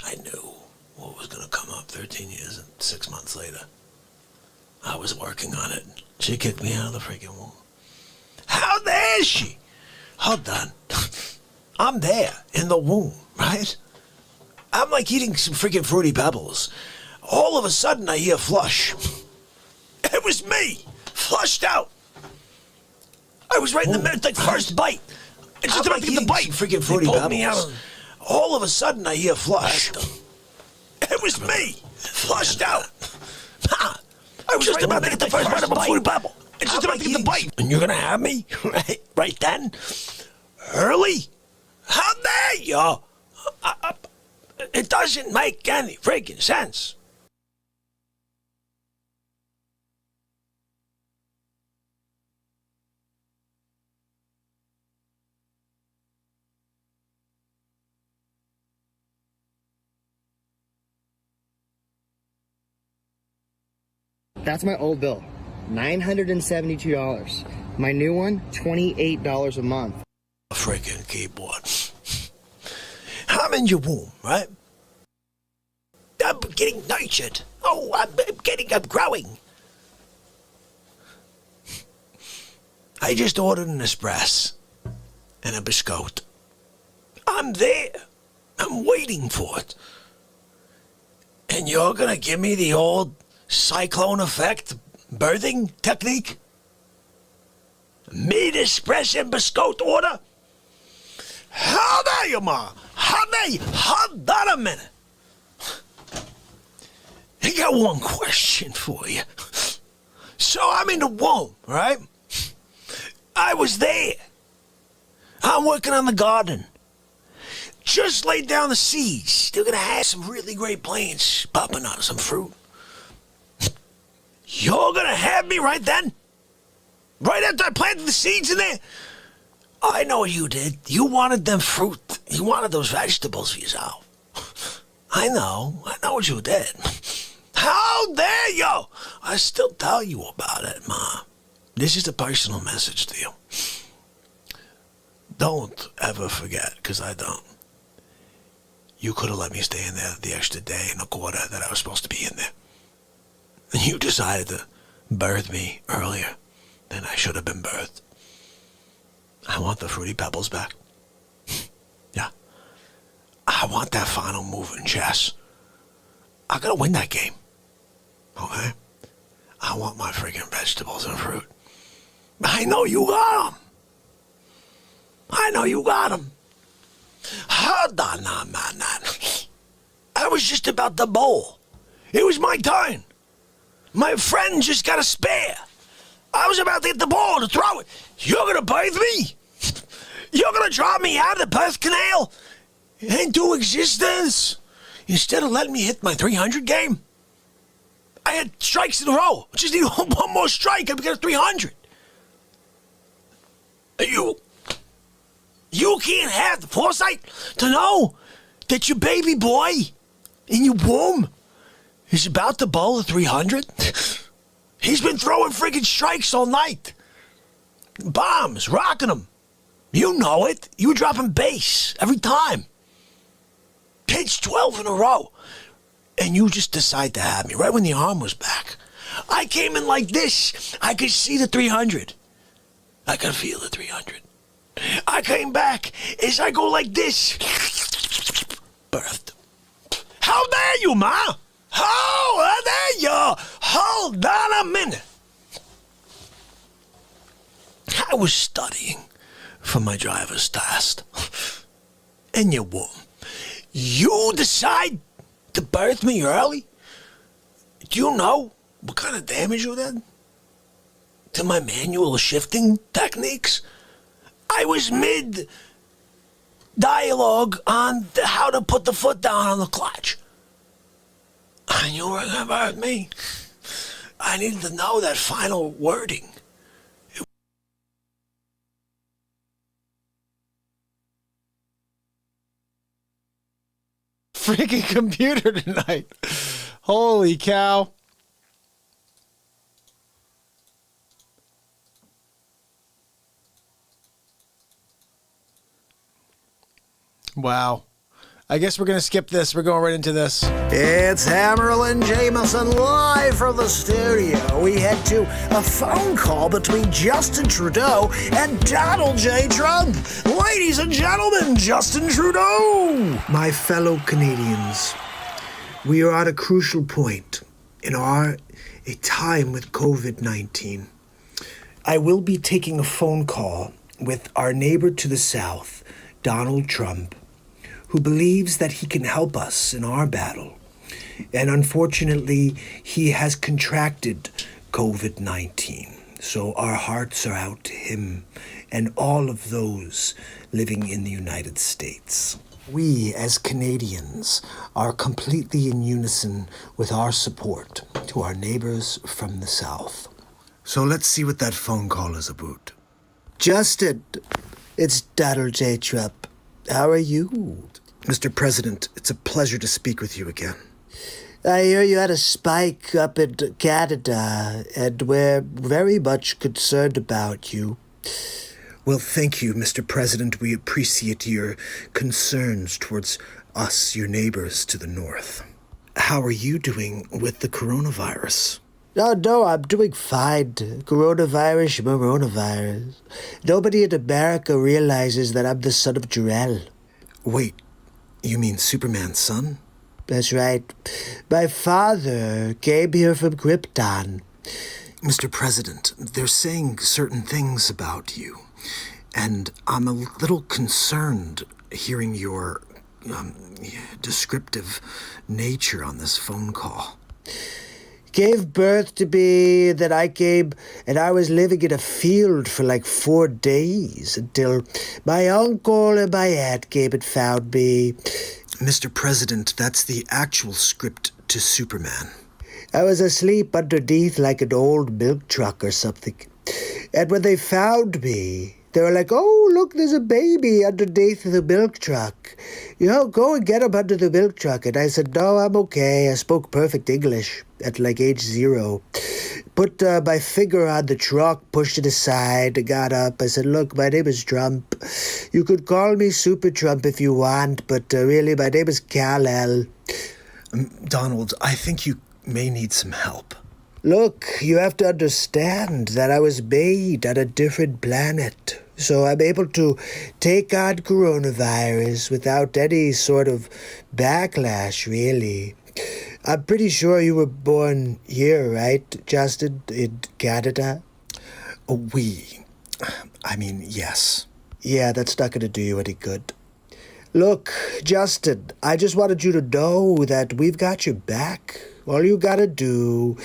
I knew what was going to come up 13 years and 6 months later. I was working on it. She kicked me out of the freaking womb. How dare she? Hold on. I'm there in the womb, right? I'm like eating some freaking Fruity Pebbles. All of a sudden, I hear flush. It was me, flushed out. I was right in the middle, like first bite. It's just about to get the bite. Freaking Fruity Pebbles. All of a sudden, I hear flush. It was me, flushed out. I was just about to get the first bite of a Fruity Pebble. It's just about to get the bite. And you're gonna have me right then? Early? How dare you? It doesn't make any freaking sense. That's my old bill, $972. My new one, $28 a month. A freaking keyboard. I'm in your womb, right? I'm getting nurtured. Oh, I'm growing. I just ordered an espresso and a biscotti. I'm there. I'm waiting for it. And you're gonna give me the old cyclone effect birthing technique? Mid espresso and biscotti order? How dare you, Ma? How dare you? Hold on a minute. I got one question for you. So I'm in the womb, right? I was there. I'm working on the garden. Just laid down the seeds. They're gonna have some really great plants popping out of some fruit. You're gonna have me right then? Right after I planted the seeds in there? I know what you did. You wanted them fruit. You wanted those vegetables for yourself. I know what you did. How dare you? I still tell you about it, Ma. This is a personal message to you. Don't ever forget, because I don't. You could have let me stay in there the extra day and a quarter that I was supposed to be in there. And you decided to birth me earlier than I should have been birthed. I want the Fruity Pebbles back. Yeah. I want that final move in chess. I gotta win that game. Okay? I want my freaking vegetables and fruit. I know you got them. I know you got them. Hold on, man. I was just about to bowl. It was my turn. My friend just got a spare. I was about to hit the ball to throw it. You're gonna birth me? You're gonna drop me out of the birth canal into existence instead of letting me hit my 300 game? I had strikes in a row. I just need one more strike and we got a 300. You can't have the foresight to know that your baby boy in your womb is about to bowl a 300? He's been throwing freaking strikes all night. Bombs, rocking them. You know it. You were dropping bass every time. Pitched 12 in a row. And you just decide to have me right when the arm was back. I came in like this. I could see the 300. I could feel the 300. I came back as I go like this. Birthed. How dare you, Ma? How dare you? Hold on a minute. I was studying for my driver's test. In your womb. You decide to birth me early? Do you know what kind of damage you did to my manual shifting techniques? I was mid-dialogue on how to put the foot down on the clutch. And you were going to birth me. I needed to know that final wording. Freaking computer tonight. Holy cow. Wow. I guess we're going to skip this. We're going right into this. It's Hammerlin Jamison live from the studio. We head to a phone call between Justin Trudeau and Donald J. Trump. Ladies and gentlemen, Justin Trudeau. My fellow Canadians, we are at a crucial point in a time with COVID-19. I will be taking a phone call with our neighbor to the south, Donald Trump, who believes that he can help us in our battle. And unfortunately, he has contracted COVID-19. So our hearts are out to him and all of those living in the United States. We, as Canadians, are completely in unison with our support to our neighbors from the south. So let's see what that phone call is about. Justin, it's Donald J. Trump. How are you? Mr. President, it's a pleasure to speak with you again. I hear you had a spike up in Canada, and we're very much concerned about you. Well, thank you, Mr. President. We appreciate your concerns towards us, your neighbors to the north. How are you doing with the coronavirus? Oh, no, I'm doing fine. Coronavirus. Nobody in America realizes that I'm the son of Jor-El. Wait, you mean Superman's son? That's right. My father came here from Krypton. Mr. President, they're saying certain things about you, and I'm a little concerned hearing your descriptive nature on this phone call. Gave birth to me, then I came, and I was living in a field for like 4 days until my uncle and my aunt came and found me. Mr. President, that's the actual script to Superman. I was asleep underneath like an old milk truck or something. And when they found me, they were like, oh, look, there's a baby underneath the milk truck. You know, go and get him under the milk truck. And I said, no, I'm okay. I spoke perfect English at like age 0. Put my finger on the truck, pushed it aside, got up. I said, look, my name is Trump. You could call me Super Trump if you want, but really, my name is Kal-El. Donald, I think you may need some help. Look, you have to understand that I was made on a different planet. So I'm able to take on coronavirus without any sort of backlash, really. I'm pretty sure you were born here, right, Justin, in Canada? Yes. Yeah, that's not going to do you any good. Look, Justin, I just wanted you to know that we've got your back. All you gotta do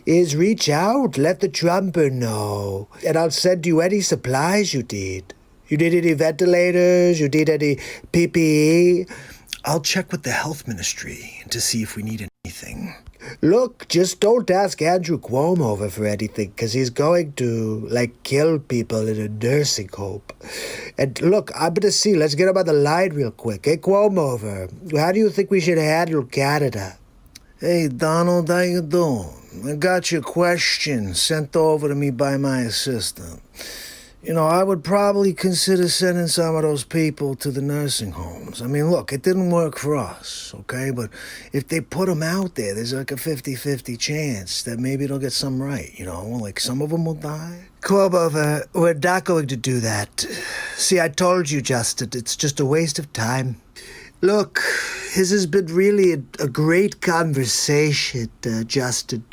is reach out, let the Trumper know, and I'll send you any supplies you need. You need any ventilators? You need any PPE? I'll check with the health ministry to see if we need anything. Look, just don't ask Andrew Cuomo for anything, because he's going to, kill people in a nursing home. And look, I'm gonna see, let's get him on the line real quick. Hey, Cuomo, how do you think we should handle Canada? Hey, Donald, how you doing? I got your question sent over to me by my assistant. You know, I would probably consider sending some of those people to the nursing homes. I mean, look, it didn't work for us, okay? But if they put them out there, there's like a 50-50 chance that maybe they'll get some right, you know? Like, some of them will die. Corbo, we're not going to do that. See, I told you, Justin, it's just a waste of time. Look, this has been really a great conversation, Justin.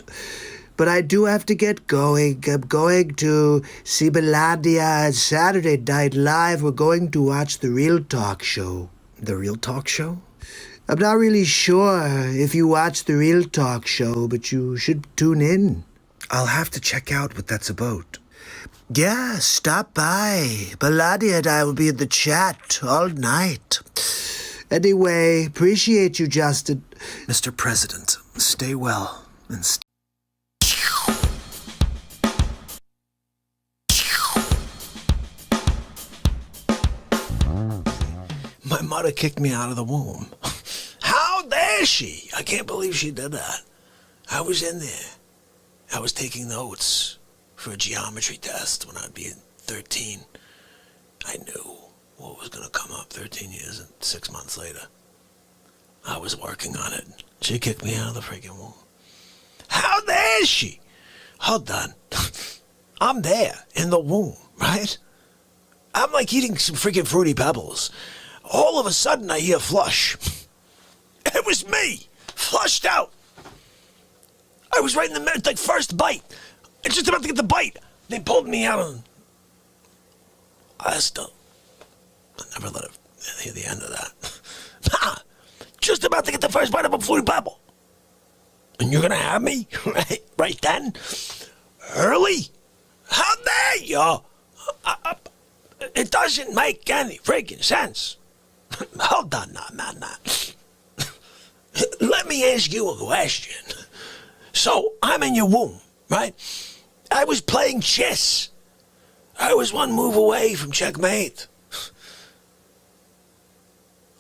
But I do have to get going. I'm going to see Melania on Saturday Night Live. We're going to watch The Real Talk Show. The Real Talk Show? I'm not really sure if you watch The Real Talk Show, but you should tune in. I'll have to check out what that's about. Yeah, stop by. Melania and I will be in the chat all night. Anyway, appreciate you, Justin. Mr. President, stay well and stay. My mother kicked me out of the womb. How dare she? I can't believe she did that. I was in there. I was taking notes for a geometry test when I'd be 13. I knew what was going to come up 13 years and 6 months later. was working on it. She kicked me out of the freaking womb. How dare she? Hold on. I'm there in the womb, right? I'm like eating some freaking Fruity Pebbles. All of a sudden, I hear flush. It was me, flushed out. I was right in the middle, like first bite. I was just about to get the bite. They pulled me out of. I never let it hear the end of that. Just about to get the first bite of a Fruity Pebble. And you're gonna have me right then? Early? How dare you? It doesn't make any freaking sense. Hold on, no. Let me ask you a question. So, I'm in your womb, right? I was playing chess. I was one move away from checkmate.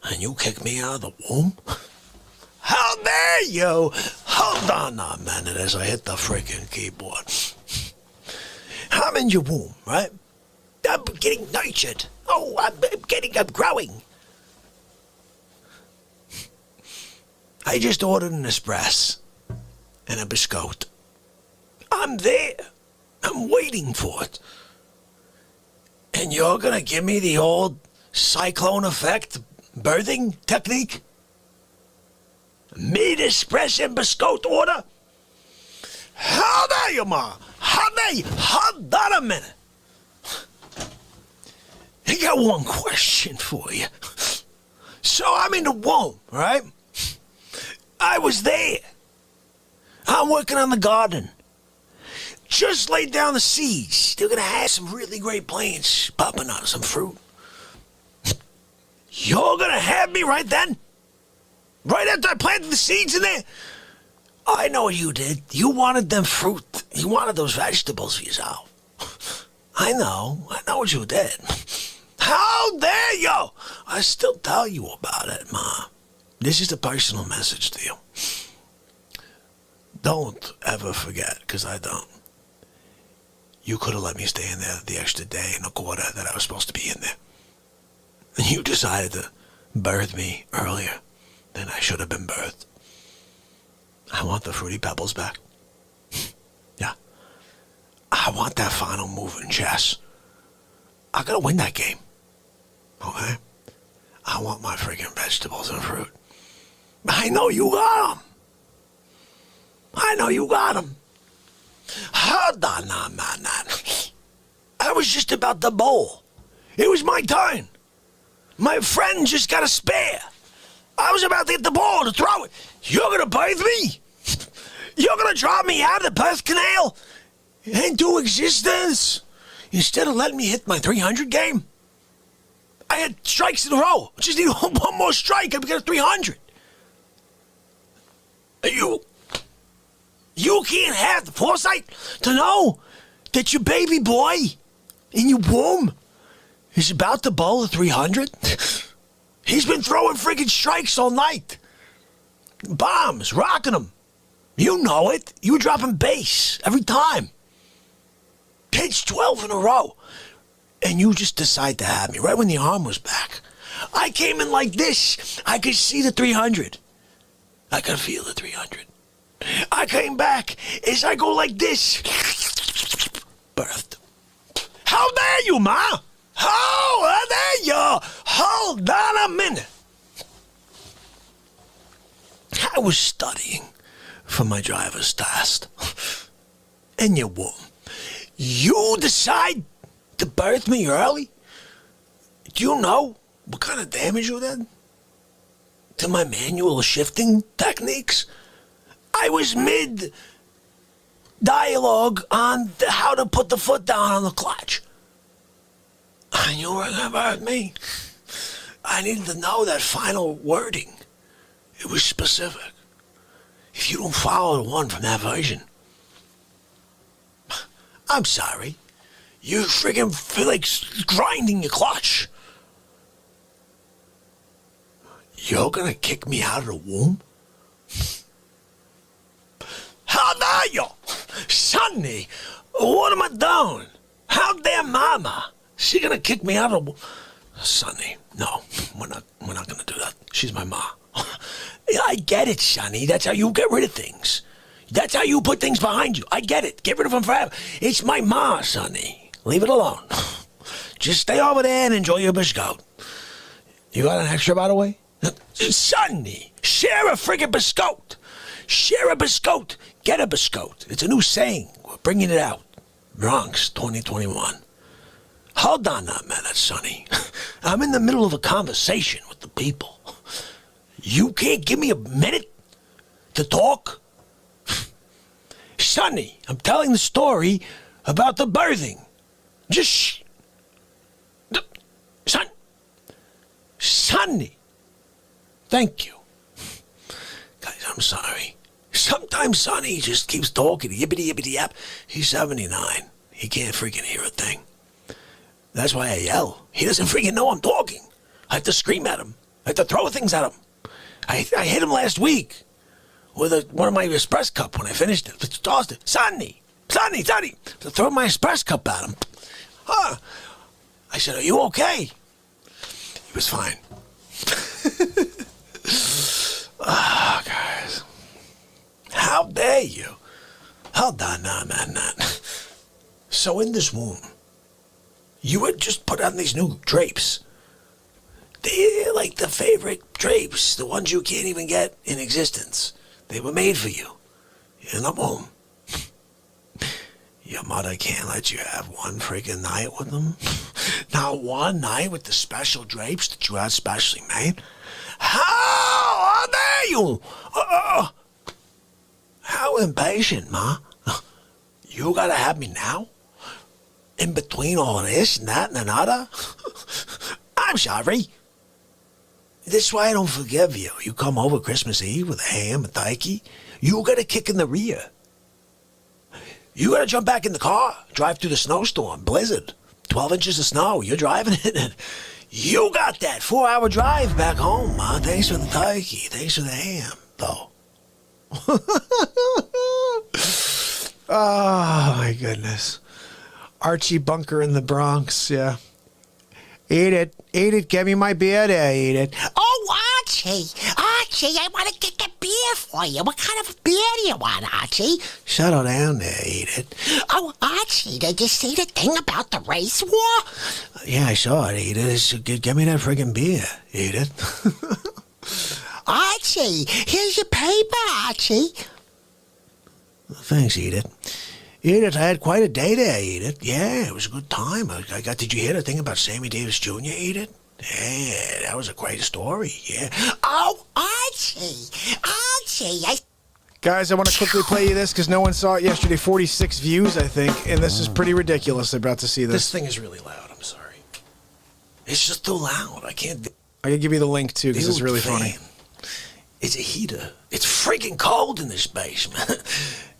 And you kicked me out of the womb? How dare you? Hold on a minute as I hit the freaking keyboard. I'm in your womb, right? I'm getting nurtured. Oh, I'm growing. I just ordered an espresso and a biscotti. I'm there. I'm waiting for it. And you're gonna give me the old cyclone effect birthing technique? Mid espresso and biscotti order? How dare you, Ma? How dare you? Hold on a minute. I got one question for you. So I'm in the womb, right? I was there. I'm working on the garden. Just laid down the seeds. They're gonna have some really great plants popping out, some fruit. You're gonna have me right then? Right after I planted the seeds in there? I know what you did. You wanted them fruit. You wanted those vegetables for yourself. I know what you did. How dare you? I still tell you about it, Ma. This is a personal message to you. Don't ever forget, because I don't. You could have let me stay in there the extra day and a quarter that I was supposed to be in there. And you decided to birth me earlier than I should have been birthed. I want the Fruity Pebbles back. Yeah. I want that final move in chess. I gotta win that game. Okay? I want my freaking vegetables and fruit. I know you got them. Hold on, man. I was just about to bowl. It was my turn. My friend just got a spare. I was about to get the ball to throw it. You're gonna birth me? You're gonna drop me out of the birth canal into existence instead of letting me hit my 300 game? I had strikes in a row. I just need one more strike. I'm gonna get a 300. You can't have the foresight to know that your baby boy in your womb is about to bowl a 300? He's been throwing freaking strikes all night. Bombs, rocking them. You know it. You were dropping bass every time. Pitched 12 in a row. And you just decide to have me right when the arm was back. I came in like this. I could see the 300. I could feel the 300. I came back as I go like this. Birthed. How dare you, Ma? How dare you? Hold on a minute. I was studying for my driver's test. In your womb. You decide to birth me early? Do you know what kind of damage you did to my manual shifting techniques? I was mid-dialogue on how to put the foot down on the clutch. And you were going to birth me. I needed to know that final wording. It was specific. If you don't follow the one from that version, I'm sorry. You friggin' feel like grinding your clutch. You're gonna kick me out of the womb? How dare you? Sonny, what am I doing? How dare Mama? She gonna kick me out of the womb? Sonny, no, we're not gonna do that. She's my ma. I get it, Sonny. That's how you get rid of things. That's how you put things behind you. I get it. Get rid of them forever. It's my ma, Sonny. Leave it alone. Just stay over there and enjoy your biscotte. You got an extra, by the way? Sonny, share a friggin' biscotte. Share a biscotte. Get a biscotte. It's a new saying. We're bringing it out. Bronx 2021. Hold on now, man. That's Sonny. I'm in the middle of a conversation with the people. You can't give me a minute to talk? Sonny, I'm telling the story about the birthing. Just Sonny. Thank you. Guys, I'm sorry. Sometimes Sonny just keeps talking. Yippity yap. He's 79. He can't freaking hear a thing. That's why I yell. He doesn't freaking know I'm talking. I have to scream at him. I have to throw things at him. I hit him last week with one of my espresso cup when I finished it. Tossed it. Sonny. To throw my espresso cup at him. Huh. I said, are you okay? He was fine. Oh, guys. How dare you? Hold on now, man. So in this womb, you had just put on these new drapes. They're like the favorite drapes, the ones you can't even get in existence. They were made for you. In the womb. Your mother can't let you have one freaking night with them. Not one night with the special drapes that you had specially made. How dare you? How impatient, Ma. You gotta have me now? In between all of this and that and another? I'm sorry. This is why I don't forgive you. You come over Christmas Eve with a ham and turkey. You got a kick in the rear. You got to jump back in the car, drive through the snowstorm, blizzard, 12 inches of snow. You're driving it. You got that 4-hour drive back home, Ma. Thanks for the turkey. Thanks for the ham, though. Oh, my goodness. Archie Bunker in the Bronx, yeah. Eat it, give me my beer there, eat it. Oh, Archie, I want to get the beer for you. What kind of beer do you want, Archie? Settle down there, eat it. Oh, Archie, did you see the thing about the race war? Yeah, I saw it, eat it. Give me that friggin' beer, eat it. Archie, here's your paper, Archie. Thanks, eat it. Eat it, I had quite a day there, eat it. Yeah, it was a good time. Did you hear the thing about Sammy Davis Jr., eat it? Yeah, that was a great story, yeah. Oh, Archie, Guys, I want to quickly play you this because no one saw it yesterday. 46 views, I think, and this is pretty ridiculous about to see this. This thing is really loud, I'm sorry. It's just too loud, I can't... I can give you the link, too, because it's really Fan. funny. It's a heater. It's freaking cold in this basement.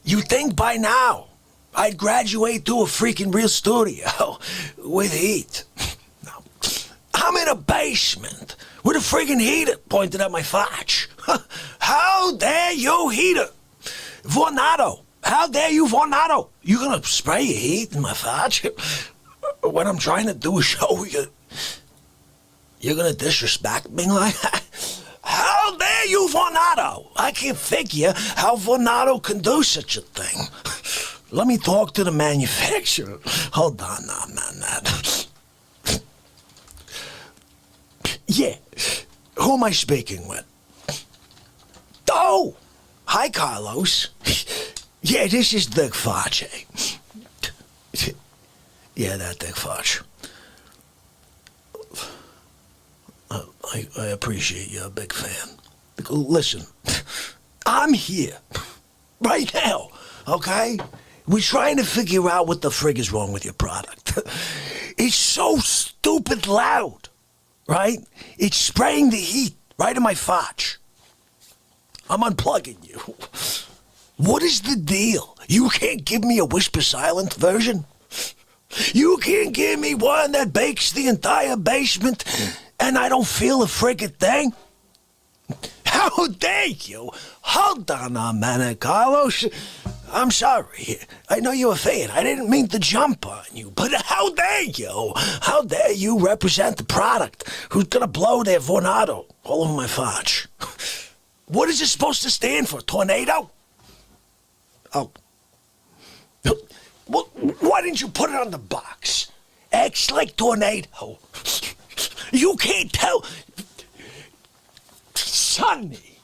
You'd think by now I'd graduate to a freaking real studio with heat. No. I'm in a basement with a freaking heater pointed at my fotch. How dare you, heater? Vornado. How dare you, Vornado? You gonna spray your heat in my fotch? When I'm trying to do a show, you're gonna disrespect me like that? How dare you, Vornado? I can't figure how Vornado can do such a thing. Let me talk to the manufacturer. Hold on now, man. Yeah. Who am I speaking with? Oh! Hi, Carlos. Yeah, this is Dick Facce. Yeah, that Dick Facce. I appreciate you're a big fan. Listen, I'm here right now, okay? We're trying to figure out what the frig is wrong with your product. It's so stupid loud, right? It's spraying the heat right in my fotch. I'm unplugging you. What is the deal? You can't give me a whisper silent version? You can't give me one that bakes the entire basement and I don't feel a friggin' thing? How dare you? Hold on a minute, Carlos. I'm sorry. I know you're a fan. I didn't mean to jump on you, but how dare you? How dare you represent the product who's gonna blow their Vornado all over my fotch? What is it supposed to stand for? Tornado? Oh. Well, why didn't you put it on the box? X like tornado. You can't tell. Sonny,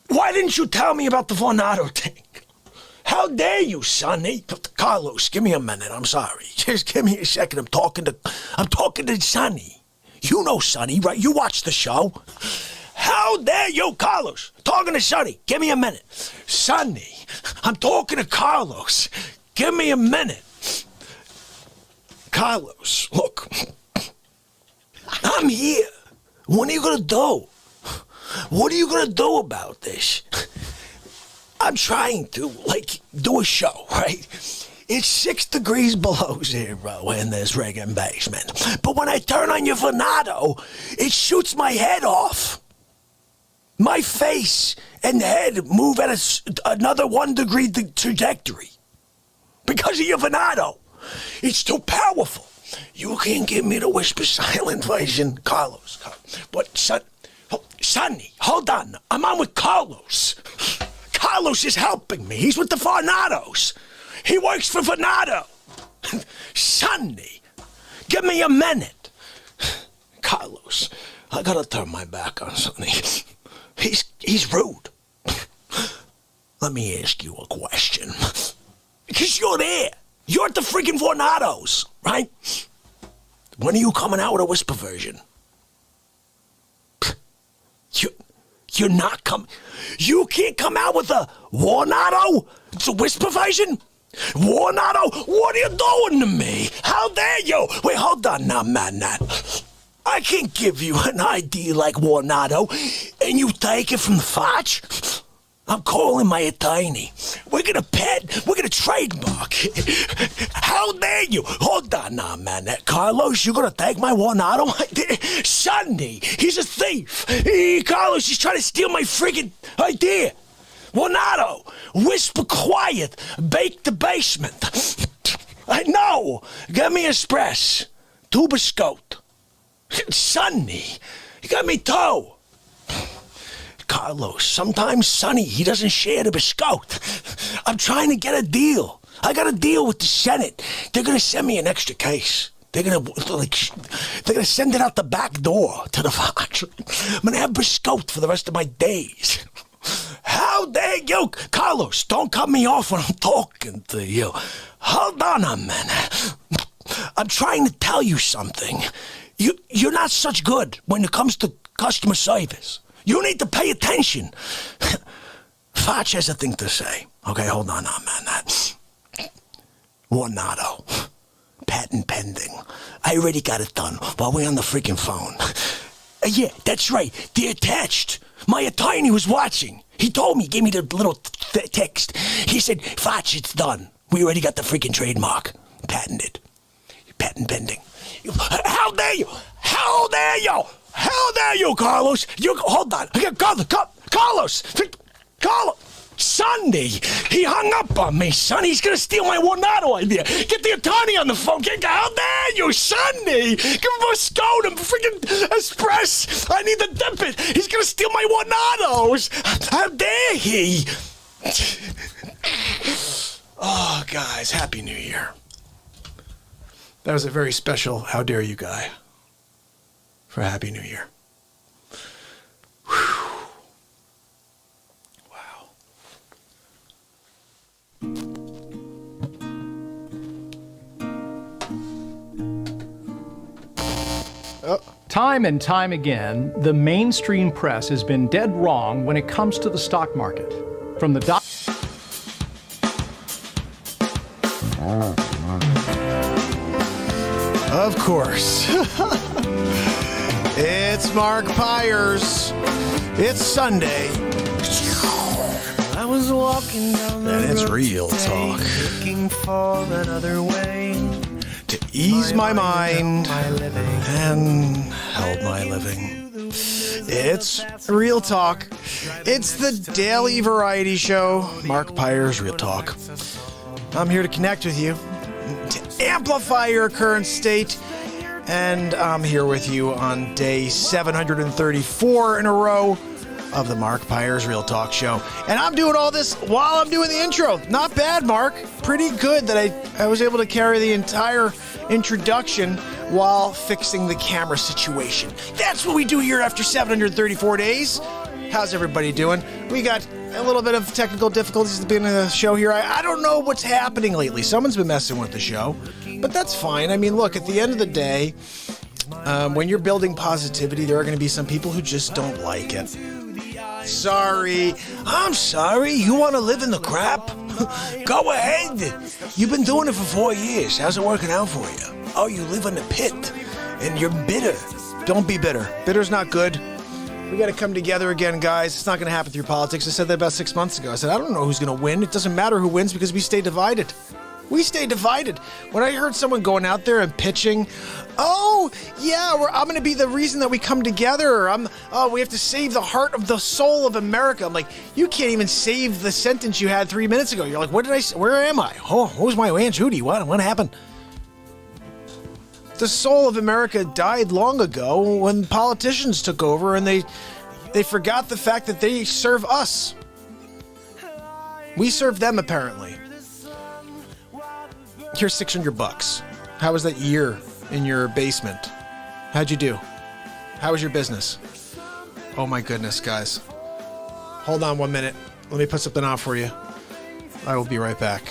why didn't you tell me about the Vornado tank? How dare you, Sonny? Carlos, give me a minute. I'm sorry. Just give me a second. I'm talking to Sonny. You know Sonny, right? You watch the show. How dare you, Carlos? Talking to Sonny. Give me a minute. Sonny, I'm talking to Carlos. Give me a minute. Carlos, look. I'm here. What are you going to do? What are you going to do about this? I'm trying to, do a show, right? It's 6 degrees below zero in this friggin' basement. But when I turn on your Vornado, it shoots my head off. My face and head move at another 1 degree trajectory. Because of your Vornado. It's too powerful. You can't give me the whisper silent version, Carlos. But, Sonny, hold on. I'm on with Carlos. Carlos is helping me. He's with the Vornados. He works for Vornado. Sonny, give me a minute. Carlos, I gotta turn my back on Sonny. He's rude. Let me ask you a question. Because you're there. You're at the freaking Vornados, right? When are you coming out with a whisper version? You're not coming. You can't come out with a Vornado? It's a whisper version? Vornado, what are you doing to me? How dare you? Wait, hold on now, man. I can't give you an ID like Vornado, and you take it from the Facce? I'm calling my attorney. We're gonna trademark. How dare you? Hold on now, man. Carlos, you're gonna take my Vornado? Sonny, he's a thief. Carlos, he's trying to steal my friggin' idea. Vornado, whisper quiet, bake the basement. I know. Get me espresso. 2 biscotti. Sonny, you got me too. Carlos, sometimes Sonny, he doesn't share the biscotti. I'm trying to get a deal. I got a deal with the Senate. They're gonna send me an extra case. They're gonna send it out the back door to the factory. I'm gonna have biscotti for the rest of my days. How dare you? Carlos, don't cut me off when I'm talking to you. Hold on a minute. I'm trying to tell you something. You're not such good when it comes to customer service. You need to pay attention. Facce has a thing to say. Okay, hold on, man. Vornado. Patent pending. I already got it done while we're on the freaking phone. Yeah, that's right. They're attached. My attorney was watching. He told me, gave me the little text. He said, Facce, it's done. We already got the freaking trademark. Patented. Patent pending. How dare you? How dare you? How dare you, Carlos? Hold on. Carlos! Sonny! He hung up on me, son. He's gonna steal my Vornado idea. Get the attorney on the phone. How dare you, Sonny? Give him a scone, freaking espresso. I need to dip it. He's gonna steal my Vornados. How dare he? Oh, guys, Happy New Year. That was a very special How Dare You guy for Happy New Year. Whew. Time and time again, the mainstream press has been dead wrong when it comes to the stock market. From the Of course. It's Mark Pires. It's Sunday. I was walking down the And it's road real today, talk. looking for another way To ease my mind and help my living. It's Real Talk. It's the daily variety show. Mark Pires, Real Talk. I'm here to connect with you, to amplify your current state, and I'm here with you on day 734 in a row of the Mark Pires Real Talk Show. And I'm doing all this while I'm doing the intro. Not bad, Mark. Pretty good that I was able to carry the entire introduction while fixing the camera situation. That's what we do here after 734 days. How's everybody doing? We got a little bit of technical difficulties at the beginning of the show here. I don't know what's happening lately. Someone's been messing with the show, but that's fine. I mean, look, at the end of the day, when you're building positivity, there are going to be some people who just don't like it. Sorry. I'm sorry. You want to live in the crap? Go ahead. You've been doing it for 4 years. How's it working out for you? Oh, you live in the pit, and you're bitter. Don't be bitter. Bitter's not good. We got to come together again, guys. It's not going to happen through politics. I said that about 6 months ago. I said, I don't know who's going to win. It doesn't matter who wins because we stay divided. We stay divided. When I heard someone going out there and pitching, oh, yeah, I'm going to be the reason that we come together. We have to save the heart of the soul of America. I'm like, you can't even save the sentence you had 3 minutes ago. You're like, what did I say? Where am I? Oh, who's my Aunt Judy? What happened? The soul of America died long ago when politicians took over and they forgot the fact that they serve us. We serve them, apparently. Here's $600. How was that year in your basement? How'd you do? How was your business? Oh my goodness, guys. Hold on 1 minute. Let me put something on for you. I will be right back.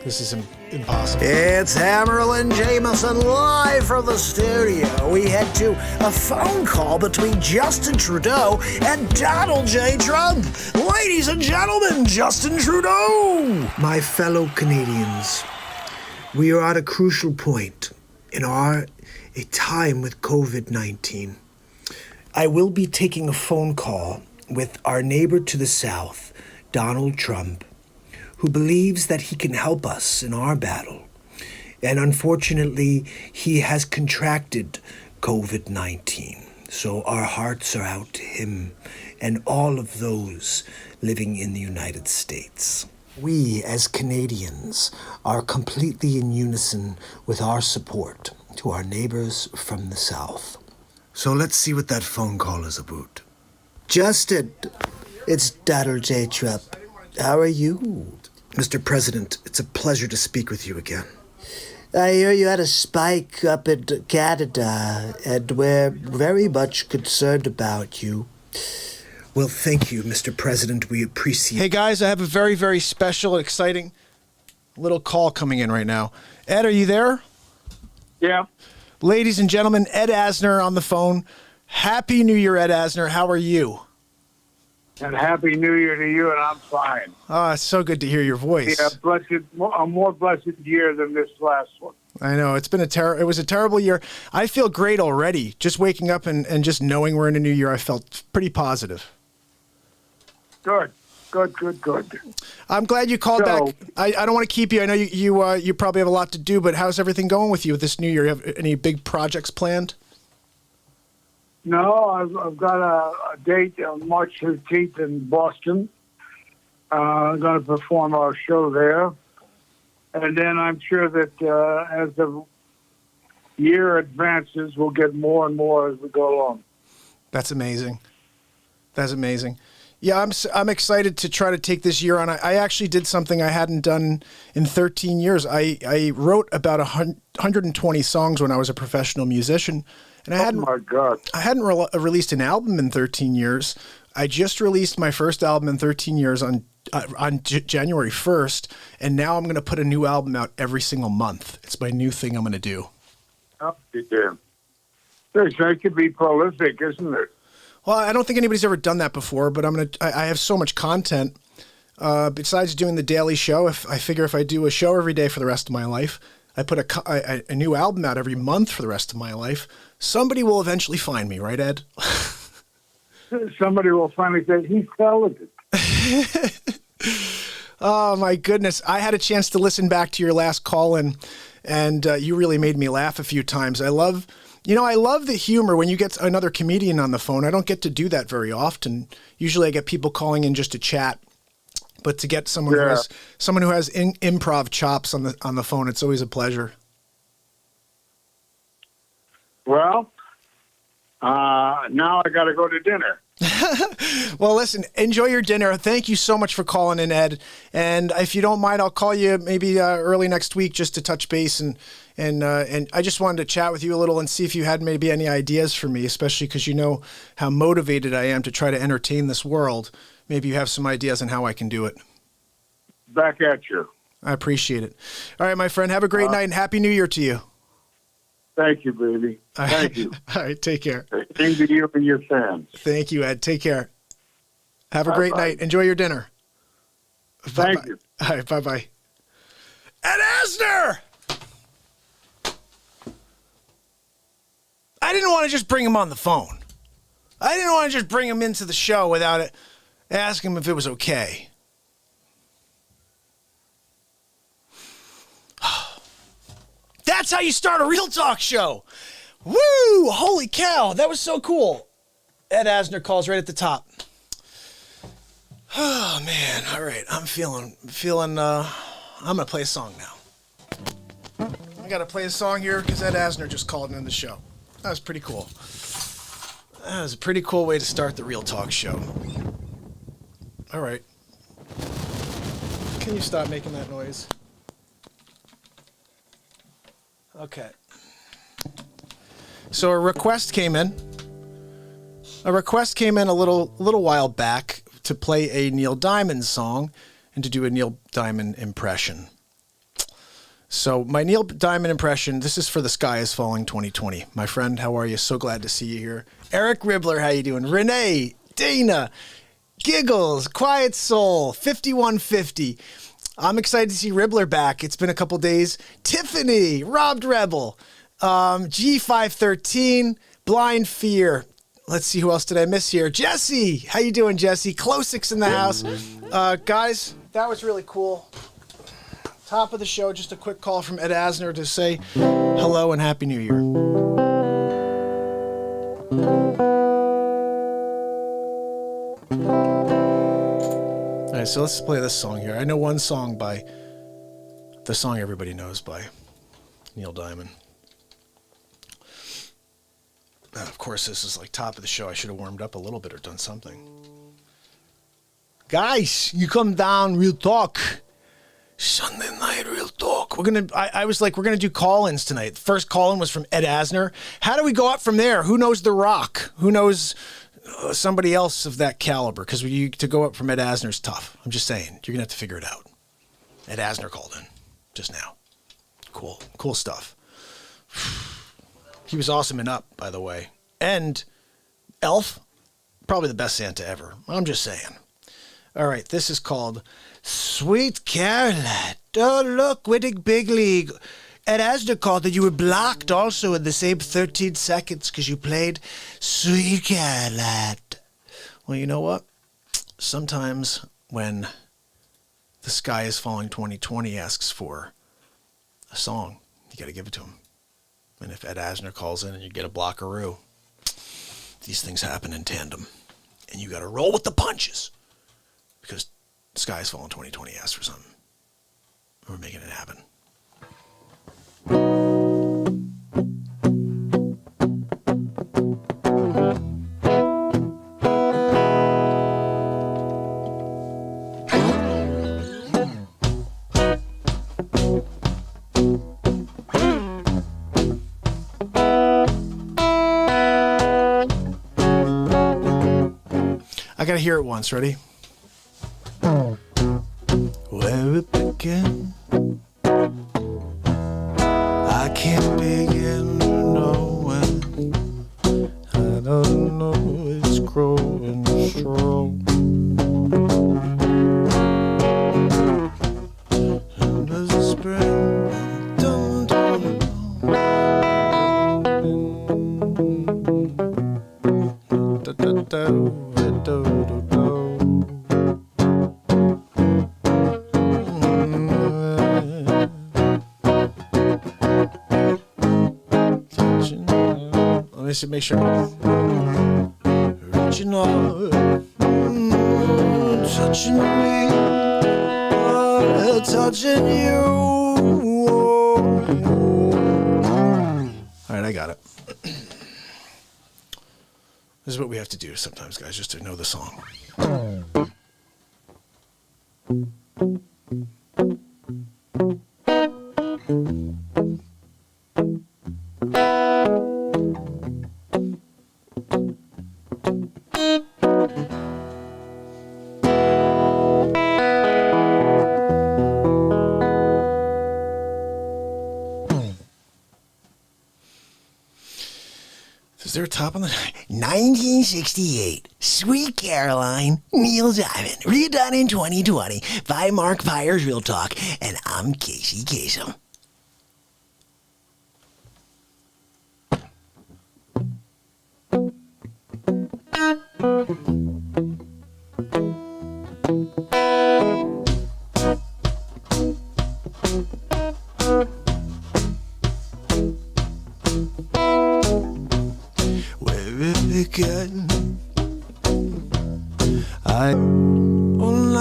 This is impossible. It's Hammerlin Jamison live from the studio. We head to a phone call between Justin Trudeau and Donald J. Trump. Ladies and gentlemen, Justin Trudeau. My fellow Canadians, we are at a crucial point in a time with COVID-19. I will be taking a phone call with our neighbor to the south, Donald Trump, who believes that he can help us in our battle. And unfortunately, he has contracted COVID-19. So our hearts are out to him and all of those living in the United States. We, as Canadians, are completely in unison with our support to our neighbors from the south. So let's see what that phone call is about. Justin, it's Donald J. Trump. How are you? Mr. President, it's a pleasure to speak with you again. I hear you had a spike up in Canada, and we're very much concerned about you. Well, thank you, Mr. President. We appreciate... Hey, guys, I have a very, very special, exciting little call coming in right now. Ed, are you there? Yeah. Ladies and gentlemen, Ed Asner on the phone. Happy New Year, Ed Asner. How are you? And Happy New Year to you, and I'm fine. Oh, it's so good to hear your voice. Yeah, a more blessed year than this last one. I know. It was a terrible year. I feel great already. Just waking up and just knowing we're in a new year, I felt pretty positive. Good. I'm glad you called back. I don't want to keep you. I know you probably have a lot to do, but how's everything going with you with this new year? You have any big projects planned? No, I've got a date on March 13th in Boston. I'm going to perform our show there. And then I'm sure that as the year advances, we'll get more and more as we go along. That's amazing. Yeah, I'm excited to try to take this year on. I actually did something I hadn't done in 13 years. I wrote about 120 songs when I was a professional musician. And I hadn't released an album in 13 years. I just released my first album in 13 years on January 1st, and now I'm going to put a new album out every single month. It's my new thing I'm going to do. Oh, yeah. It could be prolific, isn't it? Well, I don't think anybody's ever done that before, but I have so much content. Besides doing the daily show, I figure if I do a show every day for the rest of my life, I put a new album out every month for the rest of my life, somebody will eventually find me, right, Ed? Somebody will finally say, he's talented. Oh, my goodness. I had a chance to listen back to your last call-in, and you really made me laugh a few times. I love the humor when you get another comedian on the phone. I don't get to do that very often. Usually I get people calling in just to chat. But to get someone who has improv chops on the phone, it's always a pleasure. Well, now I got to go to dinner. Well, listen, enjoy your dinner. Thank you so much for calling in, Ed. And if you don't mind, I'll call you maybe early next week just to touch base. And I just wanted to chat with you a little and see if you had maybe any ideas for me, especially because you know how motivated I am to try to entertain this world. Maybe you have some ideas on how I can do it. Back at you. I appreciate it. All right, my friend, have a great night and Happy New Year to you. Thank you, baby. Thank you. All right, take care. Same to you and your fans. Thank you, Ed. Take care. Have a great night. Enjoy your dinner. Thank you. All right, bye-bye. Ed Asner! I didn't want to just bring him on the phone. I didn't want to just bring him into the show without it, asking him if it was okay. That's how you start a real talk show. Woo! Holy cow, that was so cool. Ed Asner calls right at the top. Oh man, all right. I'm feeling I'm gonna play a song now. I gotta play a song here because Ed Asner just called in the show. That was pretty cool. That was a pretty cool way to start the real talk show. All right. Can you stop making that noise? Okay. So a request came in. A little while back to play a Neil Diamond song and to do a Neil Diamond impression. So my Neil Diamond impression, this is for The Sky is Falling 2020. My friend, how are you? So glad to see you here. Eric Ribbler, how you doing? Renee, Dana, Giggles, Quiet Soul, 5150. I'm excited to see Ribbler back. It's been a couple days. Tiffany, Robbed Rebel, G513, Blind Fear. Let's see, who else did I miss here? Jesse, how you doing, Jesse? Closix in the house. Guys, that was really cool. Top of the show, just a quick call from Ed Asner to say hello and Happy New Year. All right, so let's play this song here. I know one song by the song everybody knows by Neil Diamond. And of course, this is like top of the show. I should have warmed up a little bit or done something. Guys, you come down, real talk. Sunday night, real talk. I was like, we're gonna do call-ins tonight. The first call-in was from Ed Asner. How do we go up from there? Who knows The Rock? Who knows somebody else of that caliber? Because to go up from Ed Asner's tough. I'm just saying, you're gonna have to figure it out. Ed Asner called in just now. Cool stuff. He was awesome and Up, by the way. And Elf, probably the best Santa ever. I'm just saying. All right, this is called Sweet Caroline. Oh, look, winning big league. Ed Asner called that you were blocked also in the same 13 seconds because you played Sweet Caroline. Well, you know what? Sometimes when The Sky is Falling 2020 asks for a song, you got to give it to him. And if Ed Asner calls in and you get a blockaroo, these things happen in tandem. And you got to roll with the punches. Because The Sky is Falling 2020 asked for something. We're making it happen. I gotta hear it once. Ready? Where it began, I can't begin to know when. I don't know, it's growing strong. And as the spring, dun, dun, dun, dun, dun, dun, dun, dun. Let me make sure. Original, touching me, touching you. All right, I got it. This is what we have to do sometimes, guys, just to know the song. Is there a top on the 1968, Sweet Caroline, Neil Diamond, redone in 2020 by Mark Pires Real Talk, and I'm Casey Kasem. Where it began, I don't know.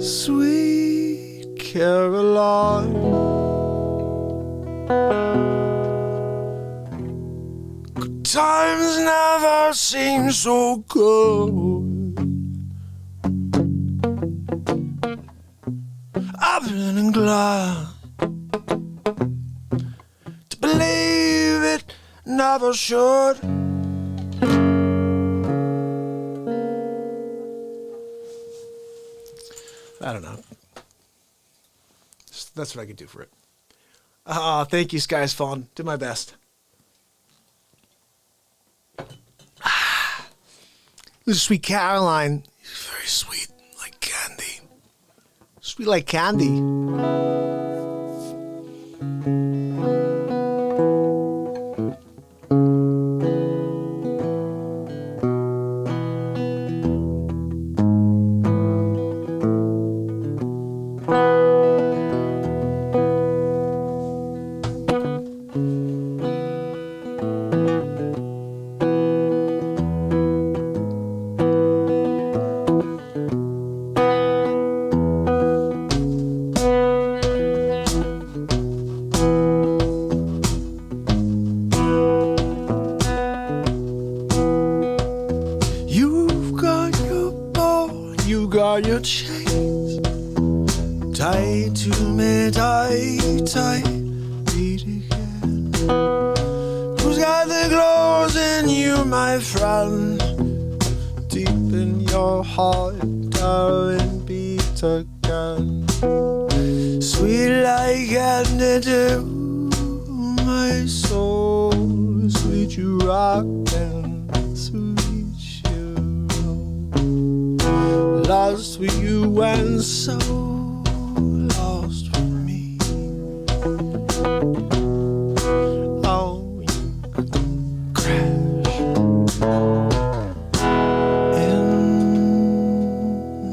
Sweet Caroline, good times never seem so good. I've been glad to believe it never should. I don't know. That's what I could do for it. Thank you, Sky's Fallen. Did my best. This is Sweet Caroline. Very sweet, like candy. Sweet like candy. You've got your ball, you got your chains tied to me, tight, beat again. Who's got the glows in you, my friend? Deep in your heart, darling, beat again. Sweet like candy to my soul, sweet you rock and sweet you roll. Lost with you and so lost with me. Oh, you come crash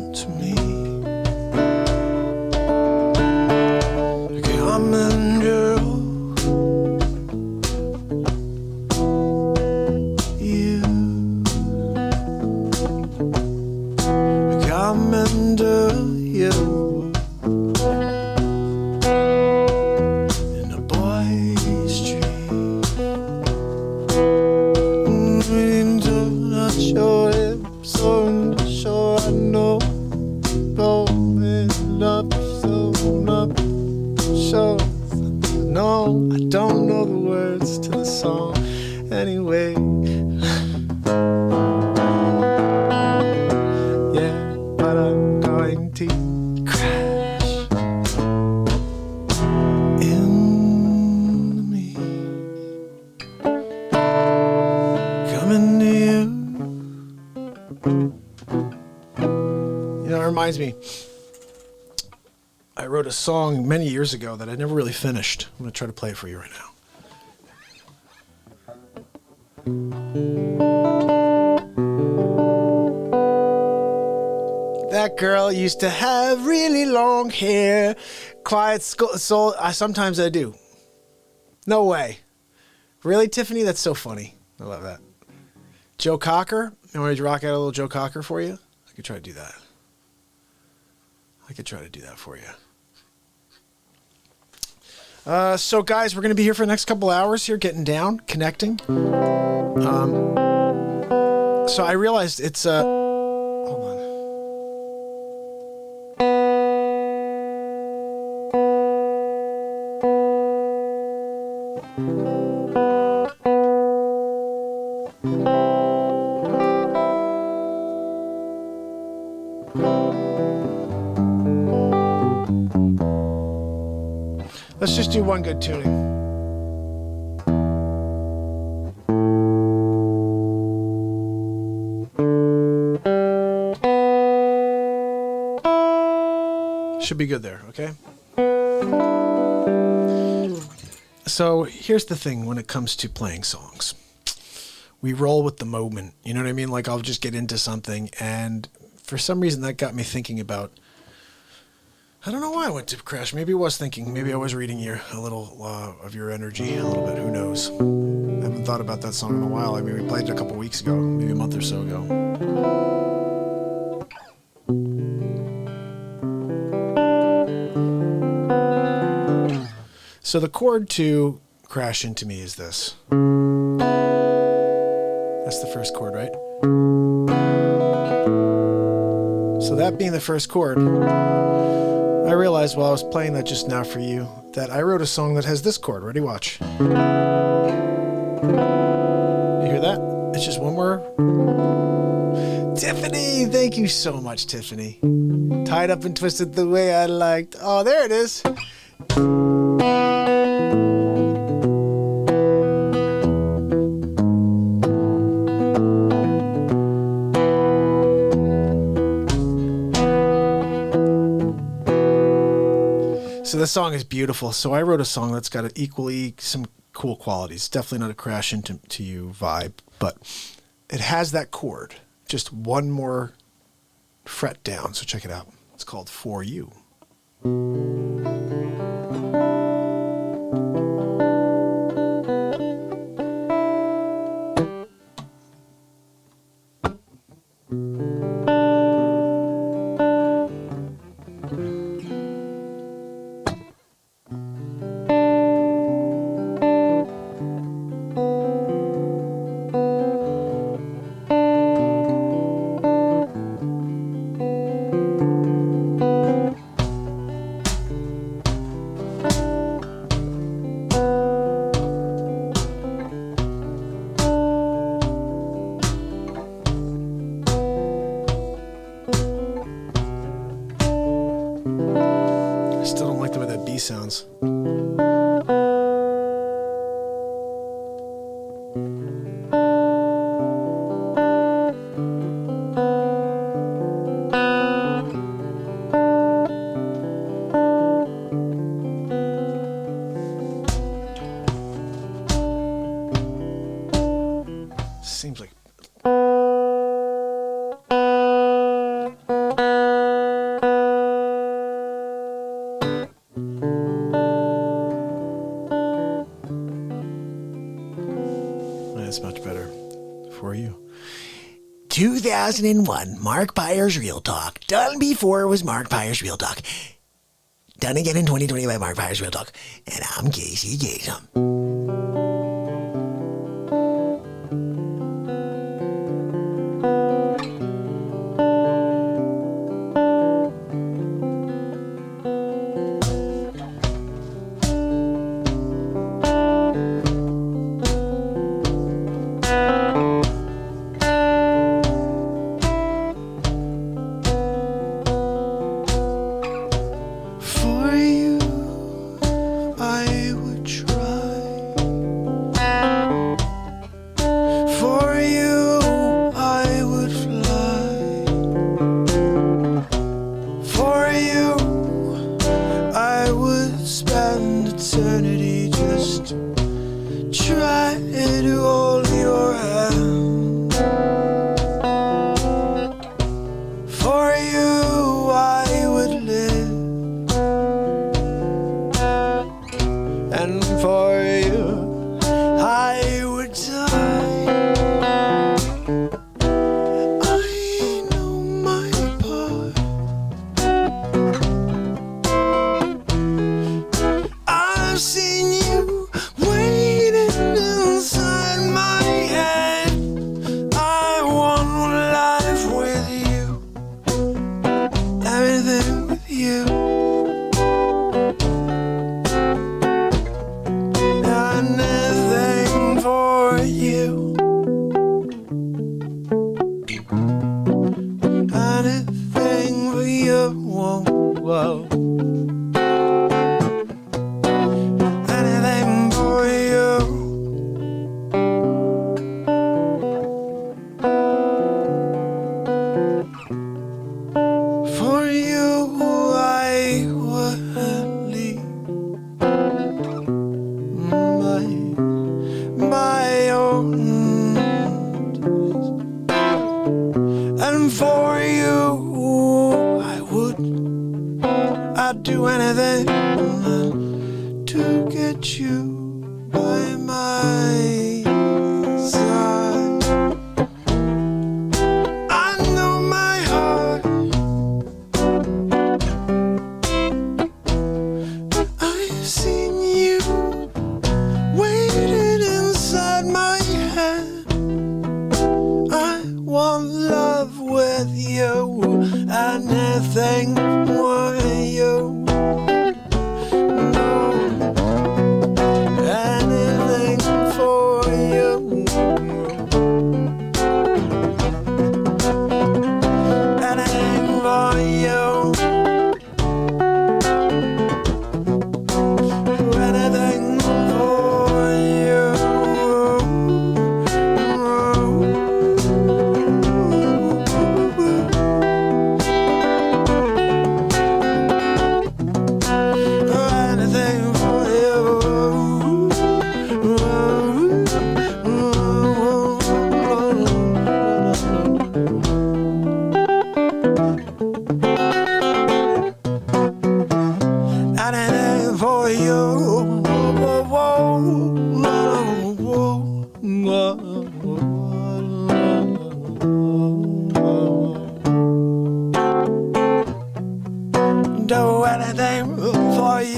into me. Come and do you. Come and do you. In a boy's dream. Into not your hips, so sure I know. Blowing up, so up. So, no, I don't know the words to the song anyway. Yeah, but I'm going to crash into me. Coming to you. You know, it reminds me. I wrote a song many years ago that I never really finished. I'm going to try to play it for you right now. That girl used to have really long hair, quiet soul. Sometimes I do. No way. Really, Tiffany? That's so funny. I love that. Joe Cocker? You want me to rock out a little Joe Cocker for you? I could try to do that. For you. So, guys, we're going to be here for the next couple hours here, getting down, connecting. So I realized it's... hold on. Let's just do one good tuning. Should be good there, okay? So here's the thing when it comes to playing songs. We roll with the moment, you know what I mean? Like I'll just get into something, and for some reason that got me thinking about, I don't know why I went to Crash. Maybe I was thinking, maybe I was reading a little of your energy, a little bit, who knows? I haven't thought about that song in a while. I mean, we played it a couple weeks ago, maybe a month or so ago. So the chord to Crash Into Me is this. That's the first chord, right? So that being the first chord, I realized while I was playing that just now for you that I wrote a song that has this chord. Ready? Watch. You hear that? It's just one more. Tiffany! Thank you so much, Tiffany. Tied up and twisted the way I liked. Oh, there it is. So the song is beautiful. So I wrote a song that's got equally some cool qualities. Definitely not a Crash Into You vibe, but it has that chord. Just one more fret down. So check it out. It's called For You. Sounds. Seems like that's much better for you. 2001, Mark Pires Real Talk. Done before was Mark Pires Real Talk. Done again in 2020 by Mark Pires Real Talk. And I'm Casey Kasem. for you, I would try. anything for you. I would. I'd do anything to get you by my side. I know my heart. I've seen you waiting inside my head. I want love with you, anything for you. No, anything for you. Anything for you. Anything for you. Anything for you. Anything for you. Do anything for you.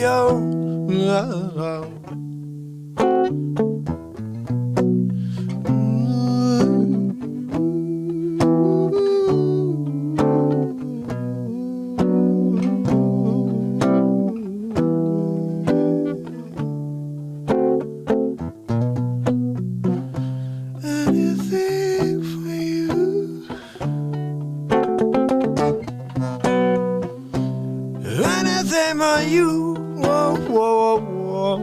Anything for you. Anything for you. Whoa, whoa, whoa.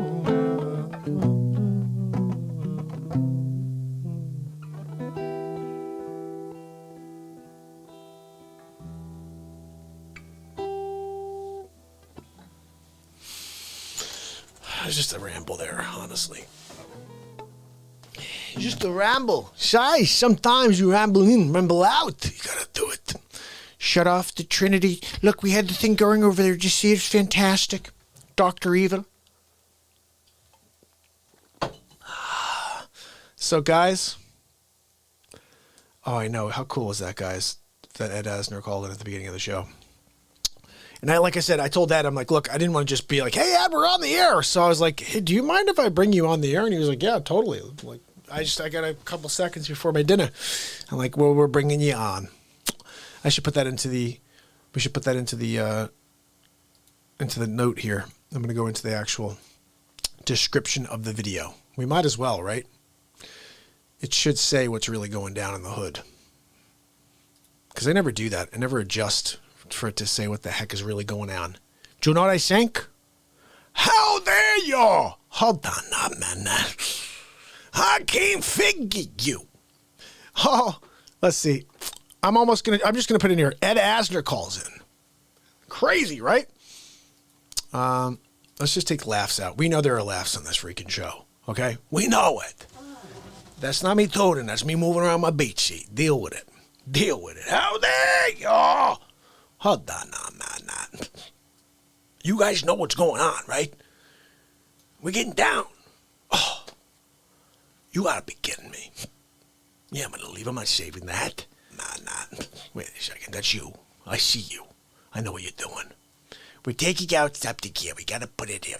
It's just a ramble there, honestly. Just a ramble. Shy, sometimes you ramble in, ramble out. You gotta do it. Shut off the Trinity. Look, we had the thing going over there. Did you see it? It's fantastic. Dr. Evil. So, guys. Oh, I know. How cool was that, guys? That Ed Asner called in at the beginning of the show. And like I said, I told Ed, I'm like, look, I didn't want to just be like, hey, Ed, we're on the air. So I was like, hey, do you mind if I bring you on the air? And he was like, yeah, totally. Like, I got a couple seconds before my dinner. I'm like, well, we're bringing you on. I should put that into the, we should put that into the note here. I'm going to go into the actual description of the video. We might as well, right? It should say what's really going down in the hood. Because I never do that. I never adjust for it to say what the heck is really going on. Do you know what I think? How dare you? Hold on now, man. I can't figure you. Oh, let's see. I'm just gonna put in here. Ed Asner calls in. Crazy, right? Let's just take laughs out. We know there are laughs on this freaking show. Okay? We know it. That's not me toting. That's me moving around my beach seat. Deal with it. Deal with it. How dare you? Hold on now, man. You guys know what's going on, right? We're getting down. Oh, you gotta be kidding me. Yeah, I'm gonna leave. I'm not saving that. Nah. Wait a second. That's you. I see you. I know what you're doing. We're taking out something here. We gotta put it here.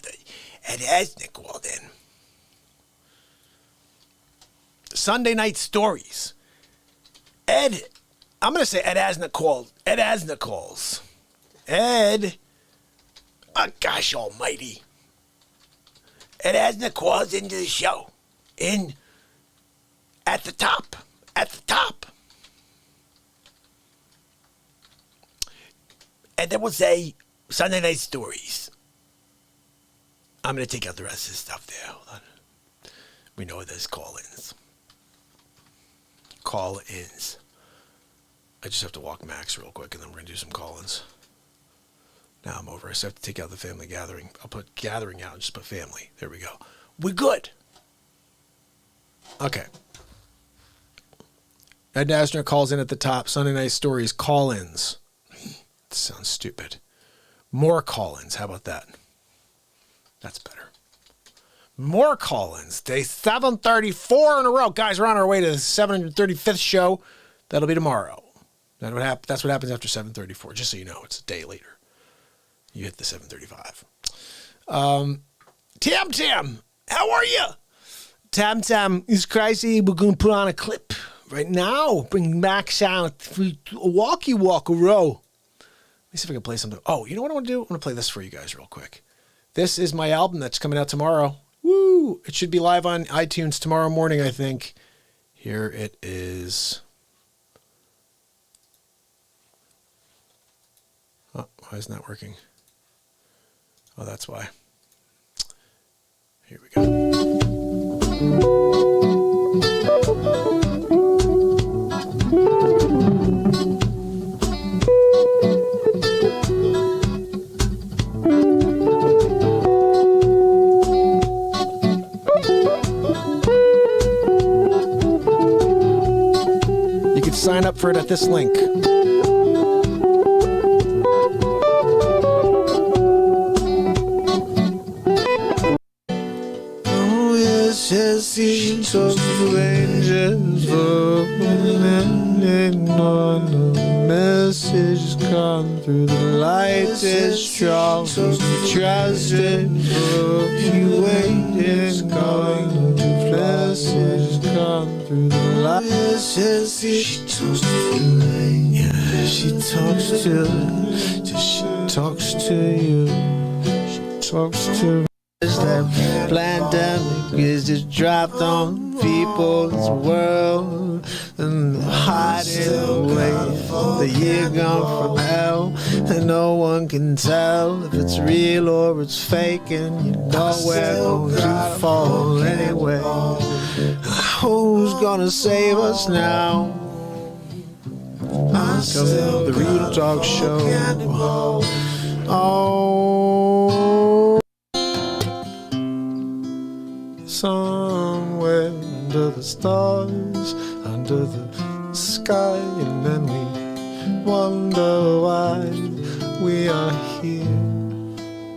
Ed Asner called in. Sunday Night Stories. Ed, I'm gonna say Ed Asner called. Ed Asner calls. Ed. Oh, gosh almighty. Ed Asner calls into the show. At the top. And then we'll say Sunday Night Stories. I'm going to take out the rest of the stuff there. Hold on. We know there's call-ins. Call-ins. I just have to walk Max real quick, and then we're going to do some call-ins. Now I'm over. I just have to take out the family gathering. I'll put gathering out and just put family. There we go. We're good. Okay. Ed Asner calls in at the top. Sunday Night Stories call-ins. Sounds stupid. More call-ins. How about that? That's better. More call-ins. Day 734 in a row. Guys, we're on our way to the 735th show. That'll be tomorrow. That's what happens after 734. Just so you know, it's a day later. You hit the 735. Tam, how are you? Tam, it's crazy. We're going to put on a clip right now. Bring back sound. Walkie walk a row. Let me see if I can play something. Oh, you know what I want to do? I want to play this for you guys real quick. This is my album that's coming out tomorrow. Woo! It should be live on iTunes tomorrow morning, I think. Here it is. Oh, why isn't that working? Oh, that's why. Here we go. You can sign up for it at this link. She talks to angels, and on the message come through. The light is strong, trust it. You wait, it's going to message come through. The light says she talks to angels. She talks to you. She talks to. That pandemic is just dropped on people's world and hiding away. The year gone from hell, and no one can tell if it's real or it's fake, and you know we're going to fall anyway. Who's gonna save us now? Come to the Real Talk Show. Oh. Somewhere under the stars, under the sky, and then we wonder why we are here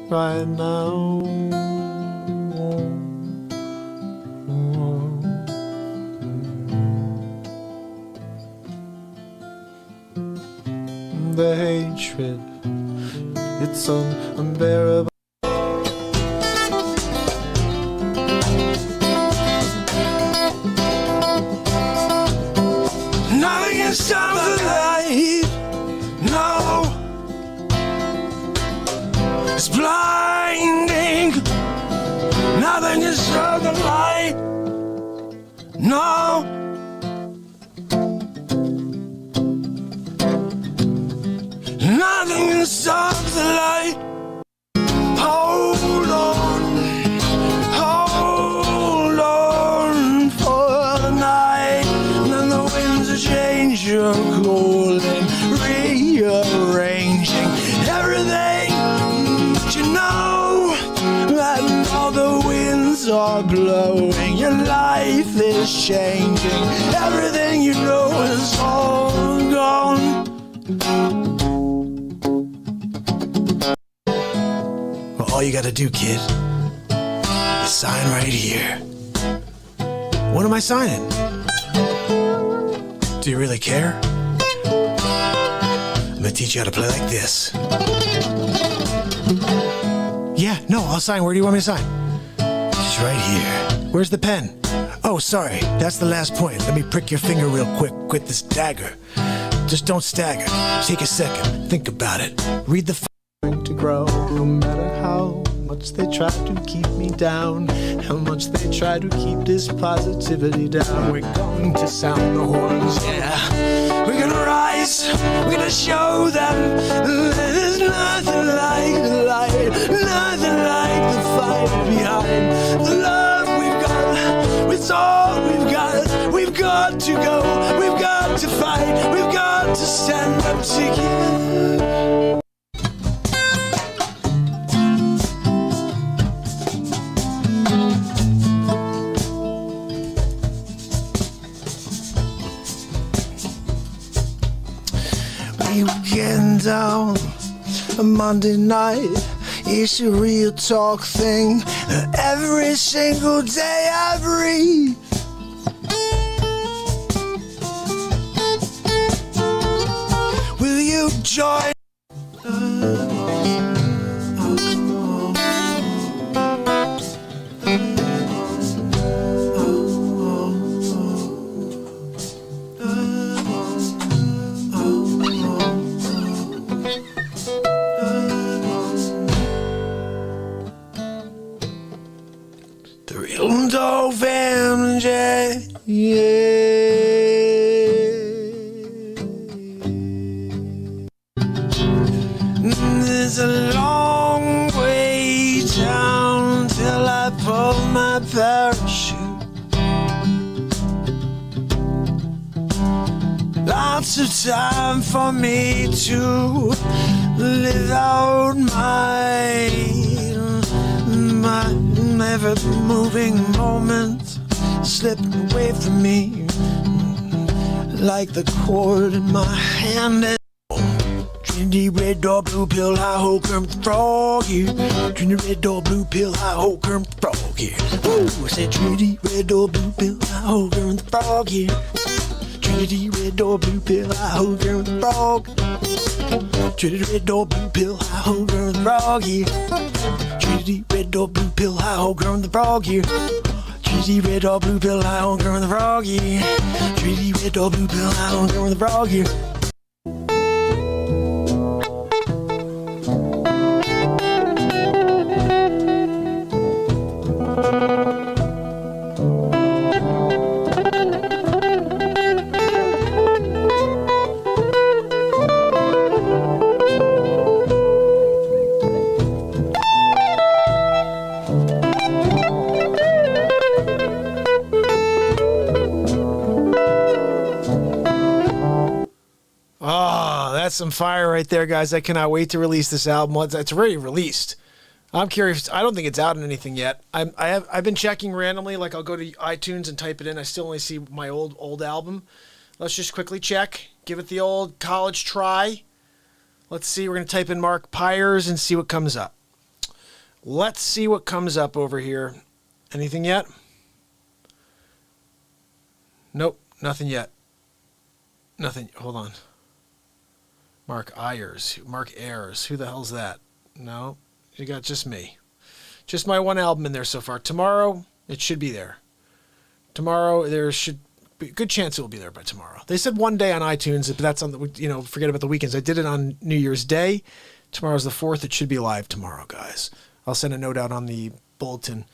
right now. The hatred, it's unbearable. Stop the light, no, it's blinding. Nothing can stop the light, no. Nothing can stop the light. Hold on for the night, and then the winds are changing. You're cooling, rearranging everything, but you know that all the winds are blowing. Your life is changing. Everything you know is all gone. Well, all you gotta do, kid, is sign right here. What am I signing? Do you really care? I'm gonna teach you how to play like this. Yeah, no, I'll sign. Where do you want me to sign? Just right here. Where's the pen? Oh, sorry, that's the last point. Let me prick your finger real quick with this dagger. Just don't stagger. Take a second. Think about it. Read the to grow, no matter how much they try to keep me down, how much they try to keep this positivity down. We're going to sound the horns, yeah. We're gonna rise, we're gonna show them there's nothing like the light, nothing like the fight behind the love we've got. It's all we've got. We've got to go, we've got to fight, we've got to stand up together. You getting down a Monday night. It's a real talk thing. Every single day I breathe. Will you join? The real dog family, yeah. There's a long way down till I pull my parachute. Lots of time for me to live out my every moving moment slipping away from me like the cord in my hand. Trinity red door, blue pill, high ho, Kermit the Frog here. Trinity red door, blue pill, high ho, Kermit the Frog here. Ooh, I said Trinity red door, blue pill, high ho, Kermit the Frog here. Trinity red door, blue pill, high ho, Kermit the Frog. Trinity red door, blue pill, high ho, Kermit the Frog here. Trinity red door, blue pill, high ho, Kermit the Frog here. Trinity red door, blue pill, high ho, Kermit the Frog here. Trinity red door, blue pill, high ho, Kermit the Frog here. That's some fire right there, guys. I cannot wait to release this album. It's already released. I'm curious. I don't think it's out in anything yet. I've been checking randomly. Like I'll go to iTunes and type it in. I still only see my old album. Let's just quickly check. Give it the old college try. Let's see. We're gonna type in Mark Pires and see what comes up. Let's see what comes up over here. Anything yet? Nope. Nothing yet. Nothing. Hold on. Mark Ayers. Mark Ayers. Who the hell's that? No. You got just me. Just my one album in there so far. Tomorrow, it should be there. Tomorrow, there should be a good chance it will be there by tomorrow. They said one day on iTunes, but that's on the, forget about the weekends. I did it on New Year's Day. Tomorrow's the 4th. It should be live tomorrow, guys. I'll send a note out on the bulletin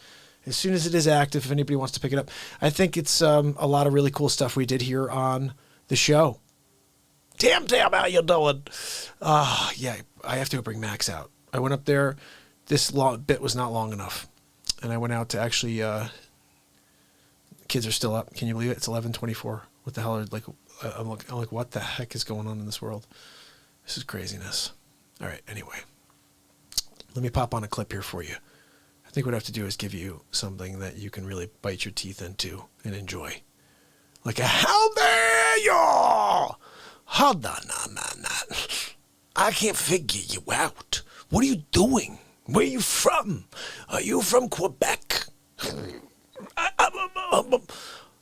as soon as it is active if anybody wants to pick it up. I think it's a lot of really cool stuff we did here on the show. Damn, how you doing? Yeah, I have to go bring Max out. I went up there. This bit was not long enough. And I went out to actually, kids are still up. Can you believe it? It's 11:24. What the hell are, I'm like, what the heck is going on in this world? This is craziness. All right, anyway. Let me pop on a clip here for you. I think what I have to do is give you something that you can really bite your teeth into and enjoy. Like a how dare you! Hold on. I can't figure you out. What are you doing? Where are you from? Are you from Quebec?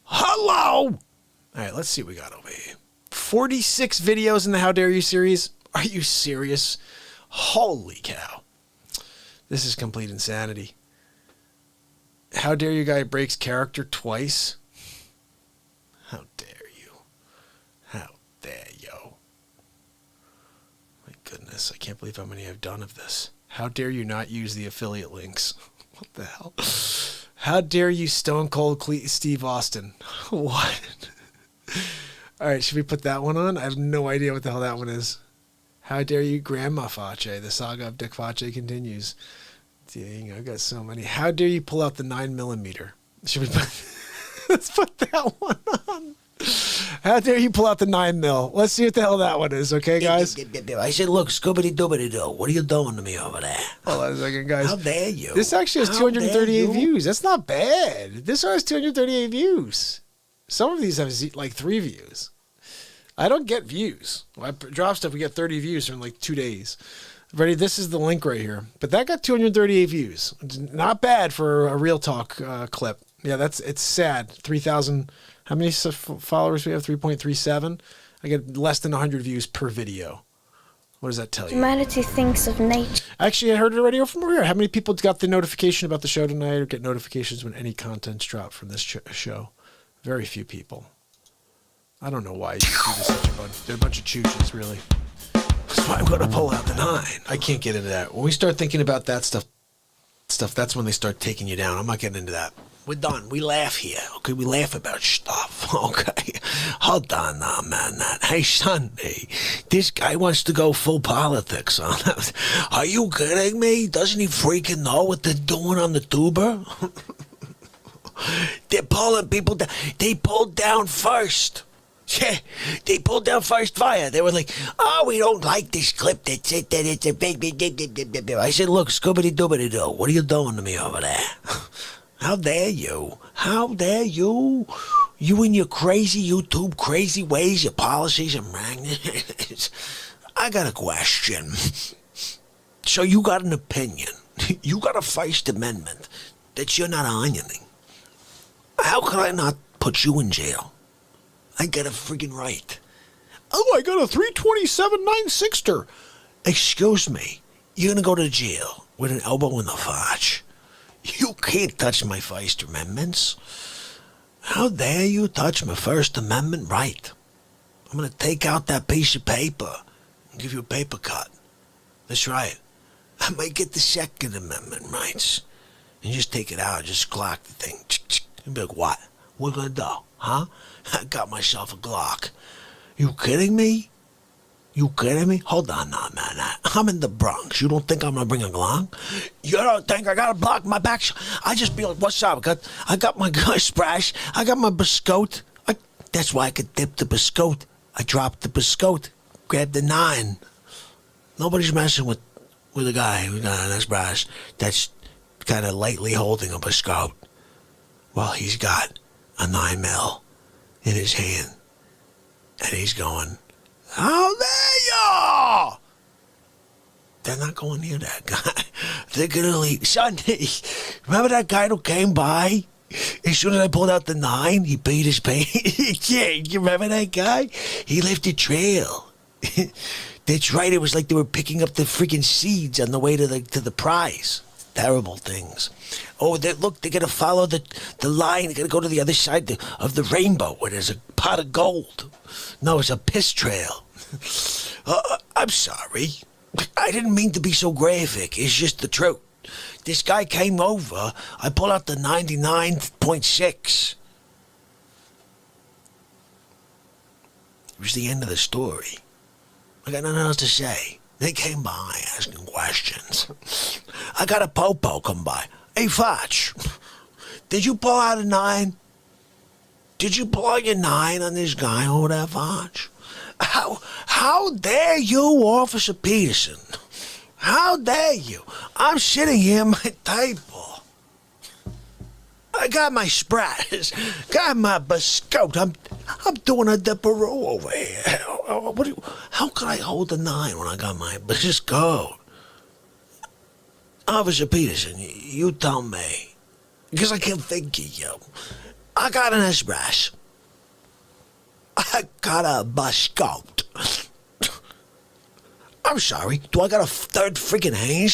Hello? All right, let's see what we got over here. 46 videos in the How Dare You series. Are you serious? Holy cow. This is complete insanity. How dare you guy breaks character twice? How dare you? How dare you? My goodness, I can't believe how many I've done of this. How dare you not use the affiliate links? What the hell? How dare you Stone Cold Steve Austin? What? All right, should we put that one on? I have no idea what the hell that one is. How dare you Grandma Facce? The saga of Dick Facce continues. Dang, I've got so many. How dare you pull out the 9mm? Should we put... Let's put that one on. How dare you pull out the 9mm? Let's see what the hell that one is, okay, guys? I said, look, scoobity-doobity-doo. What are you doing to me over there? Hold on a second, guys. How dare you? This actually has 238 views. That's not bad. This one has 238 views. Some of these have like 3 views. I don't get views. When I drop stuff, we get 30 views in like 2 days. Ready? This is the link right here. But that got 238 views. Not bad for a Real Talk clip. Yeah, it's sad. 3,000. How many followers we have? 3.37. I get less than 100 views per video. What does that tell you? Humanity thinks of nature. Actually, I heard it already from here. How many people got the notification about the show tonight or get notifications when any content's dropped from this show? Very few people. I don't know why YouTube is such a bunch. They're a bunch of chooches, really. That's why I'm going to pull out the 9. I can't get into that. When we start thinking about that stuff, that's when they start taking you down. I'm not getting into that. We're done. We laugh here. Okay, we laugh about stuff. Okay, hold on now, man. Hey, Sunday, this guy wants to go full politics on us. Are you kidding me? Doesn't he freaking know what they're doing on the tuber? They're pulling people down. They pulled down first. Yeah, they pulled down first fire. They were like, oh, we don't like this clip. That's it. That it's a big. I said, look, scoobity-doobity-doo. What are you doing to me over there? How dare you? How dare you? You and your crazy YouTube crazy ways, your policies and magnets. I got a question. So you got an opinion. You got a First Amendment that you're not ironing. How could I not put you in jail? I got a friggin' right. Oh, I got a 327 9/6er. Excuse me. You're gonna go to jail with an elbow in the fotch. You can't touch my First Amendments. How dare you touch my First Amendment right? I'm going to take out that piece of paper and give you a paper cut. That's right. I might get the Second Amendment rights. And just take it out, just clock the thing. And be like, what? What are you going to do? Huh? I got myself a Glock. You kidding me? You kidding me? Hold on now, man. I'm in the Bronx. You don't think I'm gonna bring a Glock? You don't think I gotta block my back? I just be like, what's up? I got my splash. I got my biscotte. That's why I could dip the biscotte. I dropped the biscotte. Grabbed the 9. Nobody's messing with a guy who's got an splash that's kind of lightly holding a biscotte while he's got a 9mm in his hand, and he's going, how dare you? They're not going near that guy. They're going to leave. Sunday, remember that guy who came by? As soon as I pulled out the 9, he paid his pay. Yeah, you remember that guy? He left a trail. That's right. It was like they were picking up the freaking seeds on the way to the prize. Terrible things. Oh, look, they're going to follow the line. They're going to go to the other side of the rainbow where there's a pot of gold. No, it's a piss trail. I'm sorry. I didn't mean to be so graphic. It's just the truth. This guy came over. I pulled out the 99.6. It was the end of the story. I got nothing else to say. They came by asking questions. I got a popo come by. Hey, Facce, did you pull out a 9? Did you pull out your 9 on this guy over there, Facce? How dare you, Officer Peterson? How dare you? I'm sitting here at my table. I got my spratters, got my biscotte. I'm doing a dipperoo over here. How can I hold a 9 when I got my biscotte? Officer Peterson, you tell me, because I can't think of you. I got an espresso. I got a biscotte. I'm sorry. Do I got a third freaking hand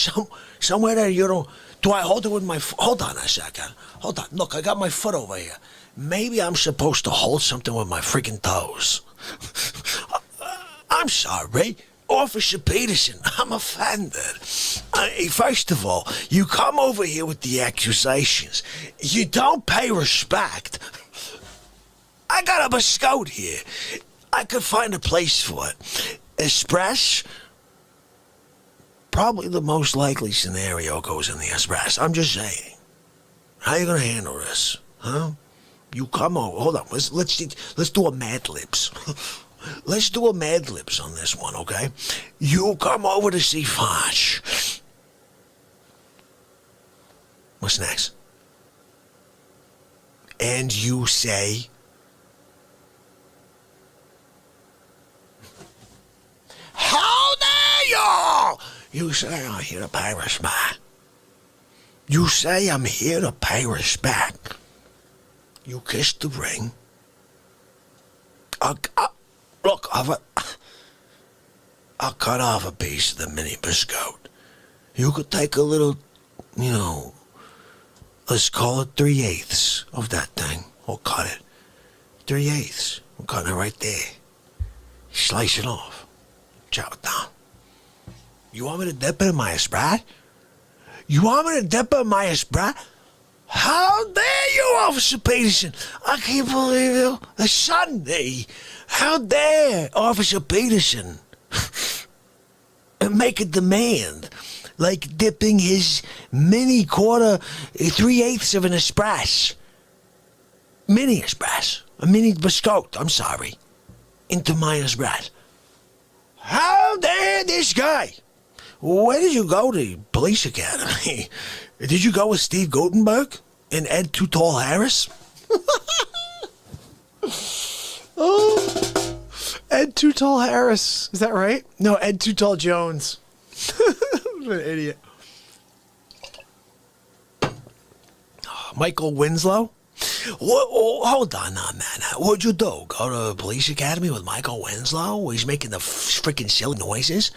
somewhere that you don't? Do I hold it with my? Hold on a second. Hold on. Look, I got my foot over here. Maybe I'm supposed to hold something with my freaking toes. I'm sorry. Officer Peterson, I'm offended. First of all, you come over here with the accusations. You don't pay respect. I got a biscotte here. I could find a place for it. Express? Probably the most likely scenario goes in the express. I'm just saying. How you gonna handle this? Huh? You come over. Hold on. Let's do a Mad Libs. Let's do a Mad Libs on this one, okay? You come over to see Facce. What's next? And you say, You say I'm here to pay respect. You say I'm here to pay respect. You kissed the ring. Look, I'll cut off a piece of the mini biscuit. You could take a little, let's call it 3/8 of that thing. We'll cut it. 3/8. I'm cutting it right there. Slice it off. Chow it down. You want me to dip it in my Sprite? You want me to dip it in my Sprite? How dare you, Officer Peterson? I can't believe you. It's Sunday. How dare Officer Peterson make a demand like dipping his mini quarter 3/8 of an espresso, mini espresso, a mini biscotti, I'm sorry, into my espresso. How dare this guy? Where did you go to police academy? Did you go with Steve Gutenberg and Ed Too Tall Harris? Oh, Ed Too Tall Harris. Is that right? No, Ed Too Tall Jones. What an idiot. Michael Winslow? Hold on now, man. What'd you do? Go to the police academy with Michael Winslow? He's making the freaking silly noises?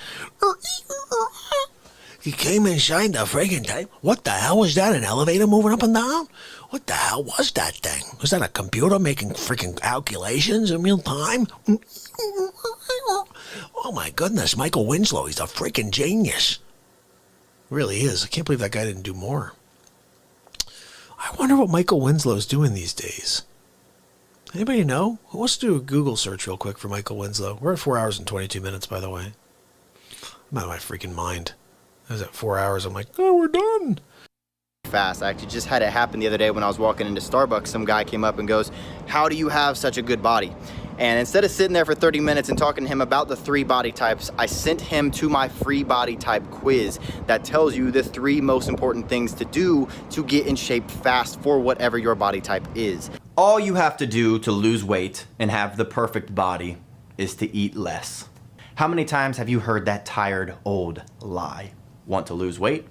He came inside the freaking tape. What the hell was that? An elevator moving up and down? What the hell was that thing? Was that a computer making freaking calculations in real time? Oh my goodness, Michael Winslow, he's a freaking genius. Really is. I can't believe that guy didn't do more. I wonder what Michael Winslow's doing these days. Anybody know? Who wants to do a Google search real quick for Michael Winslow? We're at 4 hours and 22 minutes, by the way. I'm out of my freaking mind. I was at 4 hours. I'm like, oh, we're done. Fast. I actually just had it happen the other day when I was walking into Starbucks. Some guy came up and goes, "How do you have such a good body?" And instead of sitting there for 30 minutes and talking to him about the 3 body types, I sent him to my free body type quiz that tells you the 3 most important things to do to get in shape fast for whatever your body type is. All you have to do to lose weight and have the perfect body is to eat less. How many times have you heard that tired old lie? Want to lose weight?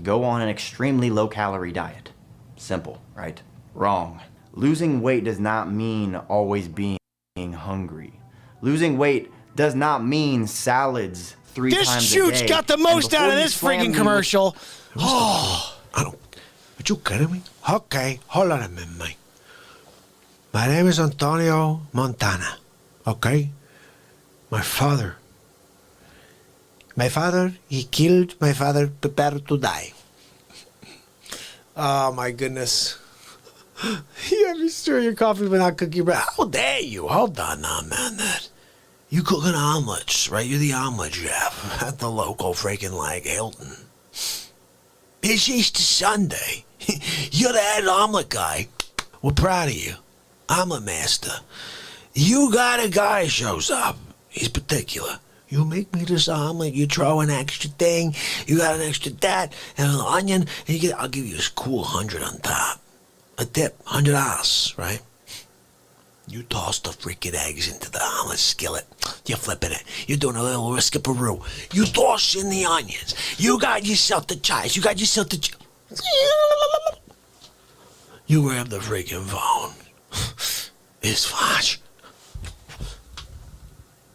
Go on an extremely low-calorie diet. Simple, right? Wrong. Losing weight does not mean always being hungry. Losing weight does not mean salads 3 times a day. This shoot's got the most out of this freaking commercial. Oh, I don't. Are you kidding me? Okay, hold on a minute, mate. My name is Antonio Montana. Okay? My father, he killed my father, prepared to die. Oh my goodness. You have me stir your coffee but not cook your bread. How dare you? Hold on now, man. You cooking omelets, right? You're the omelet chef at the local freaking like Hilton. It's Easter Sunday. You're the head omelet guy. We're proud of you. Omelet master. You got a guy shows up. He's particular. You make me this omelet, you throw an extra thing, you got an extra that, and an onion, and I'll give you this cool 100 on top. A tip, $100, right? You toss the freaking eggs into the omelet skillet. You're flipping it. You're doing a little skipperoo. You toss in the onions. You got yourself the chives. You got yourself the... You grab the freaking phone. It's Facce.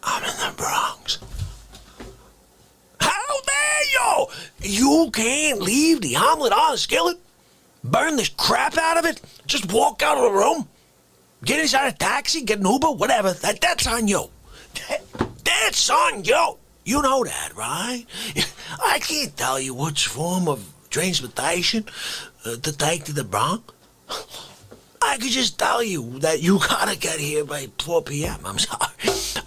I'm in the Bronx. How dare you? You can't leave the omelet on the skillet? Burn the crap out of it? Just walk out of the room? Get inside a taxi? Get an Uber? Whatever. That's on you. That's on you. You know that, right? I can't tell you which form of transportation to take to the Bronx. I could just tell you that you gotta get here by 4 p.m. I'm sorry.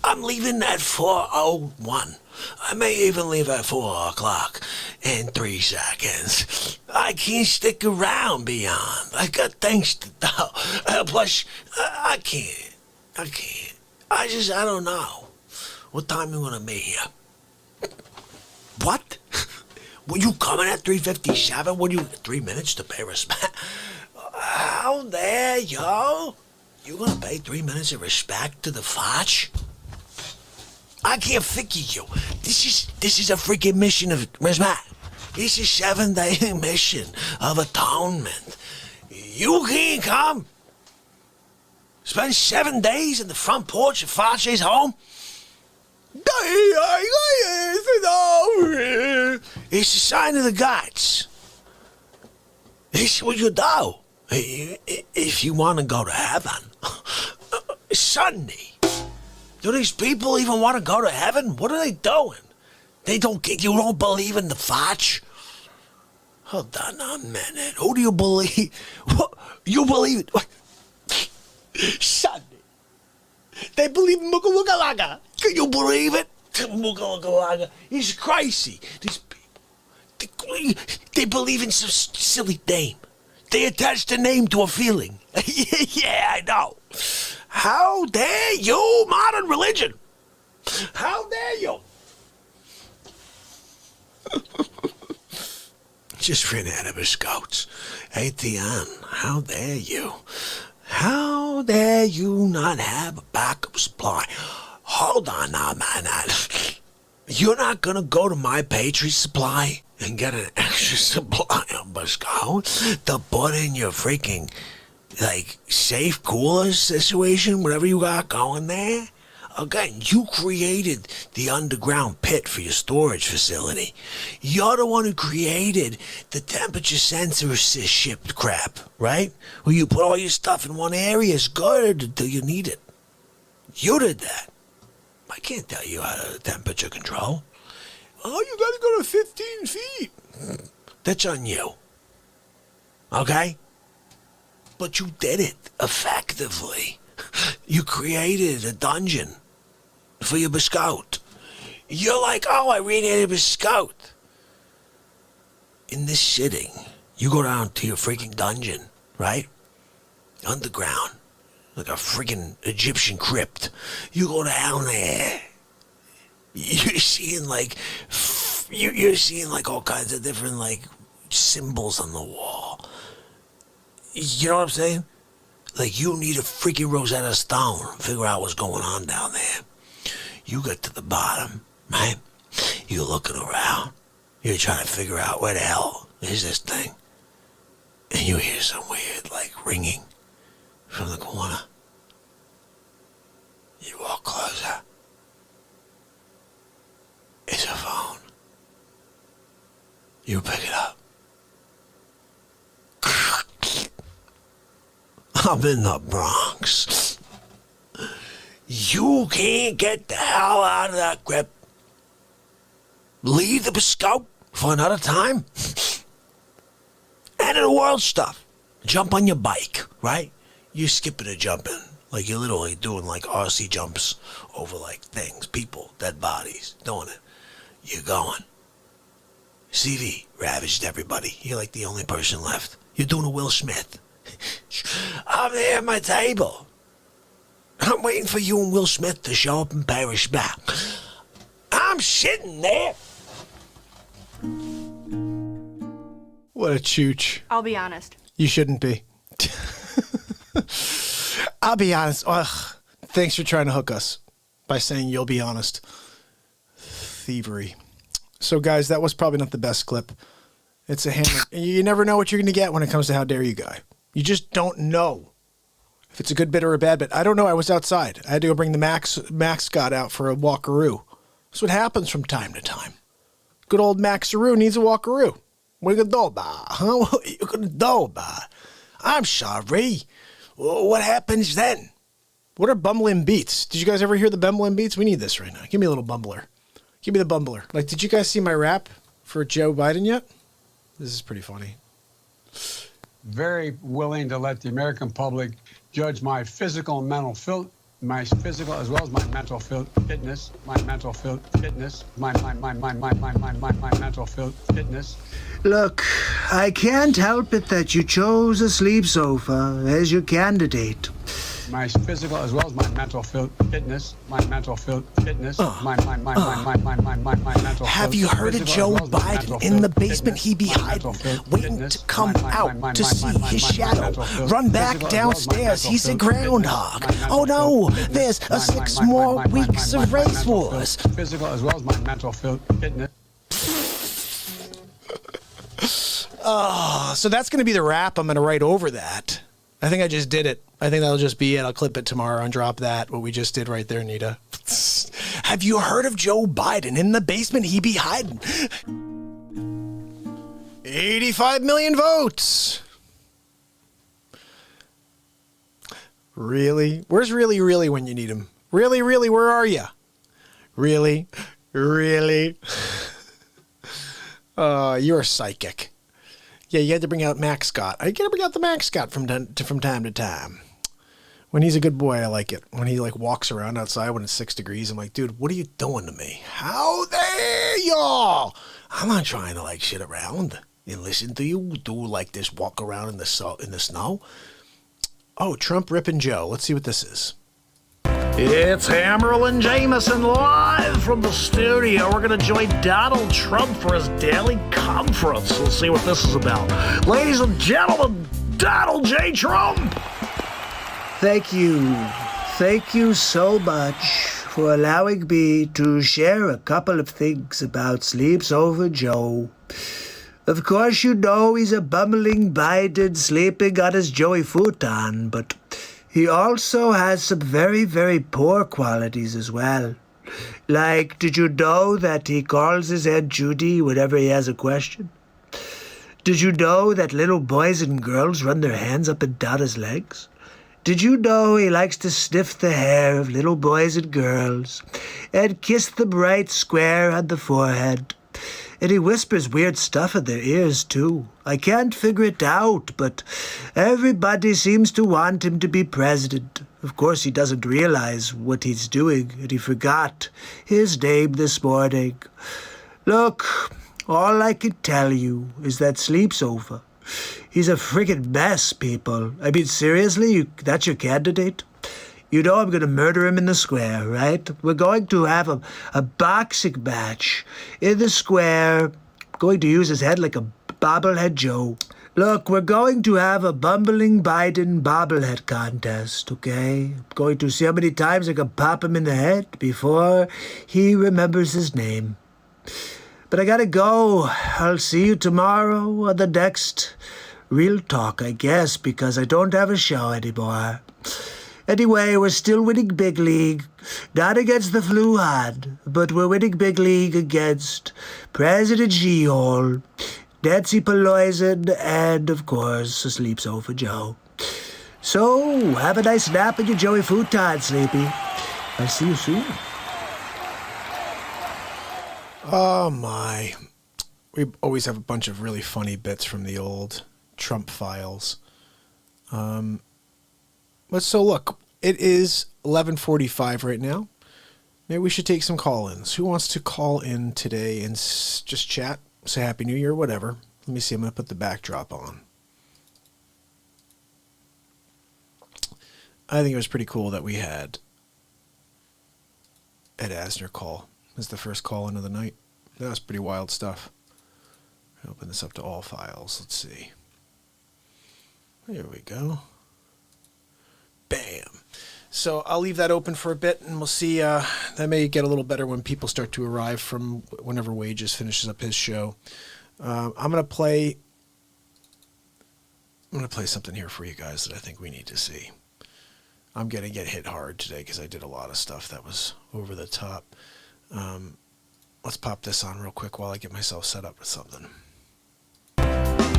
I'm leaving at 4:01. I may even leave at 4 o'clock in 3 seconds. I can't stick around beyond. I got things to do. Plus, I can't. I don't know. What time you gonna be here? What? Were you coming at 3:57? What do you, 3 minutes to pay respect? How dare you? You gonna pay 3 minutes of respect to the Facce? I can't figure you. This is a freaking mission of respect. It's a 7-day mission of atonement. You can't come. Spend 7 days in the front porch of Facce's home. It's a sign of the gods. It's what you do. If you want to go to heaven. Sunday. Do these people even want to go to heaven? What are they doing? You don't believe in the Facce? Hold on a minute. Who do you believe? What? You believe it? What? Sunday. They believe in Mugalugalaga. Can you believe it? Mugalugalaga. He's crazy. These people, they believe in some silly name. They attach the name to a feeling. Yeah, I know. How dare you, modern religion? How dare you? Just ran out of his scouts. ATN, how dare you? How dare you not have a backup supply? Hold on now, man. You're not gonna go to my Patriot Supply and get an extra supply of Biscout to put in your freaking, safe cooler situation, whatever you got going there? Again, you created the underground pit for your storage facility. You're the one who created the temperature sensor shipped crap, right? Where you put all your stuff in one area, it's good until you need it. You did that. I can't tell you how to temperature control. Oh, you gotta go to 15 feet. That's on you. Okay? But you did it effectively. You created a dungeon for your Biscout. You're like, oh, I renamed Biscout. In this sitting, you go down to your freaking dungeon, right? Underground. Like a freaking Egyptian crypt. You go down there. You're seeing you're seeing all kinds of different symbols on the wall. You know what I'm saying? You need a freaking Rosetta Stone to figure out what's going on down there. You get to the bottom, right? You're looking around. You're trying to figure out where the hell is this thing. And you hear some weird, ringing from the corner. You walk closer. It's a phone. You pick it up. I'm in the Bronx. You can't get the hell out of that grip. Leave the Biscout for another time. End of the world stuff. Jump on your bike, right? You're skipping and jumping. You're literally doing RC jumps over things, people, dead bodies, doing it. You're going. CV ravaged everybody. You're the only person left. You're doing a Will Smith. I'm there at my table. I'm waiting for you and Will Smith to show up and pay respect. I'm sitting there. What a chooch. I'll be honest. You shouldn't be. I'll be honest. Ugh. Thanks for trying to hook us by saying you'll be honest. Thievery. So, guys, that was probably not the best clip. It's a hammer. You never know what you're going to get when it comes to How Dare You Guy. You just don't know if it's a good bit or a bad bit. I don't know. I was outside. I had to go bring the mascot out for a walkaroo. That's what happens from time to time. Good old Maxaroo needs a walkaroo. What are you going to do about it? Huh? What are you going to do about it? I'm sorry. What happens then? What are bumbling beats? Did you guys ever hear the bumbling beats? We need this right now. Give me a little bumbler. Give me the bumbler. Did you guys see my rap for Joe Biden yet? This is pretty funny. Very willing to let the American public judge my physical and mental my physical as well as my mental fitness, my mental fitness, my mental fitness. Look, I can't help it that you chose a sleep sofa as your candidate. my physical as well as my mental fitness, my mental fitness, my mental. Have you heard of Joe Biden in the basement? He be hiding, waiting to come out to see his shadow. Run back downstairs, he's a groundhog. Oh no, there's 6 more weeks of race wars. Physical as well as my mental fitness. Oh, so that's going to be the rap. I'm going to write over that. I think I just did it. I think that'll just be it. I'll clip it tomorrow and drop that, what we just did right there, Nita. Have you heard of Joe Biden? In the basement, he be hiding. 85 million votes. Really? Where's really when you need him? Really, where are you? Really? You're psychic. Yeah, you had to bring out Max Scott. I gotta bring out the Max Scott from time to time. When he's a good boy, I like it. When he like walks around outside when it's 6 degrees, I'm like, dude, what are you doing to me? How dare y'all? I'm not trying to like shit around and listen to you do like this walk around in the snow. Oh, Trump ripping Joe. Let's see what this is. It's Hammerlin Jamison live from the studio. We're going to join Donald Trump for his daily conference. Let's see what this is about. Ladies and gentlemen, Donald J. Trump. Thank you. Thank you so much for allowing me to share a couple of things about Sleeps Over Joe. Of course, you know he's a bumbling Biden sleeping on his Joey futon, but he also has some very, very poor qualities as well. Like, did you know that he calls his Aunt Judy whenever he has a question? Did you know that little boys and girls run their hands up and down his legs? Did you know he likes to sniff the hair of little boys and girls and kiss them right square on the forehead? And he whispers weird stuff in their ears, too. I can't figure it out, but everybody seems to want him to be president. Of course, he doesn't realize what he's doing, and he forgot his name this morning. Look, all I can tell you is that Sleep's over. He's a friggin' mess, people. I mean, seriously, that's your candidate? You know I'm going to murder him in the square, right? We're going to have a boxing match in the square. I'm going to use his head like a bobblehead Joe. Look, we're going to have a bumbling Biden bobblehead contest, okay? I'm going to see how many times I can pop him in the head before he remembers his name. But I gotta go. I'll see you tomorrow on the next Real Talk, I guess, because I don't have a show anymore. Anyway, we're still winning Big League. Not against the Fluhan, but we're winning Big League against President She-Hole, Nancy Pelosi, and, of course, Sleeps Over Joe. So, have a nice nap in your Joey futon, Sleepy. I'll see you soon. Oh, my. We always have a bunch of really funny bits from the old Trump files. But so look, it is 11:45 right now. Maybe we should take some call-ins. Who wants to call in today and just chat, say Happy New Year, whatever. Let me see, I'm going to put the backdrop on. I think it was pretty cool that we had Ed Asner call as the first call-in of the night. That was pretty wild stuff. Open this up to all files. Let's see. There we go. Bam. So I'll leave that open for a bit, and we'll see. That may get a little better when people start to arrive from whenever Wages finishes up his show. I'm gonna play something here for you guys that I think we need to see. I'm gonna get hit hard today because I did a lot of stuff that was over the top. Let's pop this on real quick while I get myself set up with something.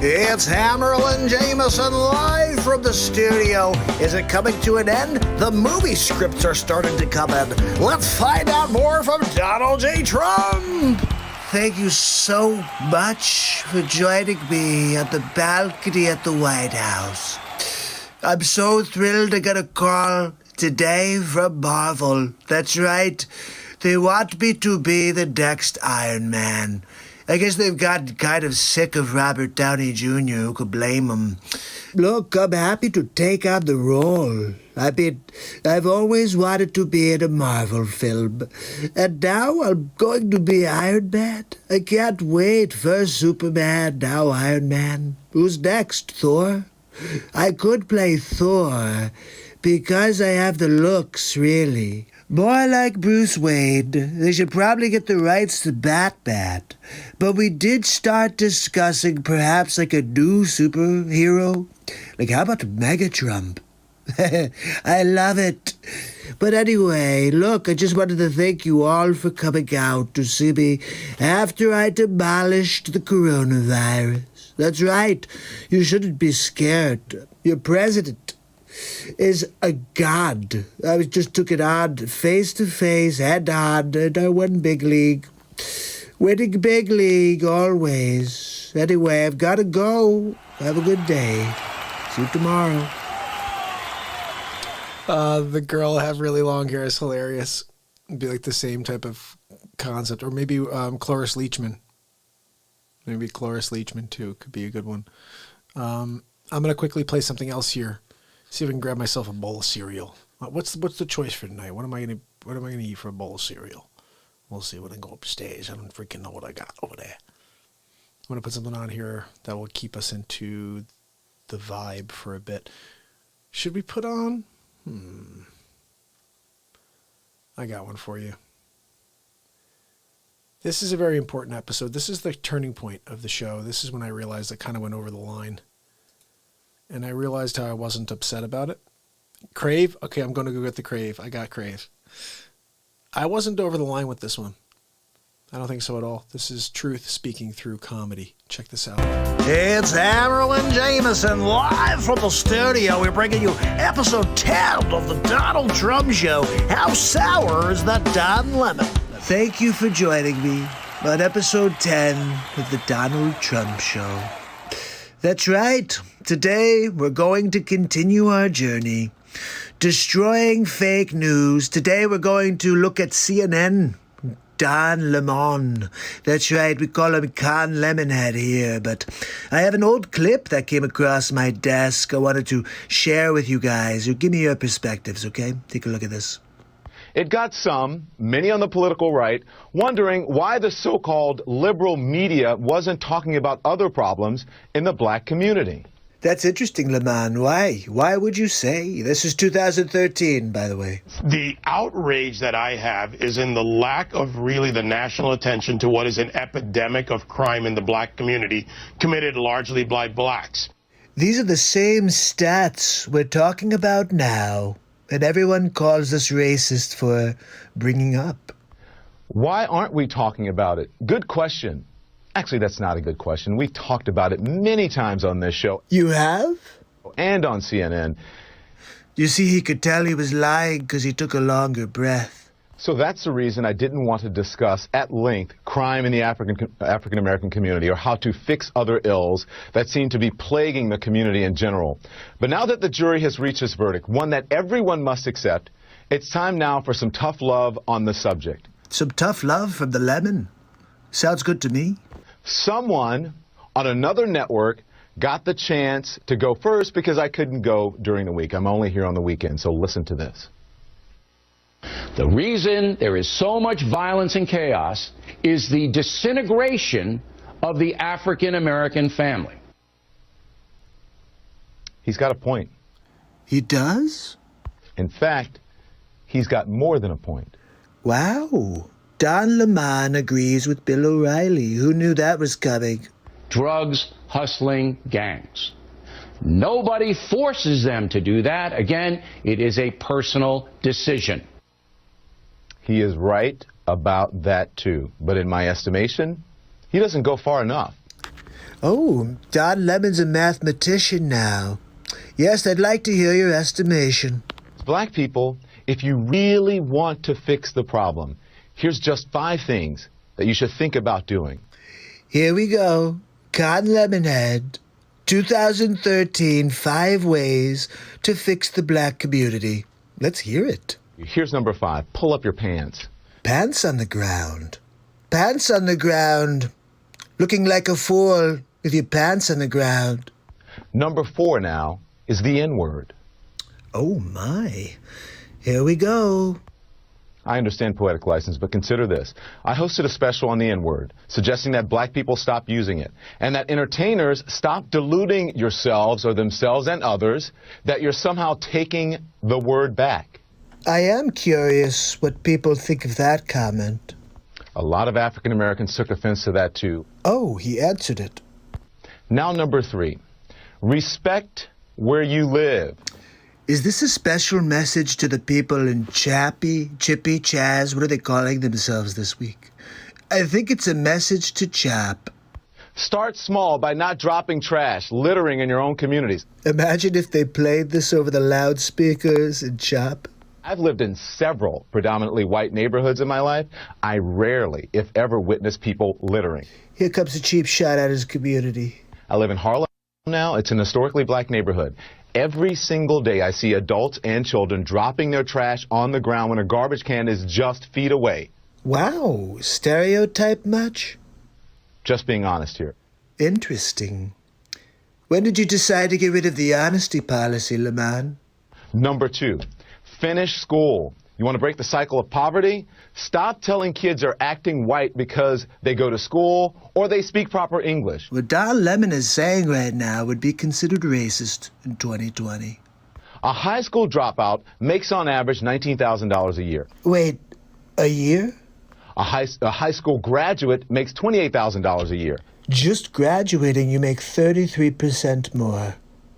It's Hammerlin Jamison live from the studio. Is it coming to an end? The movie scripts are starting to come in. Let's find out more from Donald J. Trump. Thank you so much for joining me at the balcony at the White House. I'm so thrilled I got a call today from Marvel. That's right. They want me to be the next Iron Man. I guess they've gotten kind of sick of Robert Downey Jr., who could blame them. Look, I'm happy to take on the role. I've always wanted to be in a Marvel film. And now I'm going to be Iron Man. I can't wait. First Superman, now Iron Man. Who's next, Thor? I could play Thor because I have the looks, really. More like Bruce Wayne. They should probably get the rights to Batman. But we did start discussing perhaps like a new superhero. Like, how about Megatron? I love it. But anyway, look, I just wanted to thank you all for coming out to see me after I demolished the coronavirus. That's right. You shouldn't be scared. Your president is a god. I just took it on face to face, head on, and I won big league. Winning big league always. Anyway, I've got to go. Have a good day. See you tomorrow. The girl have really long hair is hilarious. It'd be like the same type of concept. Or maybe Cloris Leachman. Maybe Cloris Leachman too could be a good one. I'm gonna quickly play something else here. See if I can grab myself a bowl of cereal. What's the choice for tonight? What am I gonna eat for a bowl of cereal? We'll see when I go upstairs. I don't freaking know what I got over there. I'm gonna put something on here that will keep us into the vibe for a bit. Should we put on? I got one for you. This is a very important episode. This is the turning point of the show. This is when I realized I kind of went over the line. And I realized how I wasn't upset about it. Crave? Okay, I'm going to go get the Crave. I got Crave. I wasn't over the line with this one. I don't think so at all. This is truth speaking through comedy. Check this out. It's Hammerlin Jamison live from the studio. We're bringing you episode 10 of the Donald Trump Show. How sour is that Don Lemon? Thank you for joining me on episode 10 of the Donald Trump Show. That's right. Today, we're going to continue our journey, destroying fake news. Today, we're going to look at CNN. Don Lemon. That's right, we call him Con Lemonhead here, but I have an old clip that came across my desk I wanted to share with you guys. So give me your perspectives, okay? Take a look at this. It got some, many on the political right, wondering why the so-called liberal media wasn't talking about other problems in the black community. That's interesting, Lemon. Why? Why would you say? This is 2013, by the way. The outrage that I have is in the lack of really the national attention to what is an epidemic of crime in the black community committed largely by blacks. These are the same stats we're talking about now, and everyone calls us racist for bringing up. Why aren't we talking about it? Good question. Actually, that's not a good question. We've talked about it many times on this show. You have? And on CNN. You see, he could tell he was lying because he took a longer breath. So that's the reason I didn't want to discuss at length crime in the African-American community or how to fix other ills that seem to be plaguing the community in general. But now that the jury has reached its verdict, one that everyone must accept, it's time now for some tough love on the subject. Some tough love from the lemon. Sounds good to me. Someone on another network got the chance to go first because I couldn't go during the week. I'm only here on the weekend, so listen to this. The reason there is so much violence and chaos is the disintegration of the African American family. He's got a point. He does? In fact, he's got more than a point. Wow. Don Lemon agrees with Bill O'Reilly. Who knew that was coming? Drugs, hustling, gangs. Nobody forces them to do that. Again, it is a personal decision. He is right about that, too. But in my estimation, he doesn't go far enough. Oh, Don Lemon's a mathematician now. Yes, I'd like to hear your estimation. Black people, if you really want to fix the problem, here's just 5 things that you should think about doing. Here we go. Con Lemonhead, 2013, 5 ways to fix the black community. Let's hear it. Here's number 5. Pull up your pants. Pants on the ground. Pants on the ground. looking like a fool with your pants on the ground. Number 4 now is the N-word. Oh my. Here we go. I understand poetic license, but consider this. I hosted a special on the N-word, suggesting that black people stop using it, and that entertainers stop deluding yourselves or themselves and others that you're somehow taking the word back. I am curious what people think of that comment. A lot of African Americans took offense to that too. Oh, he answered it. Now number 3, respect where you live. Is this a special message to the people in Chippy, Chaz? What are they calling themselves this week? I think it's a message to Chap. Start small by not dropping trash, littering in your own communities. Imagine if they played this over the loudspeakers in Chap. I've lived in several predominantly white neighborhoods in my life. I rarely, if ever, witness people littering. Here comes a cheap shot at his community. I live in Harlem now. It's an historically black neighborhood. Every single day I see adults and children dropping their trash on the ground when a garbage can is just feet away. Wow, stereotype much? Just being honest here. Interesting. When did you decide to get rid of the honesty policy, LeMan? Number 2, finish school. You want to break the cycle of poverty? Stop telling kids they're acting white because they go to school or they speak proper English. What Don Lemon is saying right now would be considered racist in 2020. A high school dropout makes on average $19,000 a year. Wait, a year? A high school graduate makes $28,000 a year. Just graduating, you make 33% more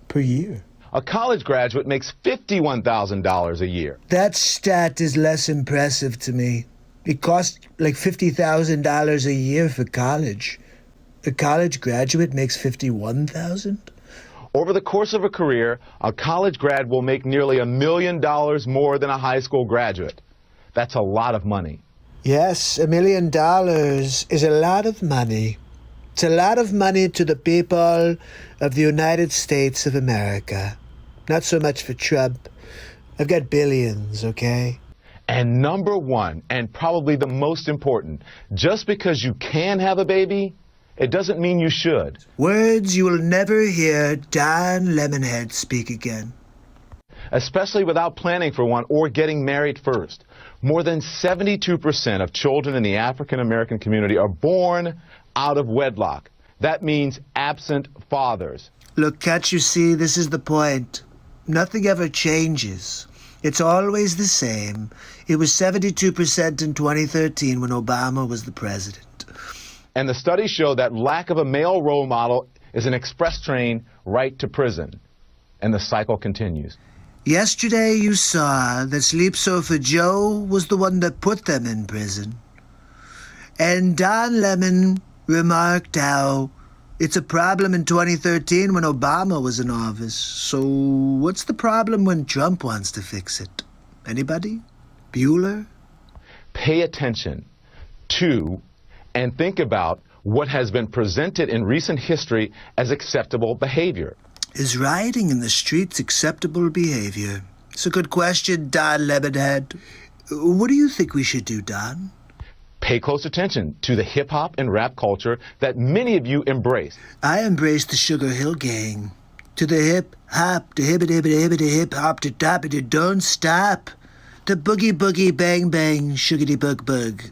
per year. A college graduate makes $51,000 a year. That stat is less impressive to me. It costs like $50,000 a year for college. A college graduate makes $51,000? Over the course of a career, a college grad will make nearly $1 million more than a high school graduate. That's a lot of money. Yes, $1 million is a lot of money. It's a lot of money to the people of the United States of America. Not so much for Trump. I've got billions, okay? And number 1, and probably the most important, just because you can have a baby, it doesn't mean you should. Words you will never hear Don Lemonhead speak again. Especially without planning for one or getting married first. More than 72% of children in the African American community are born out of wedlock. That means absent fathers. Look, can't you see, this is the point. Nothing ever changes. It's always the same. It was 72% in 2013 when Obama was the president. And the studies show that lack of a male role model is an express train right to prison. And the cycle continues. Yesterday you saw that Sleep Sofa Joe was the one that put them in prison. And Don Lemon remarked how it's a problem in 2013 when Obama was in office. So what's the problem when Trump wants to fix it? Anybody? Bueller? Pay attention to and think about what has been presented in recent history as acceptable behavior. Is rioting in the streets acceptable behavior? It's a good question, Don Lemonhead. What do you think we should do, Don? Pay close attention to the hip-hop and rap culture that many of you embrace. I embrace the Sugar Hill Gang. To the hip-hop, to hibbity-hibbity-hibbity hip-hop, to toppity, don't stop. The boogie-boogie bang-bang, sugary-bug-bug.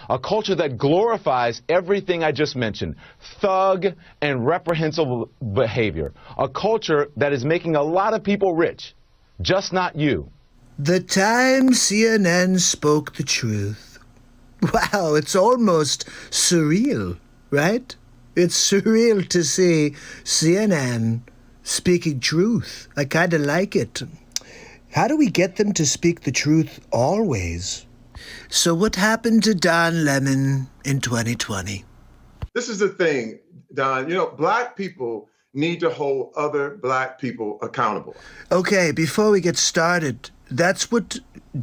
A culture that glorifies everything I just mentioned, thug and reprehensible behavior. A culture that is making a lot of people rich, just not you. The time CNN spoke the truth. Wow, it's almost surreal, right? It's surreal to see CNN speaking truth. I kind of like it. How do we get them to speak the truth always? So what happened to Don Lemon in 2020? This is the thing, Don. You know, black people need to hold other black people accountable. Okay, before we get started, that's what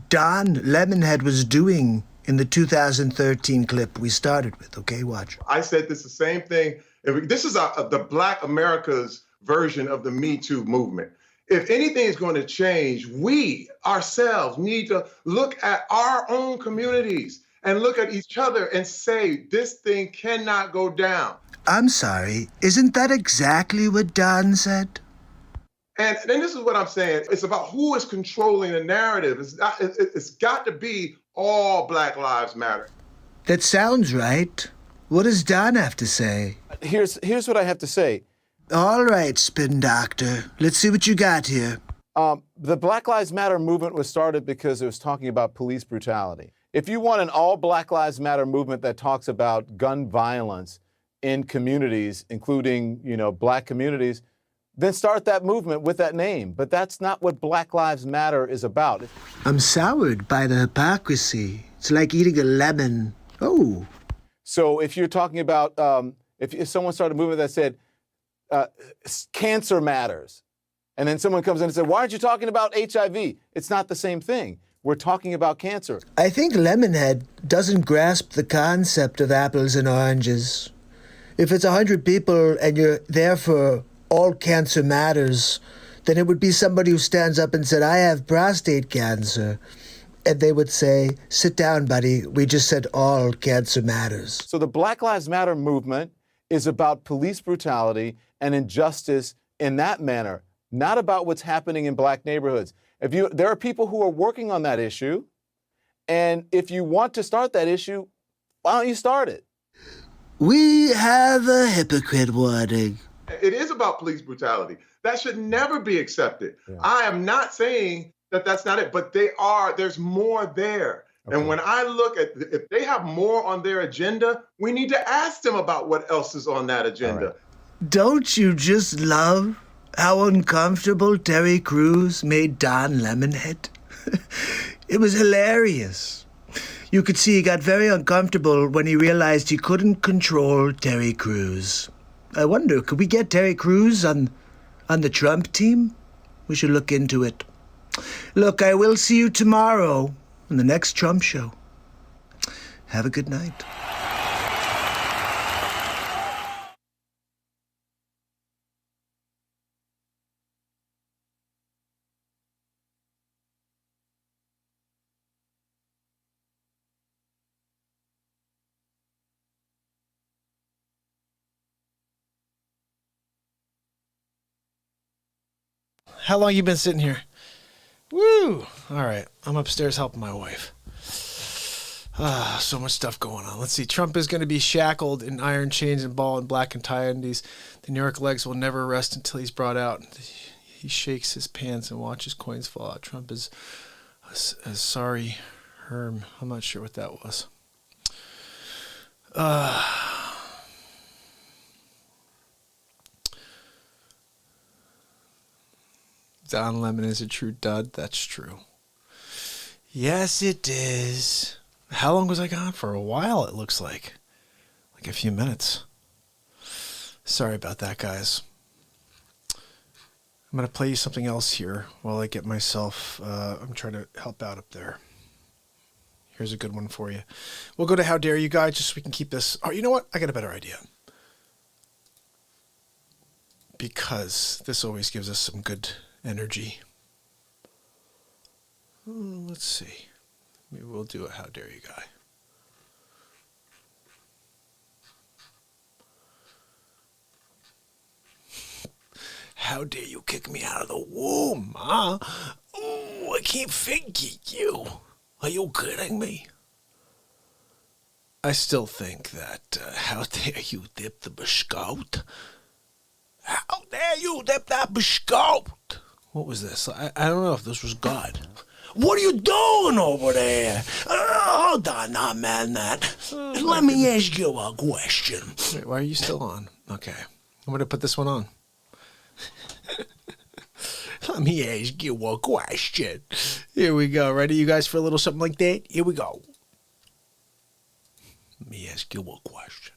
Don Lemonhead was doing in the 2013 clip we started with. Okay, watch. I said this the same thing. This is the Black America's version of the Me Too movement. If anything is going to change, we ourselves need to look at our own communities and look at each other and say, this thing cannot go down. I'm sorry, isn't that exactly what Don said? And then this is what I'm saying. It's about who is controlling the narrative. It's got to be all Black Lives Matter. That sounds right. What does Don have to say? Here's what I have to say. All right, Spin Doctor. Let's see what you got here. The Black Lives Matter movement was started because it was talking about police brutality. If you want an all Black Lives Matter movement that talks about gun violence in communities, including, black communities, then start that movement with that name. But that's not what Black Lives Matter is about. I'm soured by the hypocrisy. It's like eating a lemon. Oh. So if you're talking about, if someone started a movement that said, cancer matters, and then someone comes in and said, why aren't you talking about HIV? It's not the same thing. We're talking about cancer. I think Lemonhead doesn't grasp the concept of apples and oranges. If it's 100 people and you're there for all cancer matters, then it would be somebody who stands up and said, I have prostate cancer. And they would say, sit down, buddy. We just said all cancer matters. So the Black Lives Matter movement is about police brutality and injustice in that manner, not about what's happening in black neighborhoods. There are people who are working on that issue, and if you want to start that issue, why don't you start it? We have a hypocrite warning. It is about police brutality. That should never be accepted. Yeah. I am not saying that that's not it, but there's more there. Okay. And when I look at, if they have more on their agenda, we need to ask them about what else is on that agenda. Right. Don't you just love how uncomfortable Terry Crews made Don Lemonhead? It was hilarious. You could see he got very uncomfortable when he realized he couldn't control Terry Crews. I wonder, could we get Terry Crews on the Trump team? We should look into it. Look, I will see you tomorrow on the next Trump show. Have a good night. How long you been sitting here? Woo! All right, I'm upstairs helping my wife. So much stuff going on. Let's see. Trump is going to be shackled in iron chains and ball and black and tie undies. The New York legs will never rest until he's brought out. He shakes his pants and watches coins fall out. Trump is a sorry Herm. I'm not sure what that was. Don Lemon is a true dud. That's true. Yes, it is. How long was I gone for? A while, it looks like. Like a few minutes. Sorry about that, guys. I'm going to play you something else here while I get myself... I'm trying to help out up there. Here's a good one for you. We'll go to How Dare You Guys just so we can keep this... Oh, you know what? I got a better idea. Because this always gives us some good energy. Let's see. Maybe we'll do a How Dare You Guy. How dare you kick me out of the womb, huh? Oh, I can't fake you. Are you kidding me? I still think that, how dare you dip the biscotti? How dare you dip that biscotti? What was this? I don't know if this was God. What are you doing over there? Hold on, not man, let me ask you a question. Wait, why are you still on? Okay, I'm going to put this one on. Let me ask you a question. Here we go. Ready, you guys, for a little something like that? Here we go. Let me ask you a question.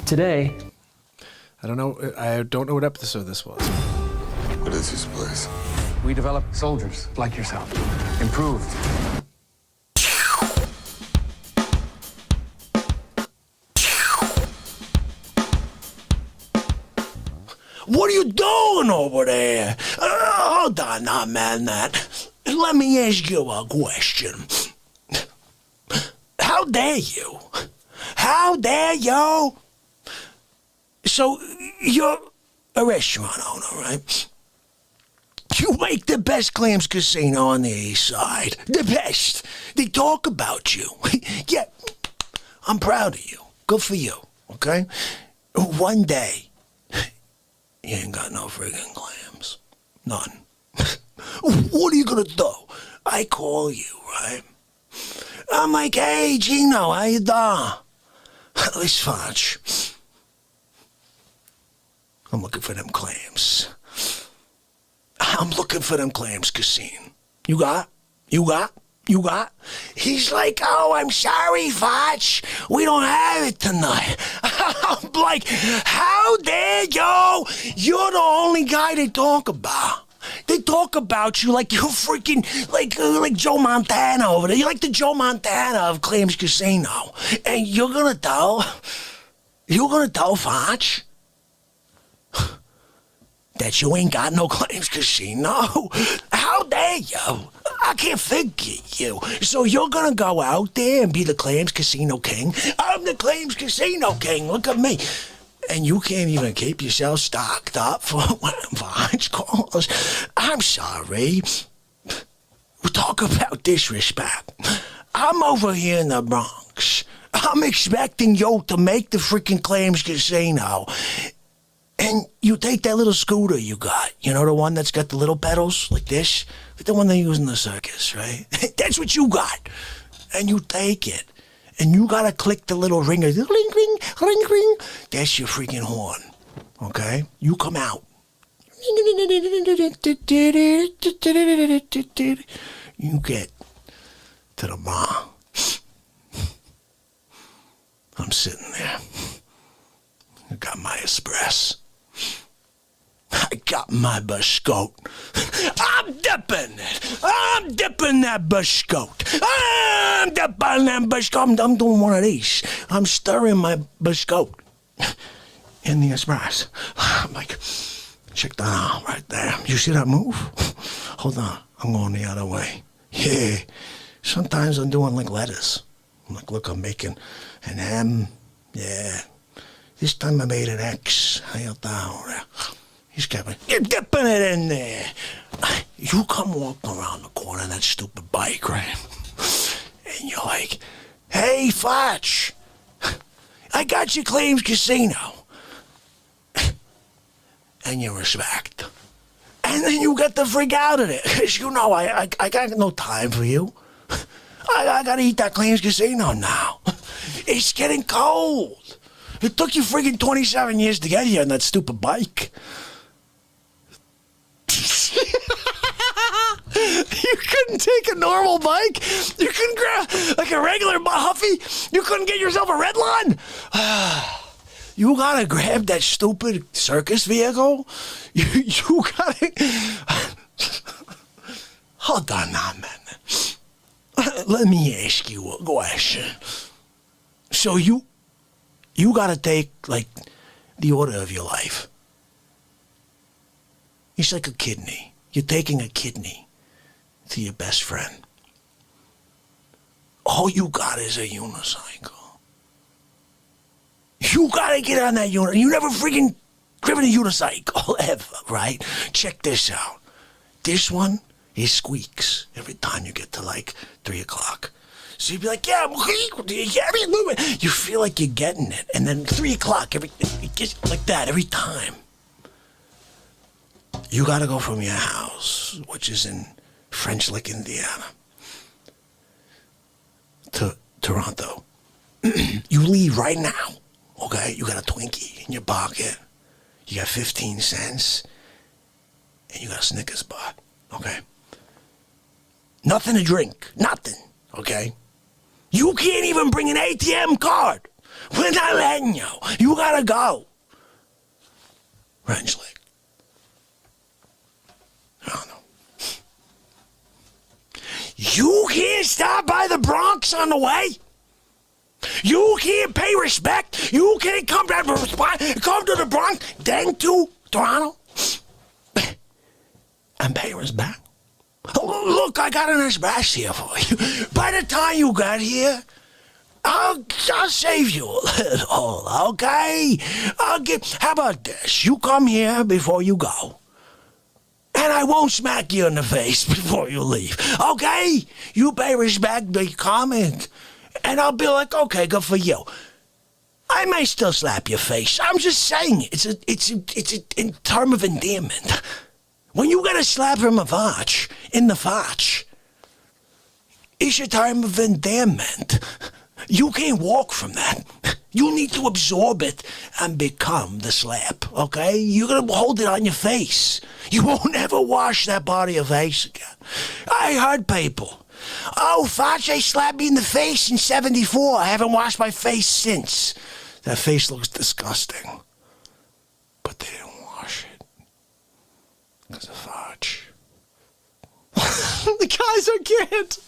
Today, I don't know what episode this was. What is this place? we develop soldiers like yourself, improved. What are you doing over there? Hold on now, man. Let me ask you a question. How dare you? How dare you? So, you're a restaurant owner, right? You make the best clams casino on the east side. The best. They talk about you. Yeah, I'm proud of you. Good for you, okay? One day, you ain't got no friggin' clams. None. What are you gonna do? I call you, right? I'm like, hey, Gino, how you doing? It's Facce. I'm looking for them clams. I'm looking for them clams, Casino. You got? He's like, oh, I'm sorry, Facce. We don't have it tonight. I'm like, how dare you? You're the only guy they talk about. They talk about you like you're freaking, like Joe Montana over there. You're like the Joe Montana of Clams Casino. And you're gonna tell Facce that you ain't got no Clams Casino? How dare you? I can't forget you. So you're gonna go out there and be the Clams Casino King? I'm the Clams Casino King. Look at me. And you can't even keep yourself stocked up for when Facce calls. I'm sorry. We talk about disrespect. I'm over here in the Bronx. I'm expecting you to make the freaking Clams Casino. And you take that little scooter you got. You know, the one that's got the little pedals like this? Like the one they use in the circus, right? That's what you got. And you take it. And you gotta click the little ringer. Ring, ring, ring, ring. That's your freaking horn. Okay? You come out. You get to the bar. I'm sitting there. I got my espresso. I got my biscotte. I'm dipping it. I'm dipping that biscotte. I'm dipping that biscotte. I'm doing one of these. I'm stirring my biscotte in the espresso. I'm like, check that out right there. You see that move? Hold on. I'm going the other way. Yeah. Sometimes I'm doing like letters. I'm like, look, I'm making an M. Yeah. This time I made an X. How you doing? He's Kevin. You're dipping it in there. You come walking around the corner of that stupid bike, right? And you're like, hey, Facce, I got your Clams Casino. And you respect. And then you get the freak out of it. Because you know I got no time for you. I got to eat that Clams Casino now. It's getting cold. It took you friggin' 27 years to get here on that stupid bike. You couldn't take a normal bike? You couldn't grab like a regular Huffy? You couldn't get yourself a red line? You gotta grab that stupid circus vehicle? You gotta... Hold on now, man. Let me ask you a question. So you gotta take, like, the order of your life. It's like a kidney. You're taking a kidney to your best friend. All you got is a unicycle. You gotta get on that unicycle. You never freaking driven a unicycle ever, right? Check this out. This one, it squeaks every time you get to like 3 o'clock. So you'd be like, yeah, you feel like you're getting it. And then 3 o'clock, it gets like that every time. You gotta go from your house, which is in French Lick, Indiana, to Toronto. You leave right now, okay? You got a Twinkie in your pocket. You got 15 cents. And you got a Snickers bar, okay? Nothing to drink. Nothing, okay? You can't even bring an ATM card. We're not letting you. You gotta go. French Lick. You can't stop by the Bronx on the way. You can't pay respect. You can't come to the Bronx, then to Toronto, and pay respect. Look, I got an espresso here for you. By the time you got here, I'll save you a little, okay? How about this? You come here before you go. And I won't smack you in the face before you leave, okay? You pay respect, be comment, and I'll be like, okay, good for you. I may still slap your face. I'm just saying, it's in term of endearment. When you get a slap from a Facce, in the Facce, it's a term of endearment. You can't walk from that. You need to absorb it and become the slap, okay? You're going to hold it on your face. You won't ever wash that part of your face again. I heard people. Oh, Facce slapped me in the face in 74. I haven't washed my face since. That face looks disgusting. But they didn't wash it. Because of Facce. The guys are can't.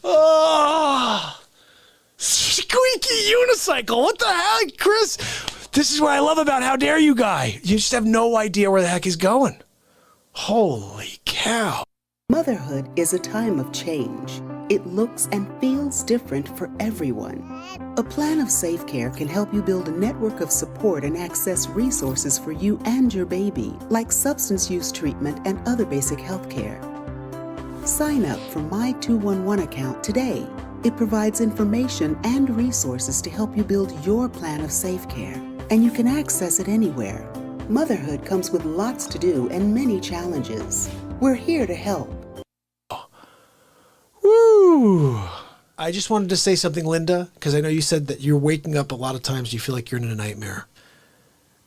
Oh. Squeaky unicycle. What the heck, Chris? This is what I love about How Dare You Guy. You just have no idea where the heck he's going. Holy cow. Motherhood is a time of change. It looks and feels different for everyone. A plan of safe care can help you build a network of support and access resources for you and your baby, like substance use treatment and other basic health care. Sign up for My 211 account today. It provides information and resources to help you build your plan of safe care, and you can access it anywhere. Motherhood comes with lots to do and many challenges. We're here to help. Woo! I just wanted to say something, Linda, because I know you said that you're waking up a lot of times. You feel like you're in a nightmare.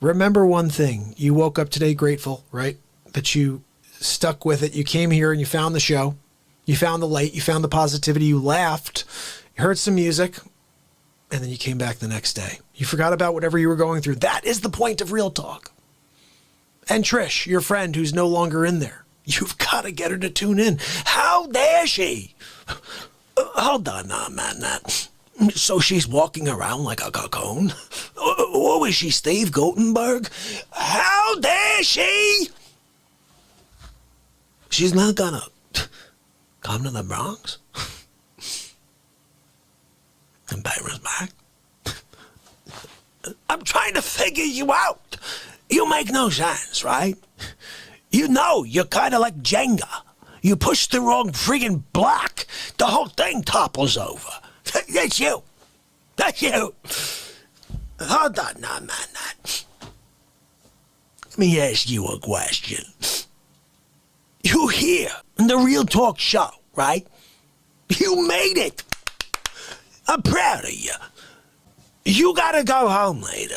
Remember one thing. You woke up today grateful, right? That you stuck with it. You came here and you found the show. You found the light. You found the positivity. You laughed. You heard some music. And then you came back the next day. You forgot about whatever you were going through. That is the point of Real Talk. And Trish, your friend who's no longer in there. You've got to get her to tune in. How dare she? Hold on now, man. So she's walking around like a cocoon? Or is she Steve Guttenberg? How dare she? She's not gonna come to the Bronx? And Pires back? I'm trying to figure you out. You make no sense, right? You know, you're kind of like Jenga. You push the wrong friggin' block, the whole thing topples over. That's you. That's you. Hold on now, man. Let me ask you a question. You here in the Real Talk show, right? You made it. I'm proud of you. You gotta go home later.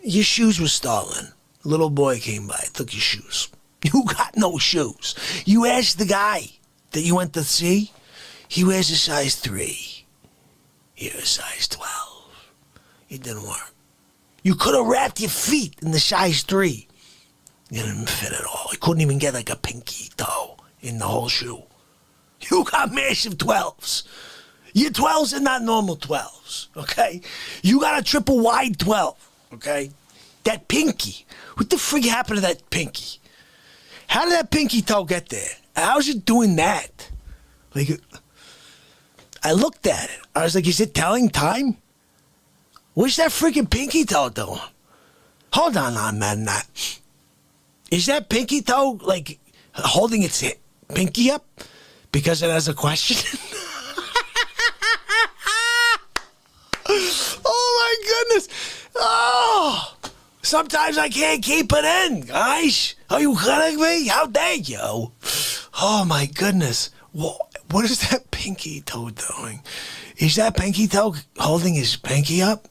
Your shoes were stolen. A little boy came by, took your shoes. You got no shoes. You asked the guy that you went to see. He wears a size 3. You're a size 12. It didn't work. You could have wrapped your feet in the size 3. You didn't fit at all. You couldn't even get like a pinky toe in the whole shoe. You got massive 12s. Your 12s are not normal 12s, okay? You got a triple wide 12, okay? That pinky. What the frig happened to that pinky? How did that pinky toe get there? How's it doing that? Like, I looked at it. I was like, is it telling time? What's that freaking pinky toe doing? Hold on, man. Is that pinky toe, like, holding its pinky up because it has a question? Oh, my goodness. Oh. Sometimes I can't keep it in, guys. Are you kidding me? How dare you? Oh, my goodness. What is that pinky toe doing? Is that pinky toe holding his pinky up?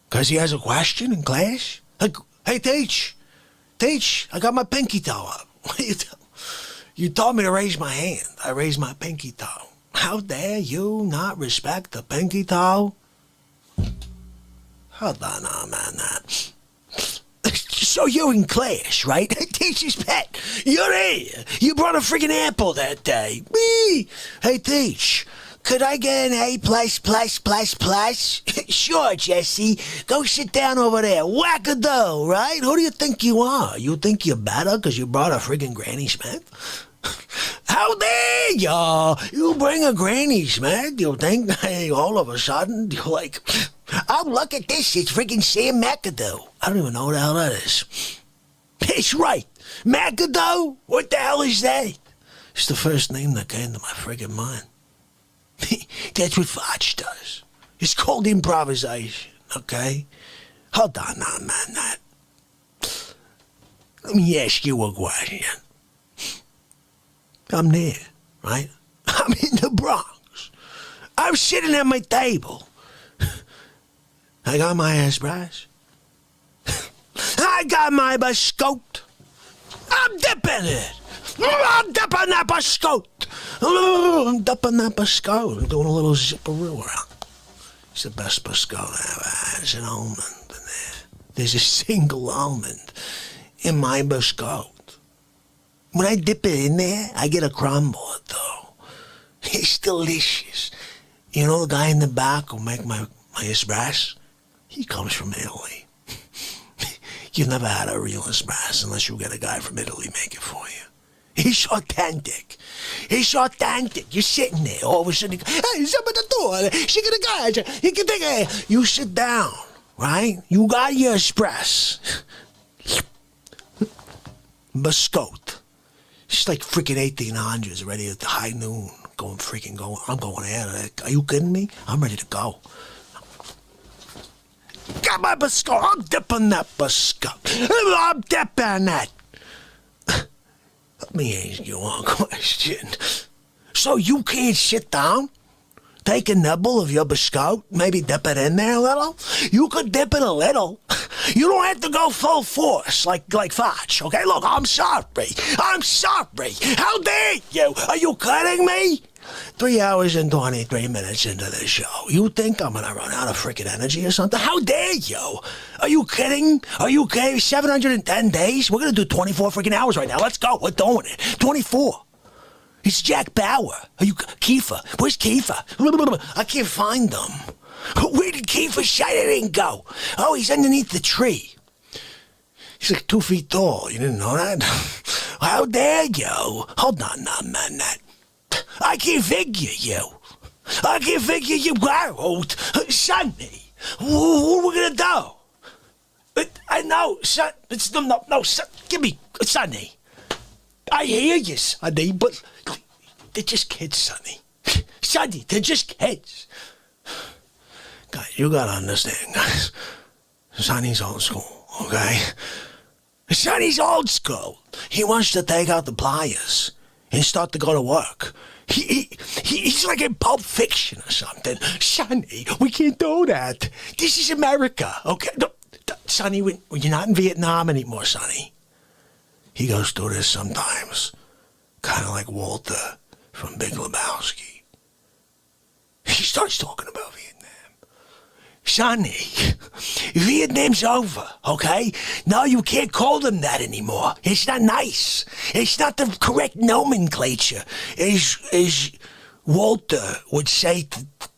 Because he has a question in class? Like, hey, Teach, I got my pinky toe up. You told me to raise my hand. I raised my pinky toe. How dare you not respect the pinky toe? Hold on, man. So you're in class, right? Teacher's pet. You're here. You brought a freaking apple that day. Me. Hey, Teach, could I get an A++++? Sure, Jesse. Go sit down over there. Whack-a-dough, right? Who do you think you are? You think you're better because you brought a friggin' Granny Smith? How dare you? You bring a granny smack, you think, hey, all of a sudden, you're like, oh, look at this, it's freaking Sam McAdoo. I don't even know what the hell that is. It's right. McAdoo? What the hell is that? It's the first name that came to my friggin' mind. That's what Facce does. It's called improvisation, okay? Hold on now, man. Let me ask you a question. I'm there, right? I'm in the Bronx. I'm sitting at my table. I got my espresso. I got my biscotti. I'm dipping it. I'm dipping that biscotti. I'm dipping that biscotti. I'm doing a little zipperoo around. It's the best biscotti I ever had. There's an almond in there. There's a single almond in my biscotti. When I dip it in there, I get a crumble, though. It's delicious. You know the guy in the back who make my espresso? He comes from Italy. You've never had a real espresso unless you get a guy from Italy make it for you. He's authentic. He's authentic. You're sitting there, all of a sudden, hey, you sit down, right? You got your espresso. Biscotti. It's like freaking 1800s, already at the high noon. I'm going at it. Are you kidding me? I'm ready to go. Got my biscotti. I'm dipping that biscotti. I'm dipping that. Let me ask you one question. So you can't sit down, take a nibble of your biscotti, maybe dip it in there a little? You could dip it a little. You don't have to go full force like Facce, okay? Look, I'm sorry. I'm sorry. How dare you? Are you kidding me? 3 hours and 23 minutes into the show. You think I'm gonna run out of freaking energy or something? How dare you? Are you kidding? Are you kidding? 710 days? We're gonna do 24 freaking hours right now. Let's go. We're doing it. 24. It's Jack Bauer. Are you Kiefer? Where's Kiefer? I can't find them. Where did Kiefer Shining go? Oh, he's underneath the tree. He's like 2 feet tall. You didn't know that? How dare you? Hold on now, man. I can't figure you. I can't figure you out. Sonny, what are we going to do? I know, son. No, son, give me, Sonny. I hear you, Sonny, but they're just kids, Sonny. Sonny, they're just kids. Guys, you gotta understand, guys. Sonny's old school, okay? Sonny's old school. He wants to take out the pliers and start to go to work. He's like in Pulp Fiction or something. Sonny, we can't do that. This is America, okay? No, Sonny, you're not in Vietnam anymore, Sonny. He goes through this sometimes. Kind of like Walter from Big Lebowski. He starts talking about Vietnam. Sonny, Vietnam's over, okay? No, you can't call them that anymore. It's not nice. It's not the correct nomenclature, as Walter would say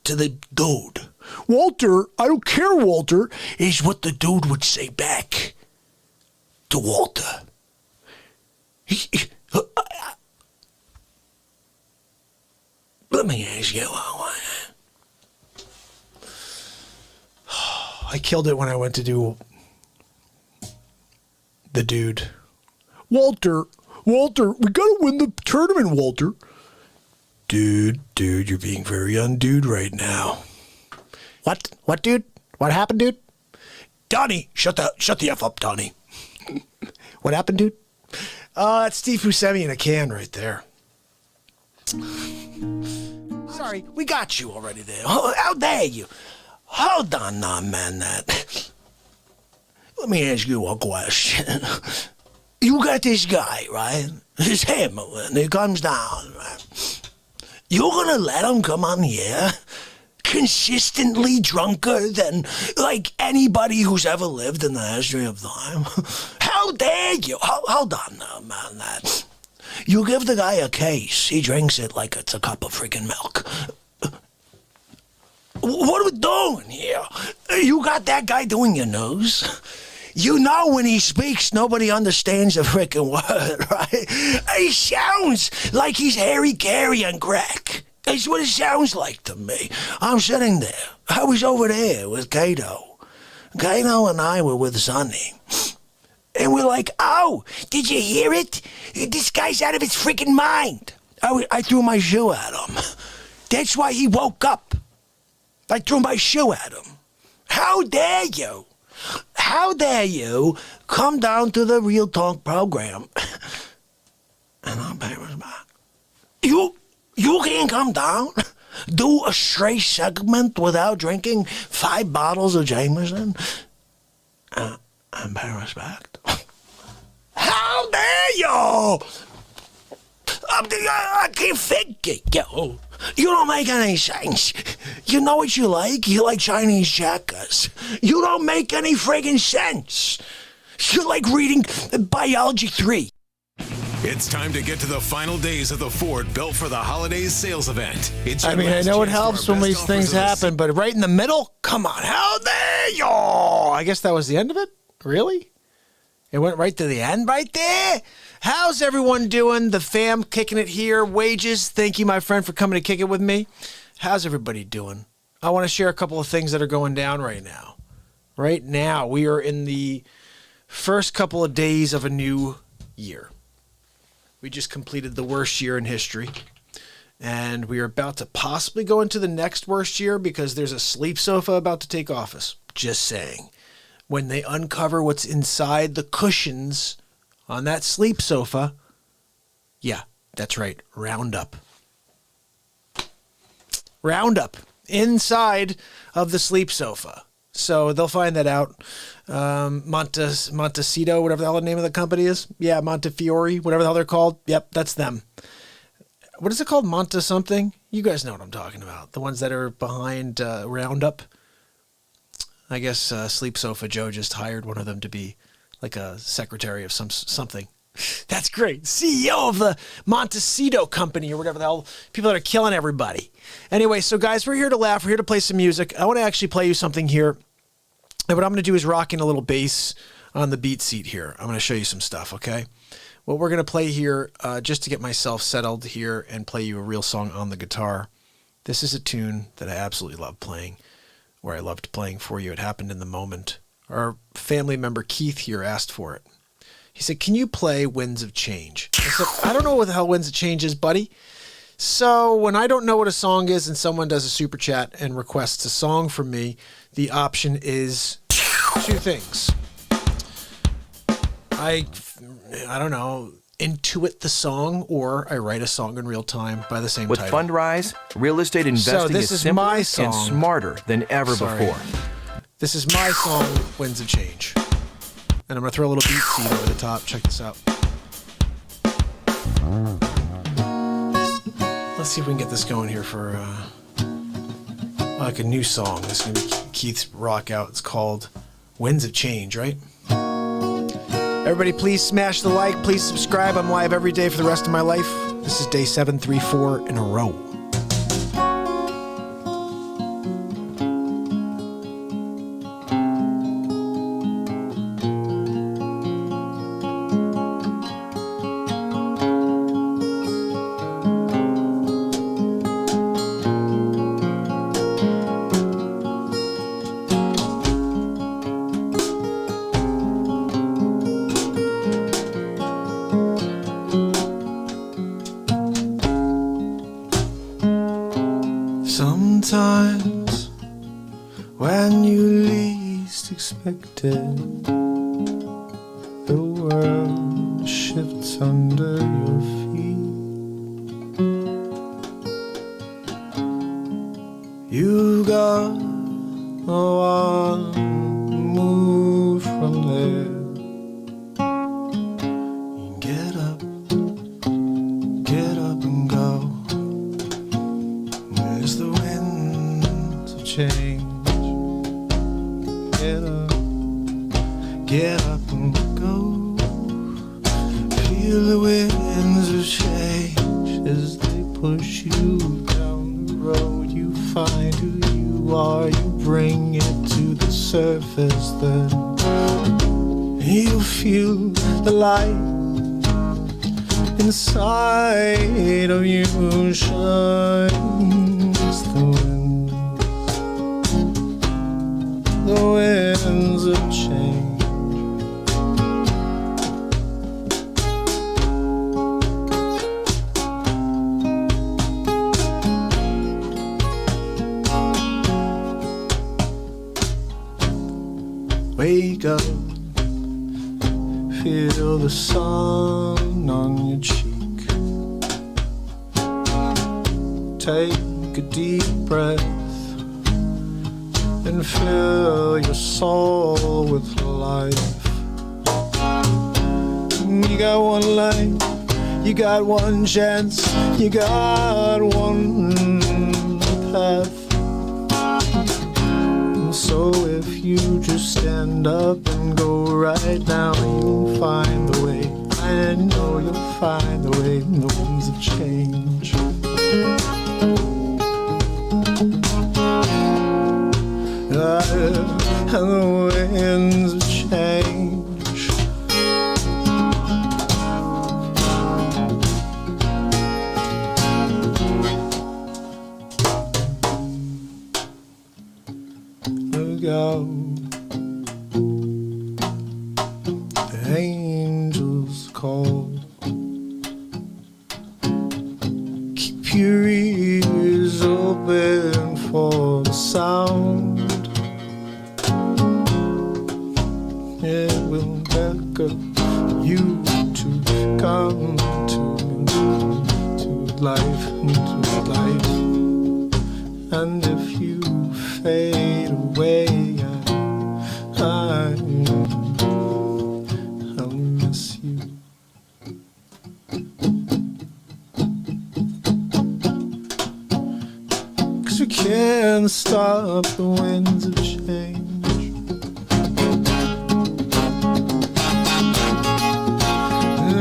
to the dude. Walter, I don't care, Walter, is what the dude would say back to Walter. Let me ask you one. I killed it when I went to do the dude. Walter, we gotta win the tournament, Walter. Dude, you're being very undude right now. What, dude? What happened, dude? Donnie, shut the F up, Donnie. What happened, dude? That's Steve Buscemi in a can right there. Sorry, we got you already there. How dare you? Hold on now, man. Let me ask you a question. You got this guy, right? This Hammerlin. He comes down, right? You're gonna let him come on here consistently drunker than, like, anybody who's ever lived in the history of time? How dare you? Hold on now, man. You give the guy a case. He drinks it like it's a cup of freaking milk. What are we doing here? You got that guy doing your news? You know when he speaks, nobody understands a freaking word, right? He sounds like he's Harry Carey on crack. That's what it sounds like to me. I'm sitting there. I was over there with Kato. Kato and I were with Sonny. And we're like, oh, did you hear it? This guy's out of his freaking mind. I threw my shoe at him. That's why he woke up. I threw my shoe at him. How dare you? How dare you come down to the Real Talk program? And I'm Paris back. You can't come down? Do a straight segment without drinking 5 bottles of Jamison? I'm Paris back. How dare you? I can't think it, yo. You don't make any sense. You know what you like? You like Chinese checkers. You don't make any friggin' sense. You're like reading Biology 3. It's time to get to the final days of the Ford Built for the Holidays sales event. I mean, I know it helps when these things happen, but right in the middle? Come on, how dare you? I guess that was the end of it? Really? It went right to the end right there? How's everyone doing? The fam kicking it here. Wages, thank you, my friend, for coming to kick it with me. How's everybody doing? I want to share a couple of things that are going down right now. Right now, we are in the first couple of days of a new year. We just completed the worst year in history. And we are about to possibly go into the next worst year because there's a sleep sofa about to take office. Just saying. When they uncover what's inside the cushions on that sleep sofa, yeah, that's right, Roundup. Roundup inside of the sleep sofa. So they'll find that out. Montecito, whatever the hell the name of the company is. Yeah, Montefiore, whatever the hell they're called. Yep, that's them. What is it called? Monte something? You guys know what I'm talking about. The ones that are behind Roundup. I guess Sleep Sofa Joe just hired one of them to be like a secretary of something. That's great. CEO of the Montecito company or whatever the hell. People that are killing everybody. Anyway, so guys, we're here to laugh. We're here to play some music. I want to actually play you something here. And what I'm going to do is rock in a little bass on the beat seat here. I'm going to show you some stuff, okay? What we're going to play here, just to get myself settled here and play you a real song on the guitar. This is a tune that I absolutely love playing, or I loved playing for you. It happened in the moment. Our family member Keith here asked for it. He said, can you play Winds of Change? I said, I don't know what the hell Winds of Change is, buddy. So when I don't know what a song is and someone does a super chat and requests a song from me, the option is 2 things. I don't know, intuit the song, or I write a song in real time by the same With title. Fundrise, real estate investing is simpler and smarter than ever before. This is my song, Winds of Change. And I'm going to throw a little beat seed over the top. Check this out. Let's see if we can get this going here for like a new song. This is going to be Keith's rock out. It's called Winds of Change, right? Everybody, please smash the like. Please subscribe. I'm live every day for the rest of my life. This is day 734 in a row. Sometimes when you least expect it, the world shifts under your feet. You got one move from there. You get up and go. There's the winds of change. Get up and go. Feel the winds of change as they push you down the road. You find who you are, you bring it to the surface then. You'll feel the light inside of you shines the winds of change. Wake up, feel the sun on your cheek. Take a deep breath and fill your soul with life. You got one life, you got one chance, you got one path. So if you just stand up and go right now, you'll find the way. I know you'll find the way in the winds of change. And the winds of change. Look out, the angels call. Keep your ears open for the sound. It will beckon you to come to life, into life. And if you fade away, I'll miss you. Cause we can't stop the winds of change.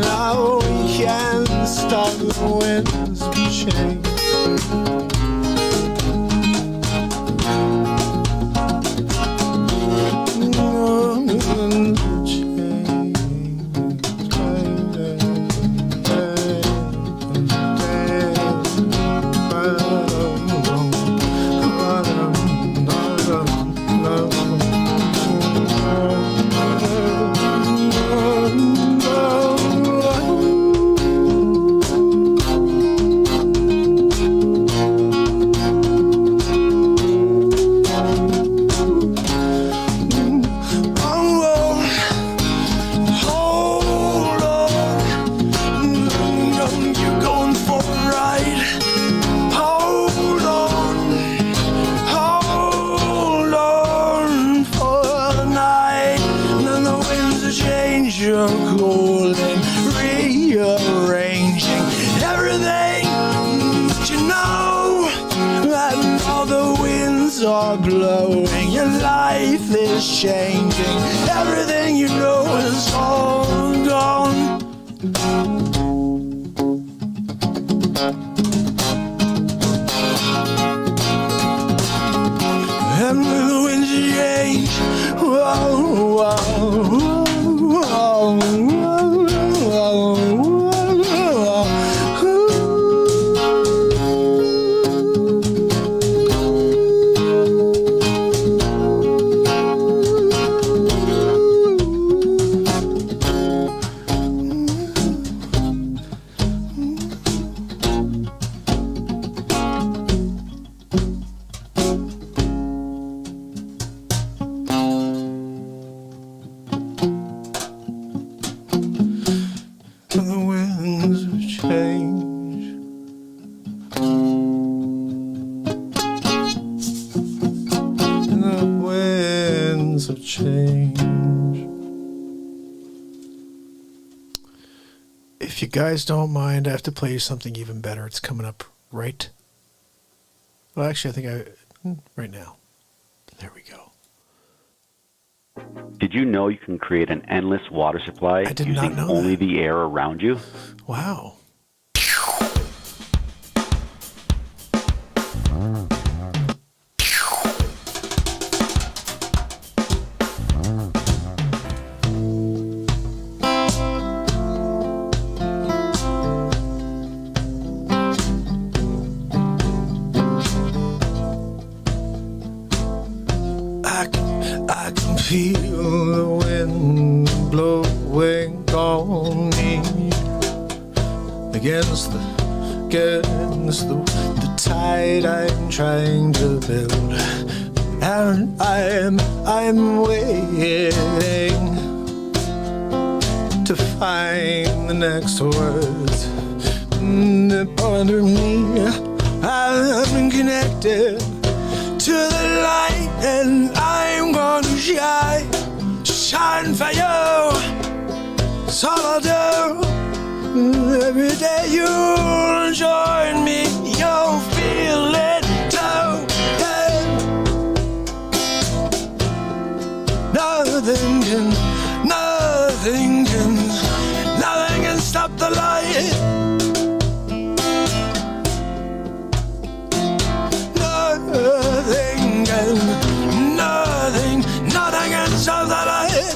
Now we can't stop the winds of change. Are blowing, your life is changing, everything you know is all gone. And the winds change, whoa, whoa, whoa, whoa, If you guys don't mind, I have to play you something even better. It's coming up right. Well, actually, right now. There we go. Did you know you can create an endless water supply using only the air around you? Wow. feel the wind blowing on me against the tide I'm trying to build, and I'm waiting to find the next words. Under me, I'm connected to the light, and I'm going to shine for you. That's all I'll do. Every day you'll join me, you'll feel it too. Yeah. Nothing can stop the light. Nothing can stop the light.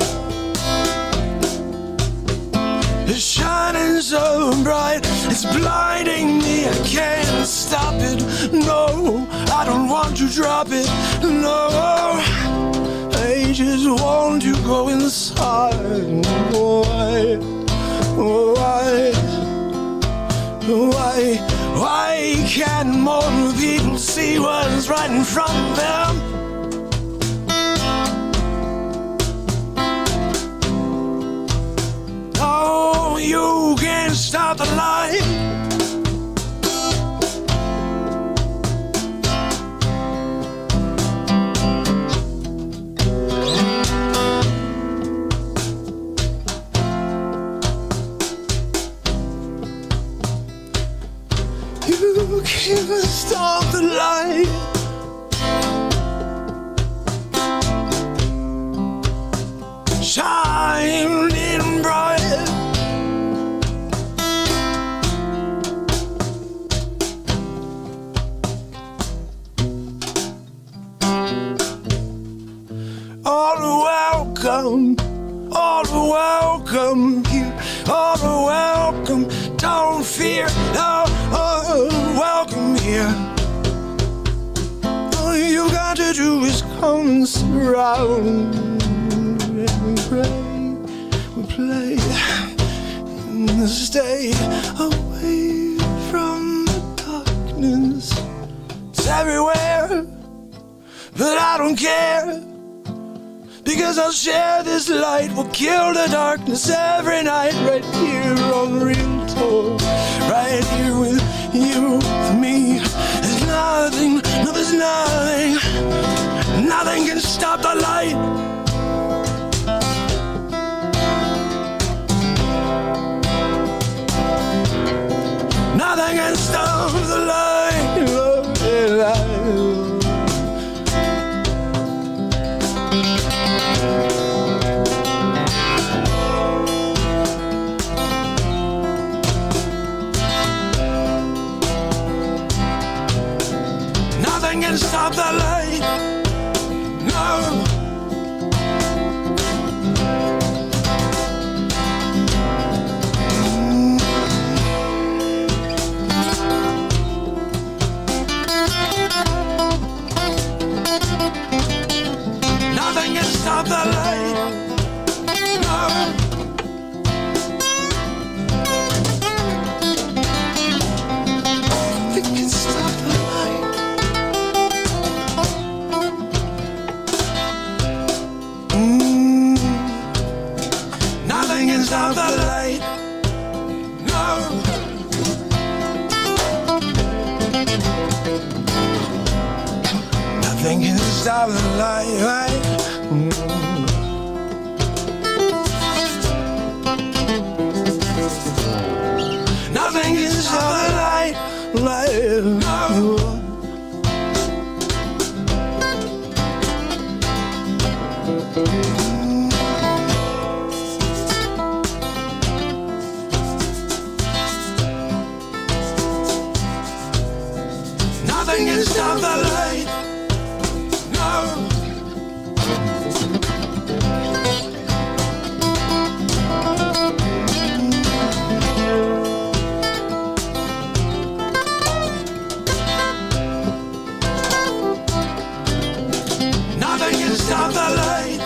It's shining so bright, it's blinding me. I can't stop it. No, I don't want to drop it. No, I just want to go inside. Why can't more people see what's right in front of them? Oh, you can't stop the light. You can't stop the light. Shining bright. All welcome here, all welcome. Don't fear, no, welcome here. All you got to do is come and surround. We play, and stay away from the darkness. It's everywhere, but I don't care, because I'll share this light. We'll kill the darkness every night, right here on Real Talk, right here with you, with me. There's nothing can stop the light. Nothing can stop the light. Nothing can stop the light. No. Nothing can stop the light. No. Nothing can stop the light. Nothing can stop the light. No. Nothing can stop the light. Nothing can stop the light. Nothing can stop the light. No. Nothing can stop the light.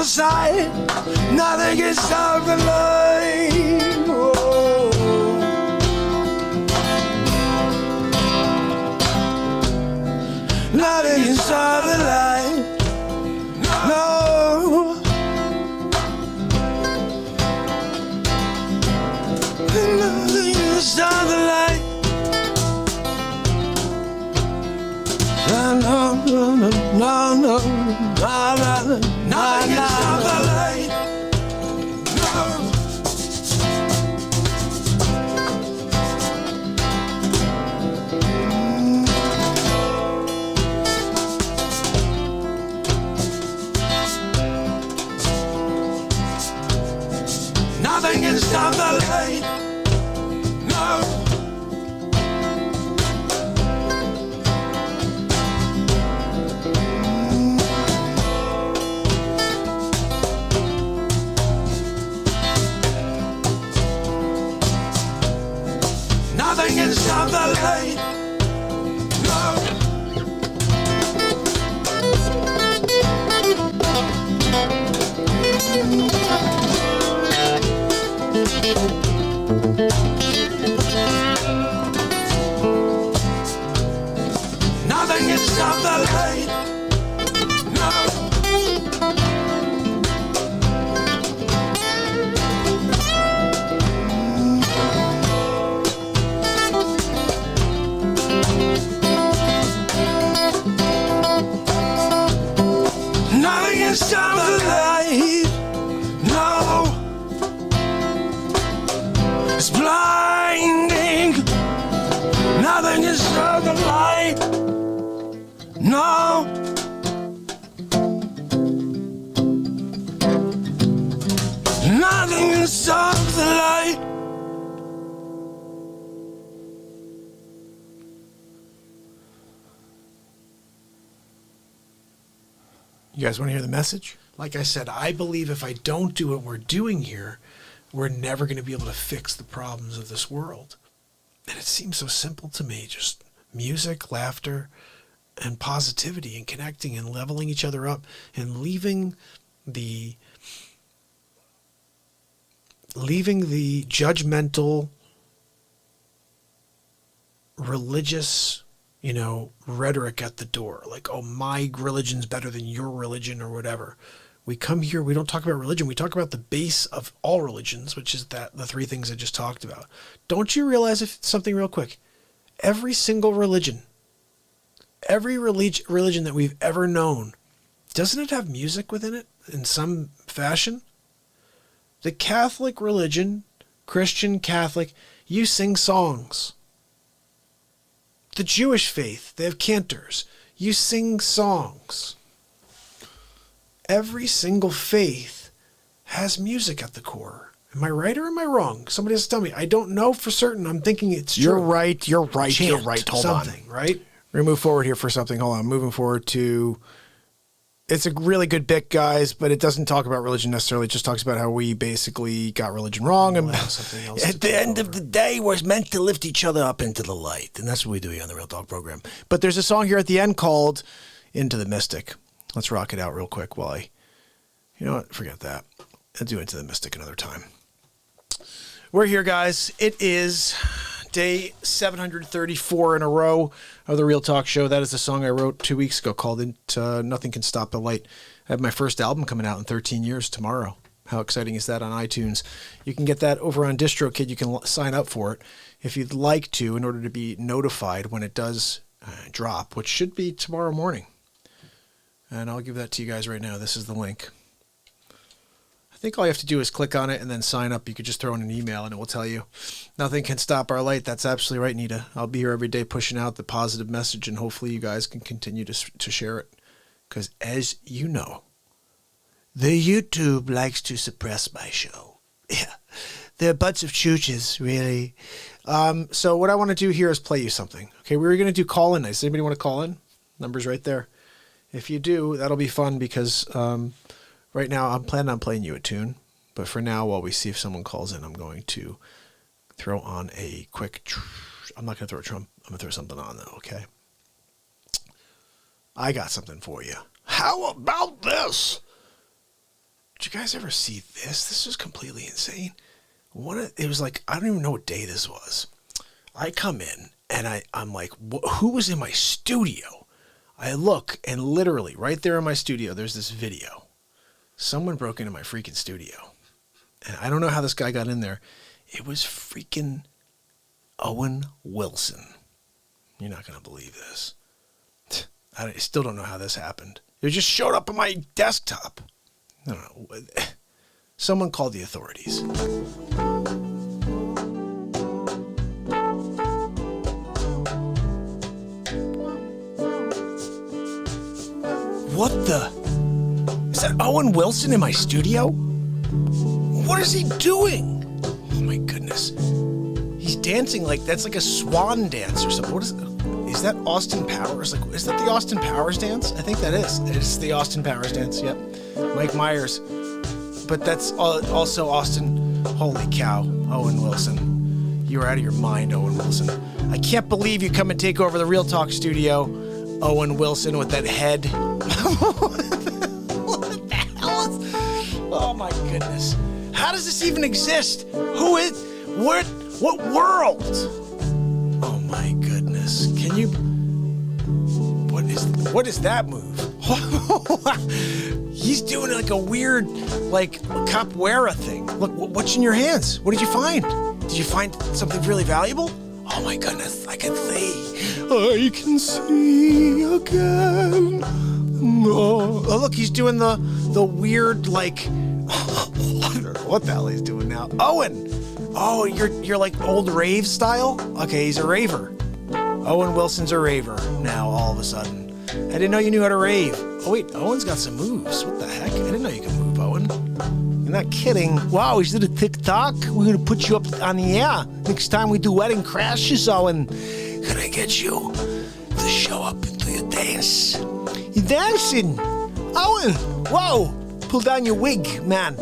side. Nothing can stop the light. Oh. Nothing can stop the light. No. Nothing can stop the light. No, no, no, no, no, no, no, nothing can stop the light. No. Nothing can stop the light. No. Nothing can stop the light. No. Nothing can stop the light. No. Nothing can stop the light. No. It's blinding. Nothing can stop the light. No. Nothing can stop the light. You guys want to hear the message? Like I said, I believe if I don't do what we're doing here, we're never going to be able to fix the problems of this world. And it seems so simple to me, just music, laughter, and positivity, and connecting and leveling each other up, and leaving the judgmental, religious, rhetoric at the door. Like, oh, my religion's better than your religion or whatever. We come here, we don't talk about religion. We talk about the base of all religions, which is the three things I just talked about. Don't you realize something real quick? Every single religion, every religion that we've ever known, doesn't it have music within it in some fashion? The Catholic religion, Christian, Catholic, you sing songs. The Jewish faith, they have cantors. You sing songs. Every single faith has music at the core. Am I right or am I wrong? Somebody has to tell me. I don't know for certain. I'm thinking it's true. You're right. You're right. Chant You're right. Hold something, on. Right? We're going to move forward here for something. Hold on. Moving forward to... It's a really good bit, guys, but it doesn't talk about religion necessarily. It just talks about how we basically got religion wrong. And at the end of the day, we're meant to lift each other up into the light. And that's what we do here on the Real Talk program. But there's a song here at the end called Into the Mystic. Let's rock it out real quick while I... You know what? Forget that. I'll do Into the Mystic another time. We're here, guys. It is day 734 in a row of the Real Talk Show. That is the song I wrote 2 weeks ago called Nothing Can Stop the Light. I have my first album coming out in 13 years tomorrow. How exciting is that on iTunes? You can get that over on DistroKid. You can sign up for it if you'd like to in order to be notified when it does drop, which should be tomorrow morning. And I'll give that to you guys right now. This is the link. I think all you have to do is click on it and then sign up. You could just throw in an email and it will tell you. Nothing can stop our light. That's absolutely right, Nita. I'll be here every day pushing out the positive message, and hopefully you guys can continue to share it. Because as you know, the YouTube likes to suppress my show. Yeah, they're a bunch of chooches, really. So what I want to do here is play you something. Okay, we were going to do call-in nights. Anybody want to call in? Number's right there. If you do, that'll be fun because... right now, I'm planning on playing you a tune, but for now, while we see if someone calls in, I'm going to throw on a quick... I'm not going to throw a drum. I'm going to throw something on, though, okay? I got something for you. How about this? Did you guys ever see this? This was completely insane. It was like, I don't even know what day this was. I come in and I'm like, who was in my studio? I look and literally right there in my studio, there's this video. Someone broke into my freaking studio. And I don't know how this guy got in there. It was freaking Owen Wilson. You're not going to believe this. I still don't know how this happened. It just showed up on my desktop. I don't know. Someone called the authorities. What the? Is that Owen Wilson in my studio? What is he doing? Oh my goodness. He's dancing like, that's like a swan dance or something. What is that Austin Powers? Like, is that the Austin Powers dance? I think that is. It's the Austin Powers dance, yep. Mike Myers. But that's also Austin. Holy cow, Owen Wilson. You're out of your mind, Owen Wilson. I can't believe you come and take over the Real Talk studio, Owen Wilson, with that head. What the hell is... Oh my goodness. How does this even exist? Who is... What world? Oh my goodness. Can you... What is that move? He's doing like a weird, like, capoeira thing. Look, what's in your hands? What did you find? Did you find something really valuable? Oh my goodness, I can see. I can see again. Oh, look, he's doing the weird, like, I don't know what the hell he's doing now. Owen! Oh, you're like old rave style? Okay, he's a raver. Owen Wilson's a raver now, all of a sudden. I didn't know you knew how to rave. Oh wait, Owen's got some moves. What the heck? I didn't know you could move, Owen. You're not kidding. Wow, he's did a TikTok. We're gonna put you up on the air. Next time we do Wedding Crashes, Owen, gonna get you to show up and do your dance. You're dancing. Owen, whoa. Pull down your wig, man.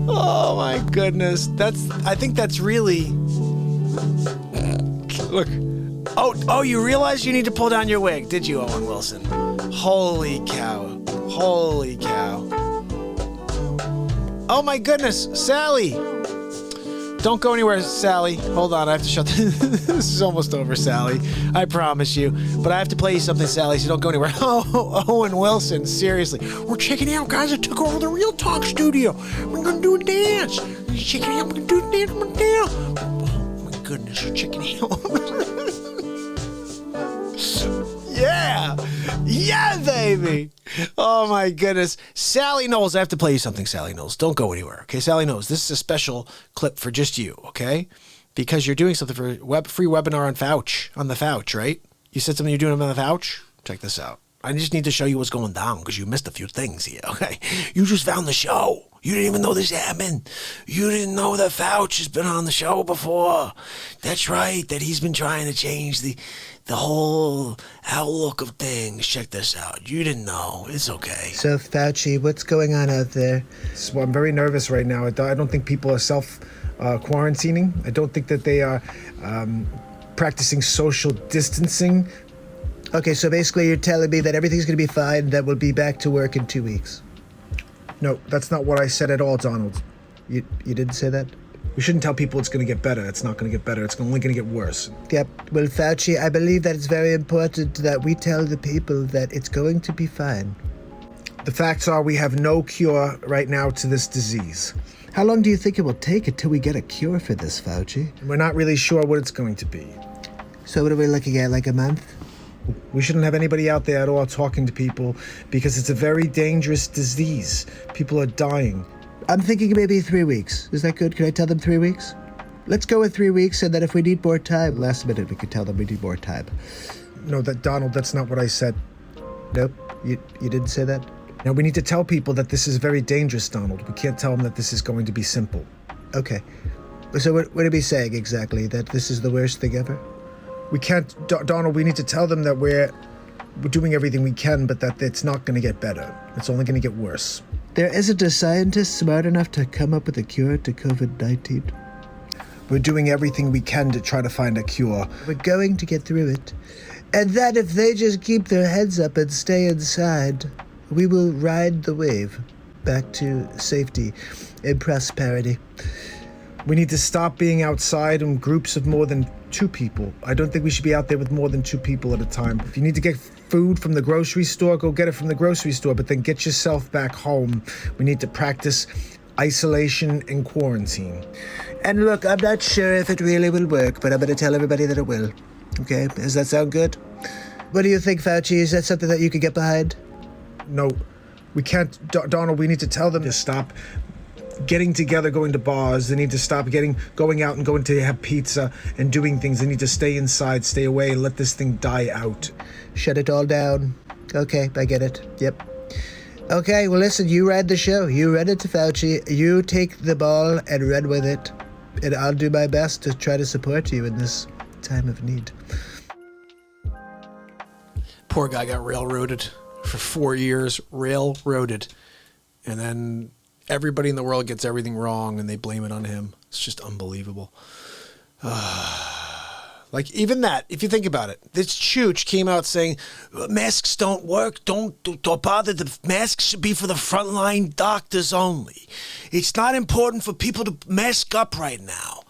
Oh my goodness. I think that's really... Look. Oh, you realize you need to pull down your wig, did you, Owen Wilson? Holy cow. Holy cow. Oh my goodness, Sally. Don't go anywhere, Sally. Hold on, I have to shut this is almost over, Sally. I promise you. But I have to play you something, Sally, so don't go anywhere. Oh, Owen Wilson, seriously. We're checking it out, guys. I took over the Real Talk studio. We're going to do a dance. We're checking it out. We're going to do a dance. We're going to dance. Oh my goodness, we're checking it out. Yeah! Yeah, baby! Oh my goodness. Sally Knowles, I have to play you something, Sally Knowles. Don't go anywhere, okay? Sally Knowles, this is a special clip for just you, okay? Because you're doing something for free webinar on Facce, right? You said something you're doing on the Facce? Check this out. I just need to show you what's going down because you missed a few things here, okay? You just found the show. You didn't even know this happened. You didn't know that Facce has been on the show before. That's right, that he's been trying to change the whole outlook of things. Check this out. You didn't know. It's okay. So, Facce, what's going on out there? Well, I'm very nervous right now. I don't think people are self-quarantining. I don't think that they are practicing social distancing. Okay, so basically you're telling me that everything's going to be fine, that we'll be back to work in 2 weeks. No, that's not what I said at all, Donald. You didn't say that? We shouldn't tell people it's going to get better. It's not going to get better. It's only going to get worse. Yep. Well, Facce, I believe that it's very important that we tell the people that it's going to be fine. The facts are we have no cure right now to this disease. How long do you think it will take until we get a cure for this, Facce? We're not really sure what it's going to be. So what are we looking at, like a month? We shouldn't have anybody out there at all talking to people because it's a very dangerous disease. People are dying. I'm thinking maybe 3 weeks. Is that good? Can I tell them 3 weeks? Let's go with 3 weeks, and then if we need more time, last minute we can tell them we need more time. No, Donald, that's not what I said. Nope. You didn't say that? Now, we need to tell people that this is very dangerous, Donald. We can't tell them that this is going to be simple. Okay. So what are we saying exactly? That this is the worst thing ever? We can't, Donald, we need to tell them that we're doing everything we can, but that it's not going to get better. It's only going to get worse. There isn't a scientist smart enough to come up with a cure to COVID-19? We're doing everything we can to try to find a cure. We're going to get through it. And that if they just keep their heads up and stay inside, We will ride the wave back to safety and prosperity. We need to stop being outside in groups of more than 2 people. I don't think we should be out there with more than 2 people at a time. If you need to get food from the grocery store, go get it from the grocery store, but then get yourself back home. We need to practice isolation and quarantine. And look, I'm not sure if it really will work, but I'm going to tell everybody that it will. Okay? Does that sound good? What do you think, Facce? Is that something that you could get behind? No, we can't. Donald, we need to tell them to stop getting together, going to bars. They need to stop going out and going to have pizza and doing things. They need to stay inside, stay away, and let this thing die out. Shut it all down. Okay, I get it. Yep. Okay, well, listen, you ride the show. You run it to Facce. You take the ball and run with it. And I'll do my best to try to support you in this time of need. Poor guy got railroaded for 4 years, railroaded. And then everybody in the world gets everything wrong and they blame it on him. It's just unbelievable. Like, even that, if you think about it, this Chooch came out saying, masks don't work, don't bother, the masks should be for the frontline doctors only. It's not important for people to mask up right now.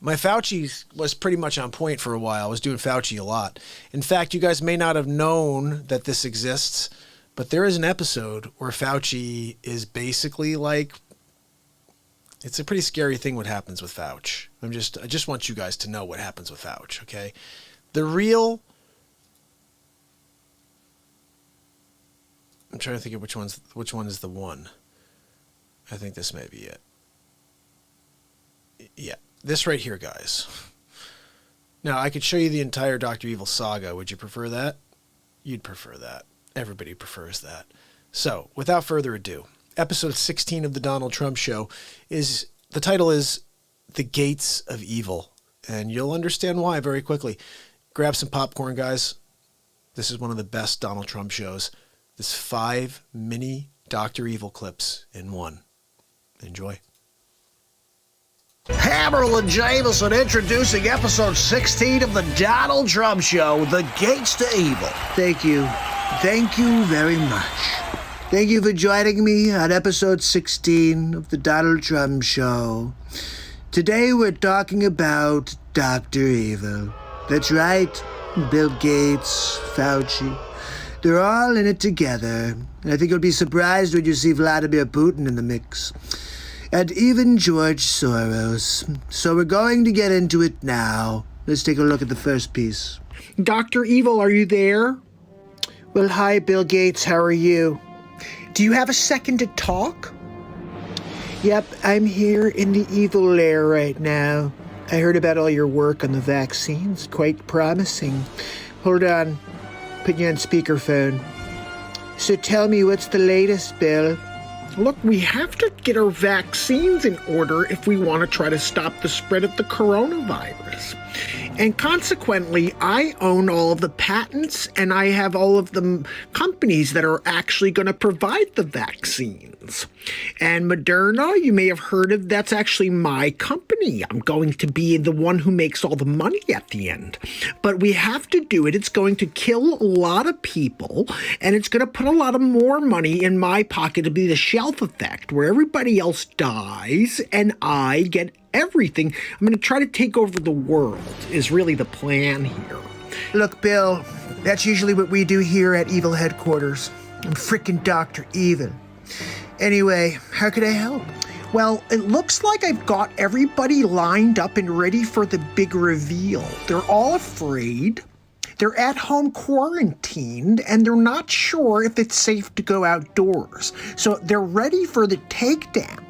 My Fauci was pretty much on point for a while. I was doing Fauci a lot. In fact, you guys may not have known that this exists, but there is an episode where Fauci is basically like, it's a pretty scary thing what happens with Fauci. I just want you guys to know what happens with Fauci, okay? I'm trying to think of which one is the one. I think this may be it. Yeah, this right here, guys. Now, I could show you the entire Dr. Evil saga. Would you prefer that? You'd prefer that. Everybody prefers that. So, without further ado, episode 16 of the Donald Trump Show the title is The Gates of Evil, and you'll understand why very quickly. Grab some popcorn, guys. This is one of the best Donald Trump shows. This 5 mini Dr. Evil clips in one. Enjoy. Hammerlin Jamison introducing episode 16 of the Donald Trump Show, The Gates to Evil. Thank you. Thank you very much. Thank you for joining me on episode 16 of the Donald Trump Show. Today we're talking about Dr. Evil. That's right, Bill Gates, Fauci. They're all in it together. And I think you'll be surprised when you see Vladimir Putin in the mix. And even George Soros. So we're going to get into it now. Let's take a look at the first piece. Dr. Evil, are you there? Well, hi, Bill Gates. How are you? Do you have a second to talk? Yep, I'm here in the evil lair right now. I heard about all your work on the vaccines. Quite promising. Hold on. Put you on speakerphone. So tell me, what's the latest, Bill? Look, we have to get our vaccines in order if we want to try to stop the spread of the coronavirus. And consequently, I own all of the patents and I have all of the companies that are actually going to provide the vaccines. And Moderna, you may have heard of, that's actually my company. I'm going to be the one who makes all the money at the end. But we have to do it. It's going to kill a lot of people and it's going to put a lot of more money in my pocket to be the shelf effect where everybody else dies and I get everything. I'm going to try to take over the world is really the plan here. Look, Bill, that's usually what we do here at Evil Headquarters. I'm frickin' Dr. Evil. Anyway, how can I help? Well, it looks like I've got everybody lined up and ready for the big reveal. They're all afraid. They're at home quarantined, and they're not sure if it's safe to go outdoors. So they're ready for the takedown.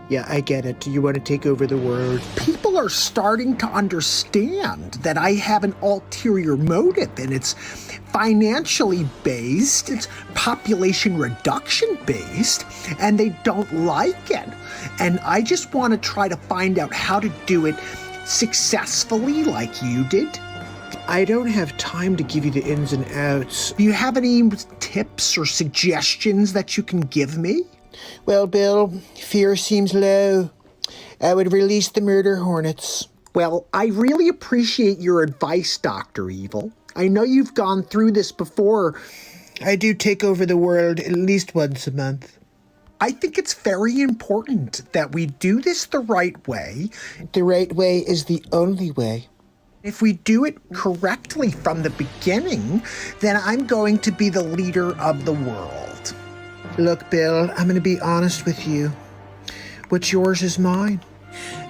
Yeah, I get it. You want to take over the world. People are starting to understand that I have an ulterior motive, and it's financially based, it's population reduction based, and they don't like it. And I just want to try to find out how to do it successfully like you did. I don't have time to give you the ins and outs. Do you have any tips or suggestions that you can give me? Well, Bill, fear seems low. I would release the murder hornets. Well, I really appreciate your advice, Dr. Evil. I know you've gone through this before I do take over the world at least once a month. I think it's very important that we do this the right way. The right way is the only way. If we do it correctly from the beginning, then I'm going to be the leader of the world. Look, Bill, I'm going to be honest with you. What's yours is mine.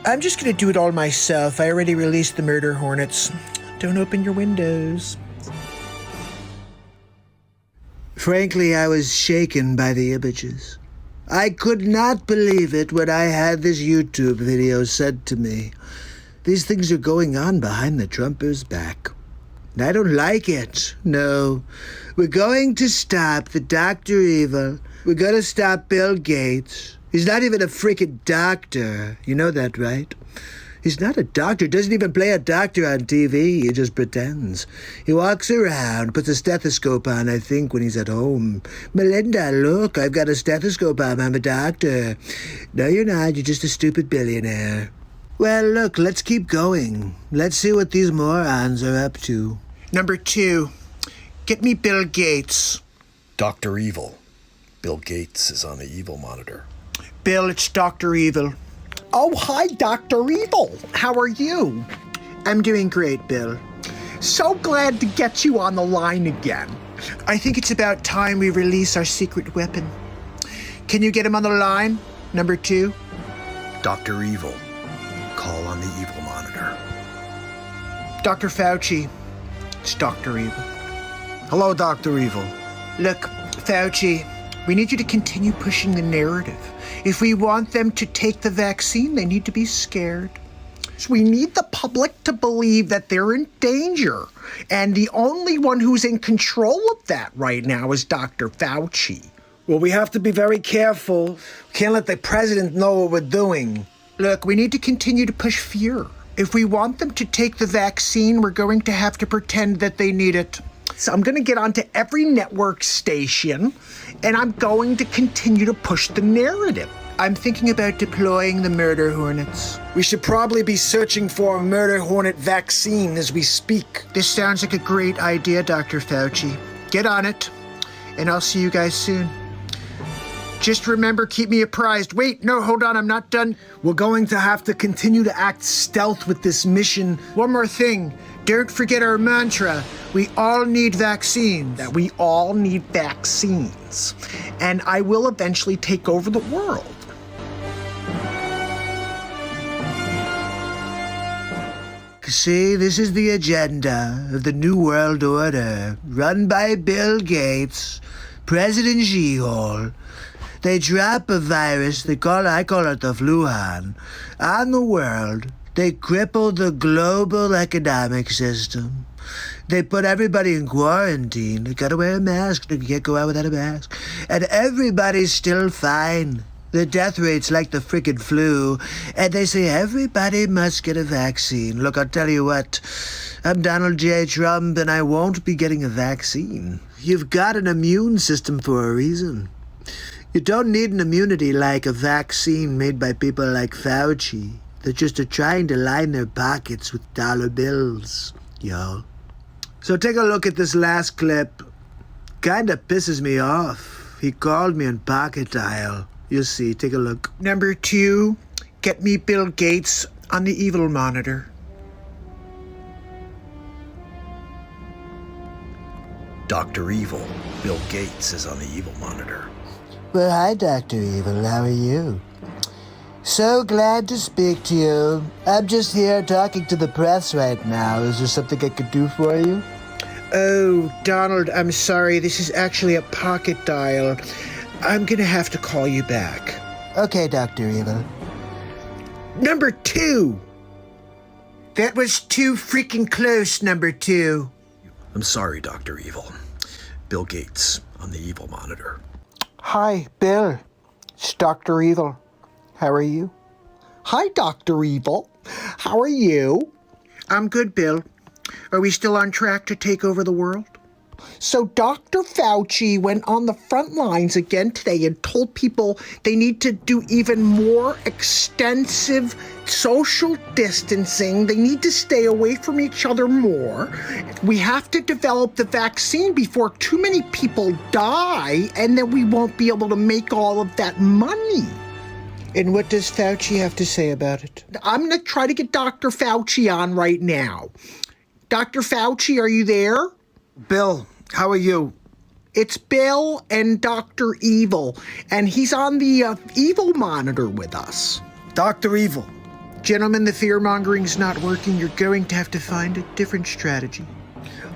I'm just going to do it all myself. I already released the murder hornets. Don't open your windows. Frankly, I was shaken by the images. I could not believe it when I had this YouTube video sent to me. These things are going on behind the Trumpers' back. And I don't like it. No. We're going to stop the Dr. Evil. We're going to stop Bill Gates. He's not even a freaking doctor. You know that, right? He's not a doctor. Doesn't even play a doctor on TV. He just pretends. He walks around, puts a stethoscope on, I think, when he's at home. Melinda, look, I've got a stethoscope on. I'm a doctor. No, you're not. You're just a stupid billionaire. Well, look, let's keep going. Let's see what these morons are up to. Number 2, get me Bill Gates. Dr. Evil. Bill Gates is on the evil monitor. Bill, it's Dr. Evil. Oh, hi, Dr. Evil. How are you? I'm doing great, Bill. So glad to get you on the line again. I think it's about time we release our secret weapon. Can you get him on the line, number 2? Dr. Evil. Call on the evil monitor. Dr. Fauci. It's Dr. Evil. Hello, Dr. Evil. Look, Fauci, we need you to continue pushing the narrative. If we want them to take the vaccine, they need to be scared. So we need the public to believe that they're in danger. And the only one who's in control of that right now is Dr. Fauci. Well, we have to be very careful. We can't let the president know what we're doing. Look, we need to continue to push fear. If we want them to take the vaccine, we're going to have to pretend that they need it. So I'm going to get onto every network station, and I'm going to continue to push the narrative. I'm thinking about deploying the murder hornets. We should probably be searching for a murder hornet vaccine as we speak. This sounds like a great idea, Dr. Fauci. Get on it, and I'll see you guys soon. Just remember, keep me apprised. Wait, no, hold on, I'm not done. We're going to have to continue to act stealth with this mission. One more thing. Don't forget our mantra. We all need vaccines. That we all need vaccines. And I will eventually take over the world. See, this is the agenda of the New World Order, run by Bill Gates, President She-Hole. They drop a virus, I call it the Fluhan, on the world. They cripple the global economic system. They put everybody in quarantine. They gotta wear a mask. You can't go out without a mask. And everybody's still fine. The death rate's like the frickin' flu. And they say everybody must get a vaccine. Look, I'll tell you what. I'm Donald J. Trump, and I won't be getting a vaccine. You've got an immune system for a reason. You don't need an immunity like a vaccine made by people like Fauci. They just are trying to line their pockets with dollar bills, y'all. So take a look at this last clip. Kinda pisses me off. He called me in pocket dial. You'll see, take a look. Number 2, get me Bill Gates on the evil monitor. Dr. Evil. Bill Gates is on the evil monitor. Well, hi, Dr. Evil. How are you? So glad to speak to you. I'm just here talking to the press right now. Is there something I could do for you? Oh, Donald, I'm sorry. This is actually a pocket dial. I'm gonna have to call you back. Okay, Dr. Evil. Number 2! That was too freaking close, number 2. I'm sorry, Dr. Evil. Bill Gates on the evil monitor. Hi, Bill. It's Dr. Evil. How are you? Hi, Dr. Evil. How are you? I'm good, Bill. Are we still on track to take over the world? So Dr. Fauci went on the front lines again today and told people they need to do even more extensive social distancing. They need to stay away from each other more. We have to develop the vaccine before too many people die, and then we won't be able to make all of that money. And what does Fauci have to say about it? I'm going to try to get Dr. Fauci on right now. Dr. Fauci, are you there? Bill, how are you? It's Bill and Dr. Evil, and he's on the Evil monitor with us. Dr. Evil. Gentlemen, the fear-mongering's not working. You're going to have to find a different strategy.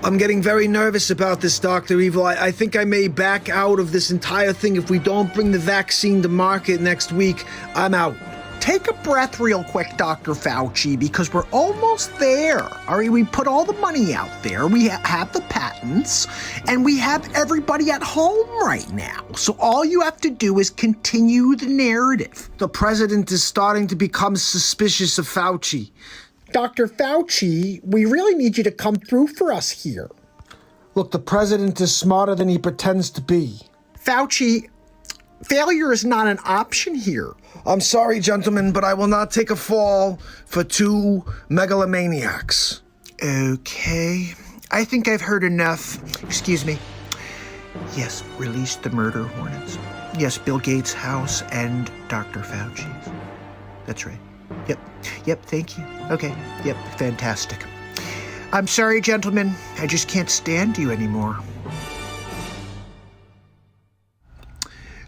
I'm getting very nervous about this, Dr. Evil. I think I may back out of this entire thing if we don't bring the vaccine to market next week. I'm out. Take a breath real quick, Dr. Fauci, because we're almost there. All right, we put all the money out there. We have the patents, and we have everybody at home right now. So all you have to do is continue the narrative. The president is starting to become suspicious of Fauci. Dr. Fauci, we really need you to come through for us here. Look, the president is smarter than he pretends to be. Fauci, failure is not an option here. I'm sorry, gentlemen, but I will not take a fall for two megalomaniacs. Okay. I think I've heard enough. Excuse me. Yes, release the murder hornets. Yes, Bill Gates' house and Dr. Fauci's. That's right. Yep, thank you. Okay, yep, fantastic. I'm sorry, gentlemen. I just can't stand you anymore.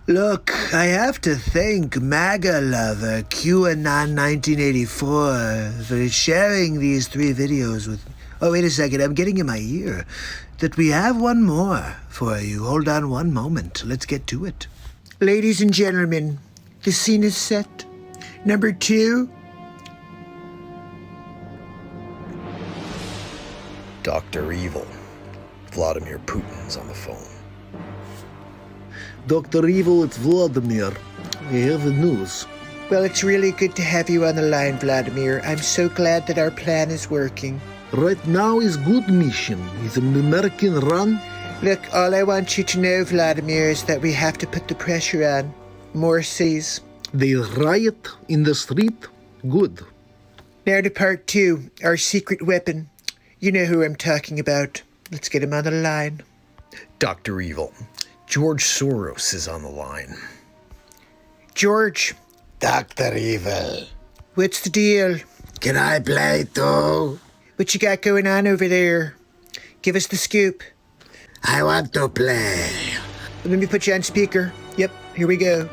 Look, I have to thank MAGA lover QAnon 1984 for sharing these 3 videos with... Oh, wait a second, I'm getting in my ear that we have one more for you. Hold on one moment. Let's get to it. Ladies and gentlemen, the scene is set. Number 2. Dr. Evil. Vladimir Putin's on the phone. Dr. Evil, it's Vladimir. I have the news. Well, it's really good to have you on the line, Vladimir. I'm so glad that our plan is working. Right now is good mission. Is an American run. Look, all I want you to know, Vladimir, is that we have to put the pressure on. More cities. They riot in the street. Good. Now to part 2, our secret weapon. You know who I'm talking about. Let's get him on the line. Dr. Evil. George Soros is on the line. George. Dr. Evil. What's the deal? Can I play too? What you got going on over there? Give us the scoop. I want to play. Let me put you on speaker. Yep, here we go.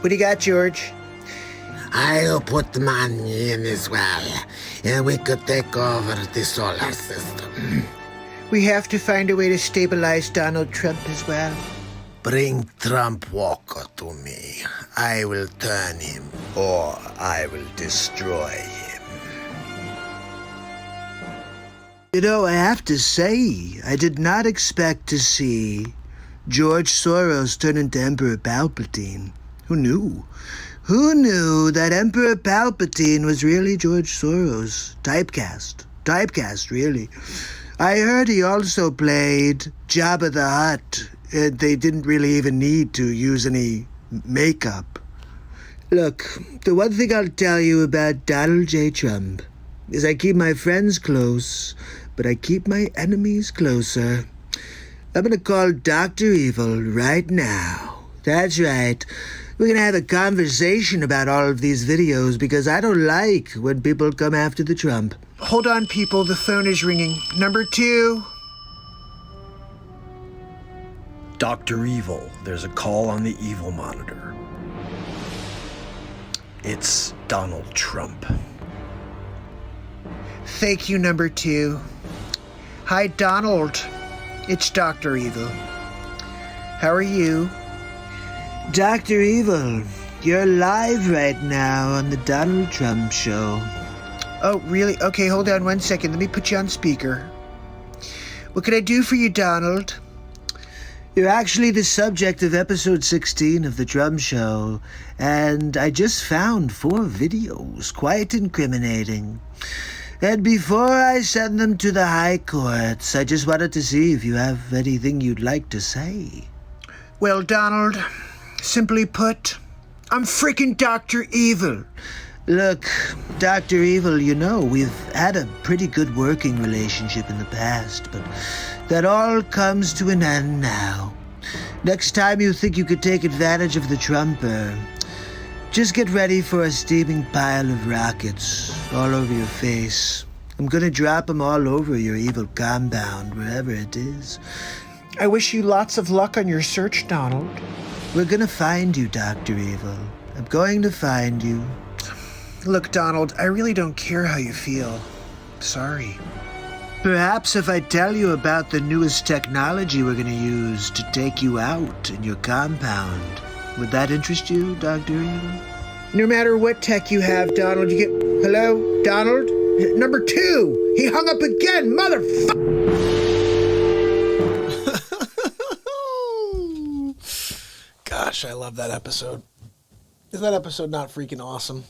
What do you got, George? I'll put money in as well, and we could take over the solar system. We have to find a way to stabilize Donald Trump as well. Bring Trump Walker to me. I will turn him, or I will destroy him. You know, I have to say, I did not expect to see George Soros turn into Emperor Palpatine. Who knew? Who knew that Emperor Palpatine was really George Soros? Typecast, really. I heard he also played Jabba the Hutt. They didn't really even need to use any makeup. Look, the one thing I'll tell you about Donald J. Trump is I keep my friends close, but I keep my enemies closer. I'm gonna call Dr. Evil right now. That's right. We're going to have a conversation about all of these videos because I don't like when people come after the Trump. Hold on, people. The phone is ringing. Number 2. Dr. Evil, there's a call on the Evil monitor. It's Donald Trump. Thank you, number 2. Hi, Donald. It's Dr. Evil. How are you? Dr. Evil, you're live right now on the Donald Trump show. Oh, really? Okay, hold on one second. Let me put you on speaker. What can I do for you, Donald? You're actually the subject of episode 16 of the Trump show, and I just found 4 videos, quite incriminating. And before I send them to the high courts, I just wanted to see if you have anything you'd like to say. Well, Donald, simply put, I'm freaking Dr. Evil. Look, Dr. Evil, you know, we've had a pretty good working relationship in the past, but that all comes to an end now. Next time you think you could take advantage of the Trumper, just get ready for a steaming pile of rockets all over your face. I'm gonna drop them all over your evil compound, wherever it is. I wish you lots of luck on your search, Donald. We're gonna find you, Dr. Evil. I'm going to find you. Look, Donald, I really don't care how you feel. Sorry. Perhaps if I tell you about the newest technology we're gonna use to take you out in your compound, would that interest you, Dr. Evil? No matter what tech you have, Donald, you get... Hello? Donald? Number 2! He hung up again, motherfucker! Gosh, I love that episode. Is that episode not freaking awesome?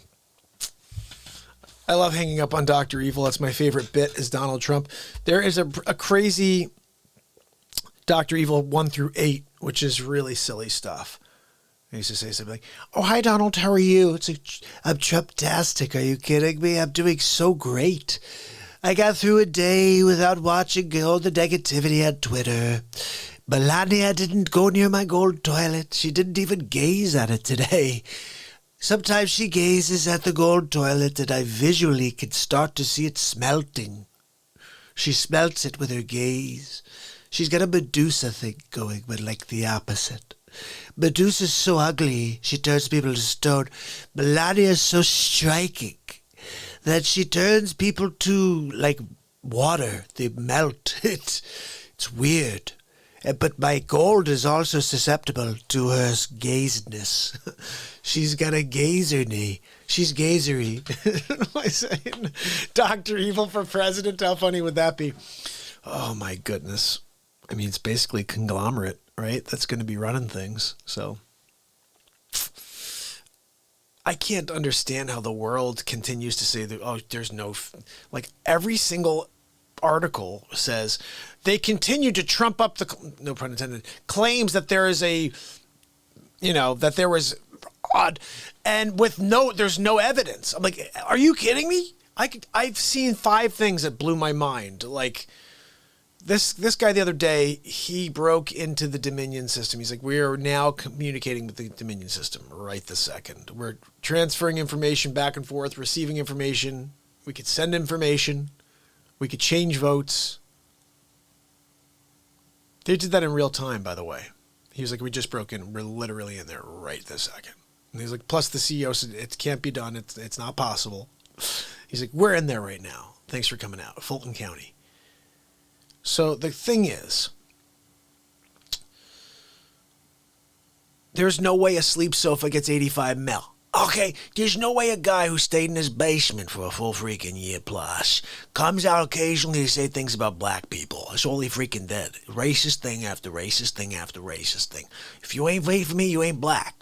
I love hanging up on Dr. Evil. That's my favorite bit, is Donald Trump. There is a crazy Dr. Evil 1 through 8, which is really silly stuff. I used to say something like, "Oh, hi, Donald. How are you?" It's like, "I'm Trump-tastic. Are you kidding me? I'm doing so great. I got through a day without watching all the negativity on Twitter. Melania didn't go near my gold toilet. She didn't even gaze at it today. Sometimes she gazes at the gold toilet and I visually can start to see it smelting. She smelts it with her gaze. She's got a Medusa thing going, but like the opposite. Medusa's so ugly, she turns people to stone. Melania's so striking that she turns people to, like, water. They melt. It's weird. But my gold is also susceptible to her gazeness. She's got a gazer knee. She's gazery." What am I saying? Dr. Evil for president, how funny would that be? Oh, my goodness. I mean, it's basically conglomerate, right? That's going to be running things. So I can't understand how the world continues to say that, oh, there's no, like every single article says they continue to trump up the, no pun intended, claims that there is a, that there was odd, and with there's no evidence. I'm like, are you kidding me? I've seen 5 things that blew my mind. Like this guy the other day, he broke into the Dominion system. He's like, we are now communicating with the Dominion system right this second. We're transferring information back and forth, receiving information. We could send information. We could change votes. They did that in real time, by the way. He was like, we just broke in. We're literally in there right this second. And he's like, plus the CEO said it can't be done. It's not possible. He's like, we're in there right now. Thanks for coming out. Fulton County. So the thing is, there's no way a sleep sofa gets 85 mil. Okay, there's no way a guy who stayed in his basement for a full freaking year plus comes out occasionally to say things about black people. It's all he freaking did. Racist thing after racist thing after racist thing. If you ain't vote for me, you ain't black.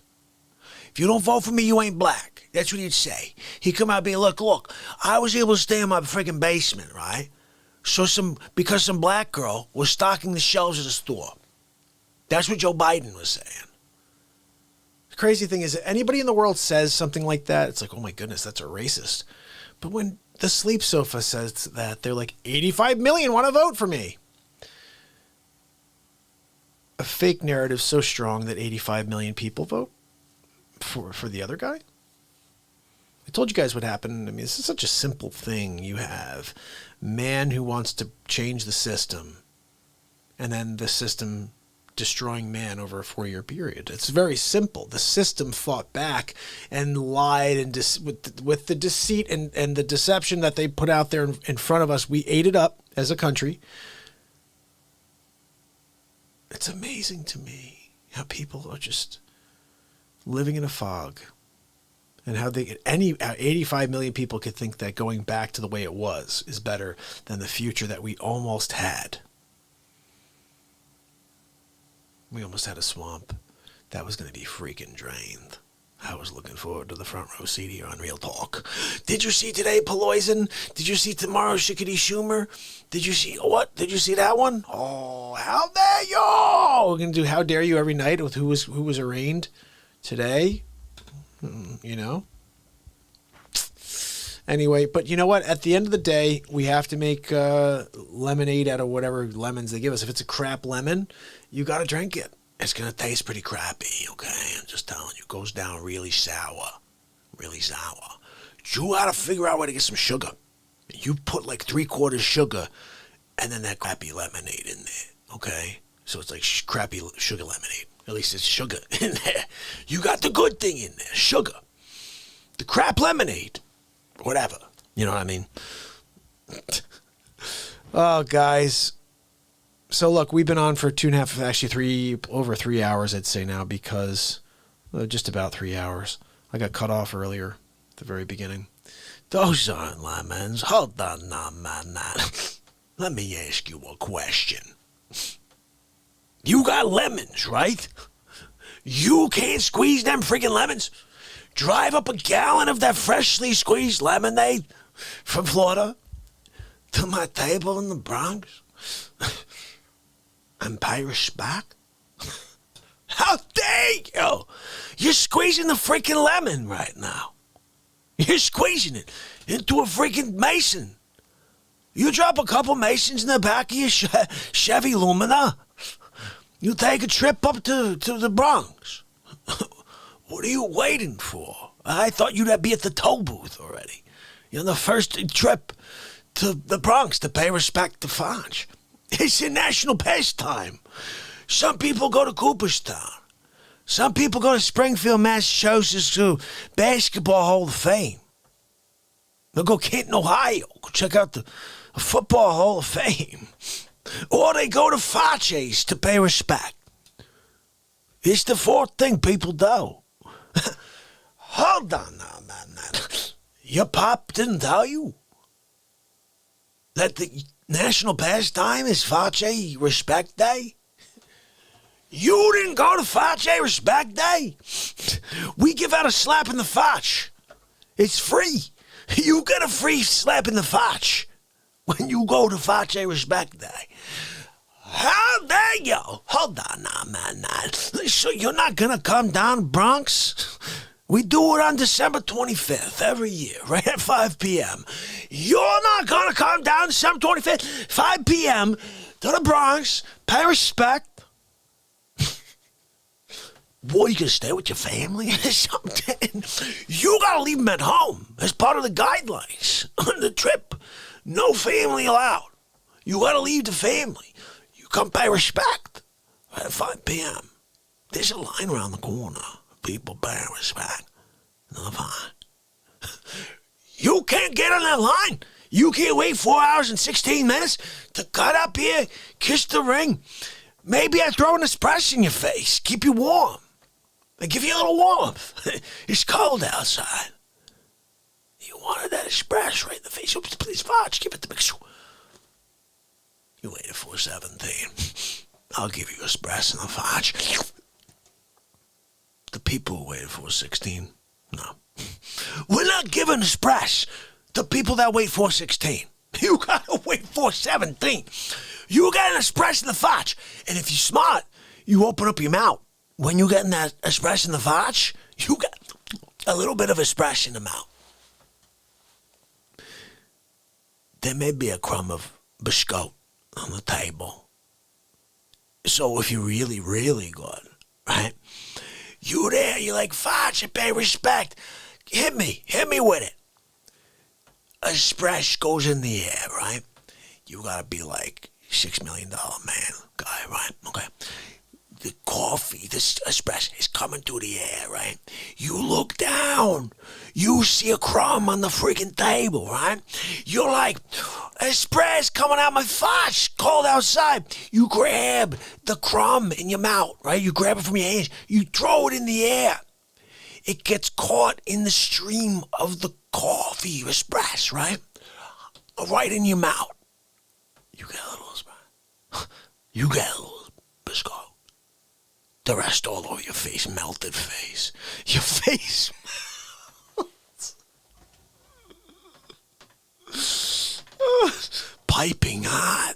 If you don't vote for me, you ain't black. That's what he'd say. He'd come out and be like, look, I was able to stay in my freaking basement, right? Because some black girl was stocking the shelves at the store. That's what Joe Biden was saying. The crazy thing is that anybody in the world says something like that, it's like, oh my goodness, that's a racist. But when the sleep sofa says that, they're like, 85 million want to vote for me. A fake narrative so strong that 85 million people vote for the other guy. I told you guys what happened. I mean, this is such a simple thing. You have man who wants to change the system, and then the system destroying man over a 4-year period. It's very simple. The system fought back and lied, and with the deceit and the deception that they put out there in front of us, we ate it up as a country. It's amazing to me how people are just living in a fog. And how 85 million people could think that going back to the way it was is better than the future that we almost had. We almost had a swamp that was going to be freaking drained. I was looking forward to the front row seat here on Real Talk. Did you see today, Pelosi? Did you see tomorrow, Shickety Schumer? Did you see what? Did you see that one? Oh, how dare you! We're gonna do How Dare You every night with who was arraigned today. You know. Anyway, but you know what? At the end of the day, we have to make lemonade out of whatever lemons they give us. If it's a crap lemon, you got to drink it. It's going to taste pretty crappy, okay? I'm just telling you. It goes down really sour. Really sour. You got to figure out where to get some sugar. You put like 3/4 sugar and then that crappy lemonade in there, okay? So it's like crappy sugar lemonade. At least it's sugar in there. You got the good thing in there, sugar. The crap lemonade. Whatever. You know what I mean? Oh, guys. So, look, we've been on for 2.5, actually over 3 hours, I'd say now, because just about 3 hours. I got cut off earlier at the very beginning. Those aren't lemons. Hold on now, man. Let me ask you a question. You got lemons, right? You can't squeeze them freaking lemons? Drive up a gallon of that freshly squeezed lemonade from Florida to my table in the Bronx and pay respect? How dare you? You're squeezing the freaking lemon right now. You're squeezing it into a freaking Mason. You drop a couple Masons in the back of your Chevy Lumina. You take a trip up to the Bronx. What are you waiting for? I thought you'd be at the toll booth already. You're on the first trip to the Bronx to pay respect to Facce. It's a national pastime. Some people go to Cooperstown. Some people go to Springfield, Massachusetts to Basketball Hall of Fame. They'll go Canton, Ohio. Go check out the Football Hall of Fame. Or they go to Facce's to pay respect. It's the fourth thing people do. Hold on now, man. Your pop didn't tell you that the national pastime is Facce Respect Day? You didn't go to Facce Respect Day? We give out a slap in the Facce. It's free. You get a free slap in the Facce when you go to Facce Respect Day. How dare you? Hold on now, man. So you're not going to come down Bronx? We do it on December 25th every year, right at 5 p.m. You're not going to come down December 25th, 5 p.m. to the Bronx, pay respect? Boy, you going to stay with your family or something? You got to leave them at home as part of the guidelines on the trip. No family allowed. You got to leave the family. Come pay respect at 5 p.m. There's a line around the corner. People pay respect. Another fine. You can't get on that line. You can't wait 4 hours and 16 minutes to cut up here, kiss the ring. Maybe I throw an espresso in your face, keep you warm. I give you a little warmth. It's cold outside. You wanted that espresso right in the face. Please, Facce, give it to me. You waited for 17. I'll give you espresso in the Facce. The people who waited for 16, no. We're not giving espresso to people that wait for 16. You gotta wait for 17. You got an espresso in the Facce. And if you're smart, you open up your mouth. When you get that espresso in the Facce, you got a little bit of espresso in the mouth. There may be a crumb of biscuit on the table. So if you're really, really good, right? You there, you're like, Facce, pay respect. Hit me with it. Espresso goes in the air, right? You gotta be like $6 million man guy, right? Okay. The coffee, this espresso is coming through the air, right? You look down. You see a crumb on the freaking table, right? You're like, espresso coming out my Facce, cold outside. You grab the crumb in your mouth, right? You grab it from your hands. You throw it in the air. It gets caught in the stream of the coffee, espresso, right? Right in your mouth. You get a little espresso. You get a little biscuit. The rest all over your face, melted face. Your face melts. Piping hot.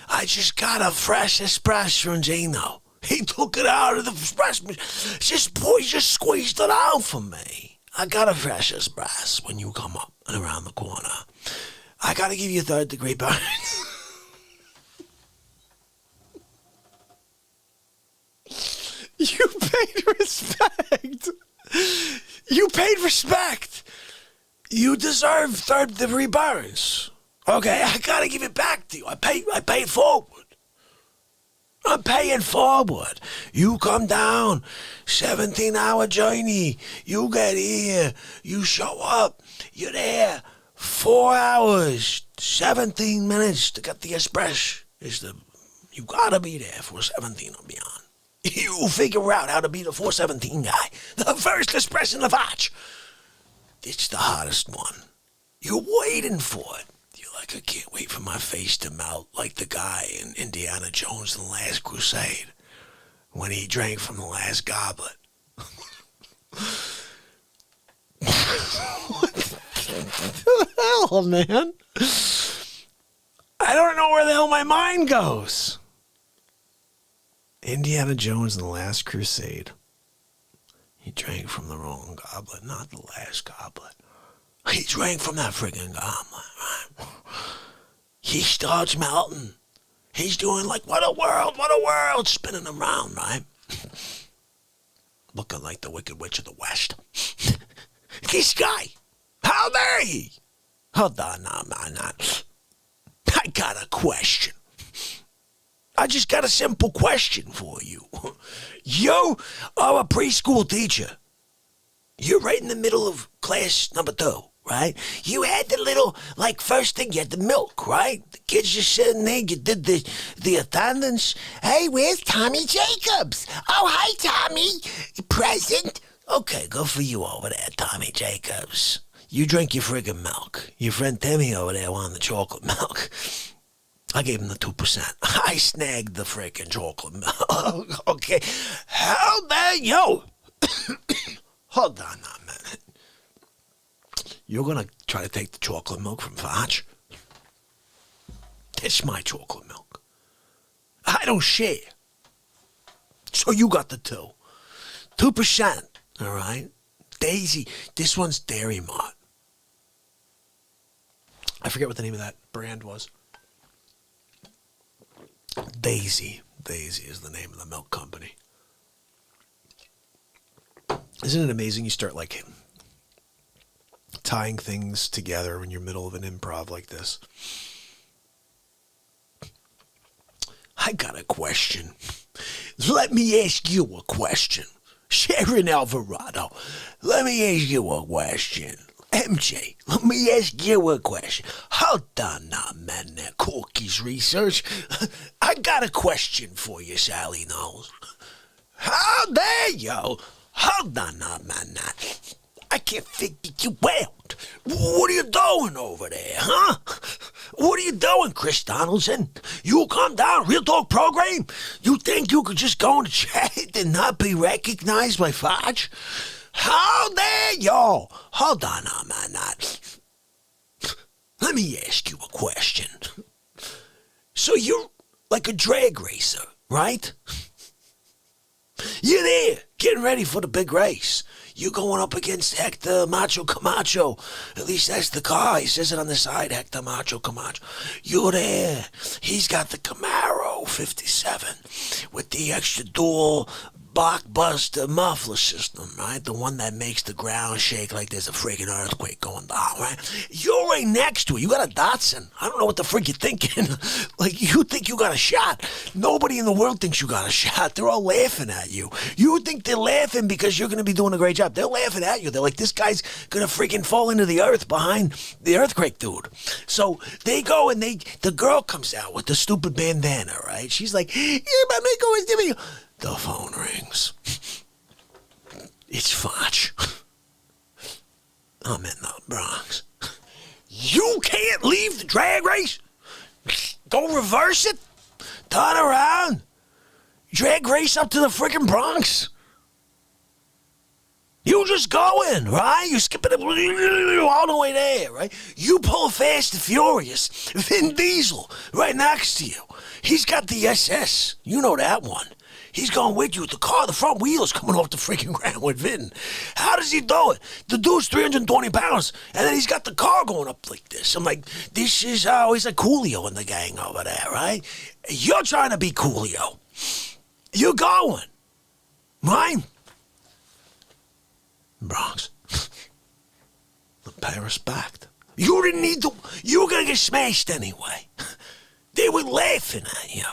I just got a fresh espresso from Gino. He took it out of the espresso. He just squeezed it out for me. I got a fresh espresso when you come up and around the corner. I gotta give you 3rd-degree burns. You paid respect. You paid respect. You deserve 3rd-degree burns. Okay, I gotta give it back to you. I paid forward. I'm paying forward. You come down, 17-hour journey. You get here. You show up. You're there. 4 hours, 17 minutes to get the espresso. You gotta be there for 17 or beyond. You figure out how to be the 417 guy. The first espresso in the Facce. It's the hottest one. You're waiting for it. You're like, I can't wait for my face to melt like the guy in Indiana Jones and the Last Crusade when he drank from the last goblet. What the hell, man? I don't know where the hell my mind goes. Indiana Jones and the Last Crusade. He drank from the wrong goblet, not the last goblet. He drank from that friggin' goblet, right? He starts melting. He's doing like, what a world, spinning around, right? Looking like the Wicked Witch of the West. This guy, how dare he? Hold on, no. I got a question. I just got a simple question for you. You are a preschool teacher. You're right in the middle of class number 2, right? You had the little, first thing, you had the milk, right? The kids just sitting there, you did the attendance. Hey, where's Tommy Jacobs? Oh, hi, Tommy. Present? Okay, good for you over there, Tommy Jacobs. You drink your friggin' milk. Your friend Timmy over there wanted the chocolate milk. I gave him the 2%. I snagged the frickin' chocolate milk. Okay. How dare you? Hold on a minute. You're gonna try to take the chocolate milk from Facce? It's my chocolate milk. I don't share. So you got the 2. 2%, all right? Daisy. This one's Dairy Mart. I forget what the name of that brand was. Daisy. Daisy is the name of the milk company. Isn't it amazing you start tying things together when you're middle of an improv like this? I got a question. Let me ask you a question. Sharon Alvarado, let me ask you a question. MJ, let me ask you a question. Hold on now, man, that cookies research. I got a question for you, Sally Knowles. How dare you? Hold on now, man. I can't figure you out. What are you doing over there, huh? What are you doing, Chris Donaldson? You come down, Real Talk program? You think you could just go in the chat and not be recognized by Facce? How dare y'all? Hold on now, man. Let me ask you a question. So you're like a drag racer, right? You're there, getting ready for the big race. You're going up against Hector Macho Camacho. At least that's the car. He says it on the side, Hector Macho Camacho. You're there. He's got the Camaro 57 with the extra dual blockbuster muffler system, right? The one that makes the ground shake like there's a friggin' earthquake going down, right? You're right next to it. You got a Datsun. I don't know what the frig you're thinking. You think you got a shot. Nobody in the world thinks you got a shot. They're all laughing at you. You think they're laughing because you're going to be doing a great job. They're laughing at you. They're like, this guy's going to freaking fall into the earth behind the earthquake dude. So they go and the girl comes out with the stupid bandana, right? She's like, yeah, my Miko is giving you. The phone rings. It's Facce. I'm in the Bronx. You can't leave the drag race? Go reverse it? Turn around? drag race up to the freaking Bronx. You just go in, right? You skip it all the way there, right? You pull Fast and Furious. Vin Diesel right next to you. He's got the SS. You know that one. He's going with you with the car. The front wheel's coming off the freaking ground with Vin. How does he do it? The dude's 320 pounds, and then he's got the car going up like this. I'm like, this is how he's like Coolio in the gang over there, right? You're trying to be Coolio. You're going, right? Bronx. Pay respect. You didn't need to. You were going to get smashed anyway. They were laughing at you.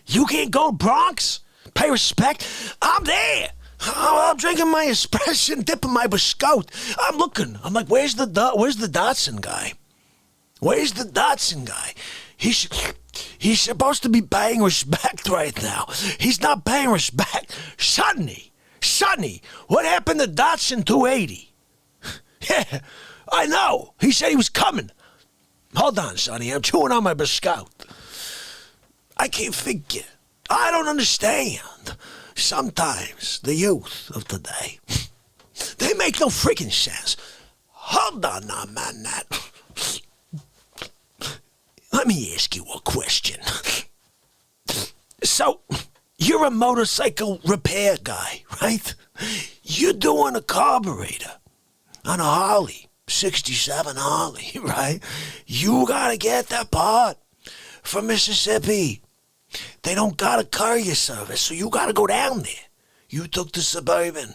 You can't go Bronx? Pay respect? I'm there. I'm drinking my espresso and dipping my biscotti. I'm looking. I'm like, where's the Dotson guy? Where's the Dotson guy? He's supposed to be paying respect right now. He's not paying respect. Sonny, what happened to Dotson 280? Yeah, I know. He said he was coming. Hold on, Sonny. I'm chewing on my biscotti. I can't figure. I don't understand. Sometimes the youth of today, they make no freaking sense. Hold on now, man. Let me ask you a question. So, you're a motorcycle repair guy, right? You're doing a carburetor on a Harley, 67 Harley, right? You gotta get that part from Mississippi. They don't got a courier service, so you gotta go down there. You took the Suburban.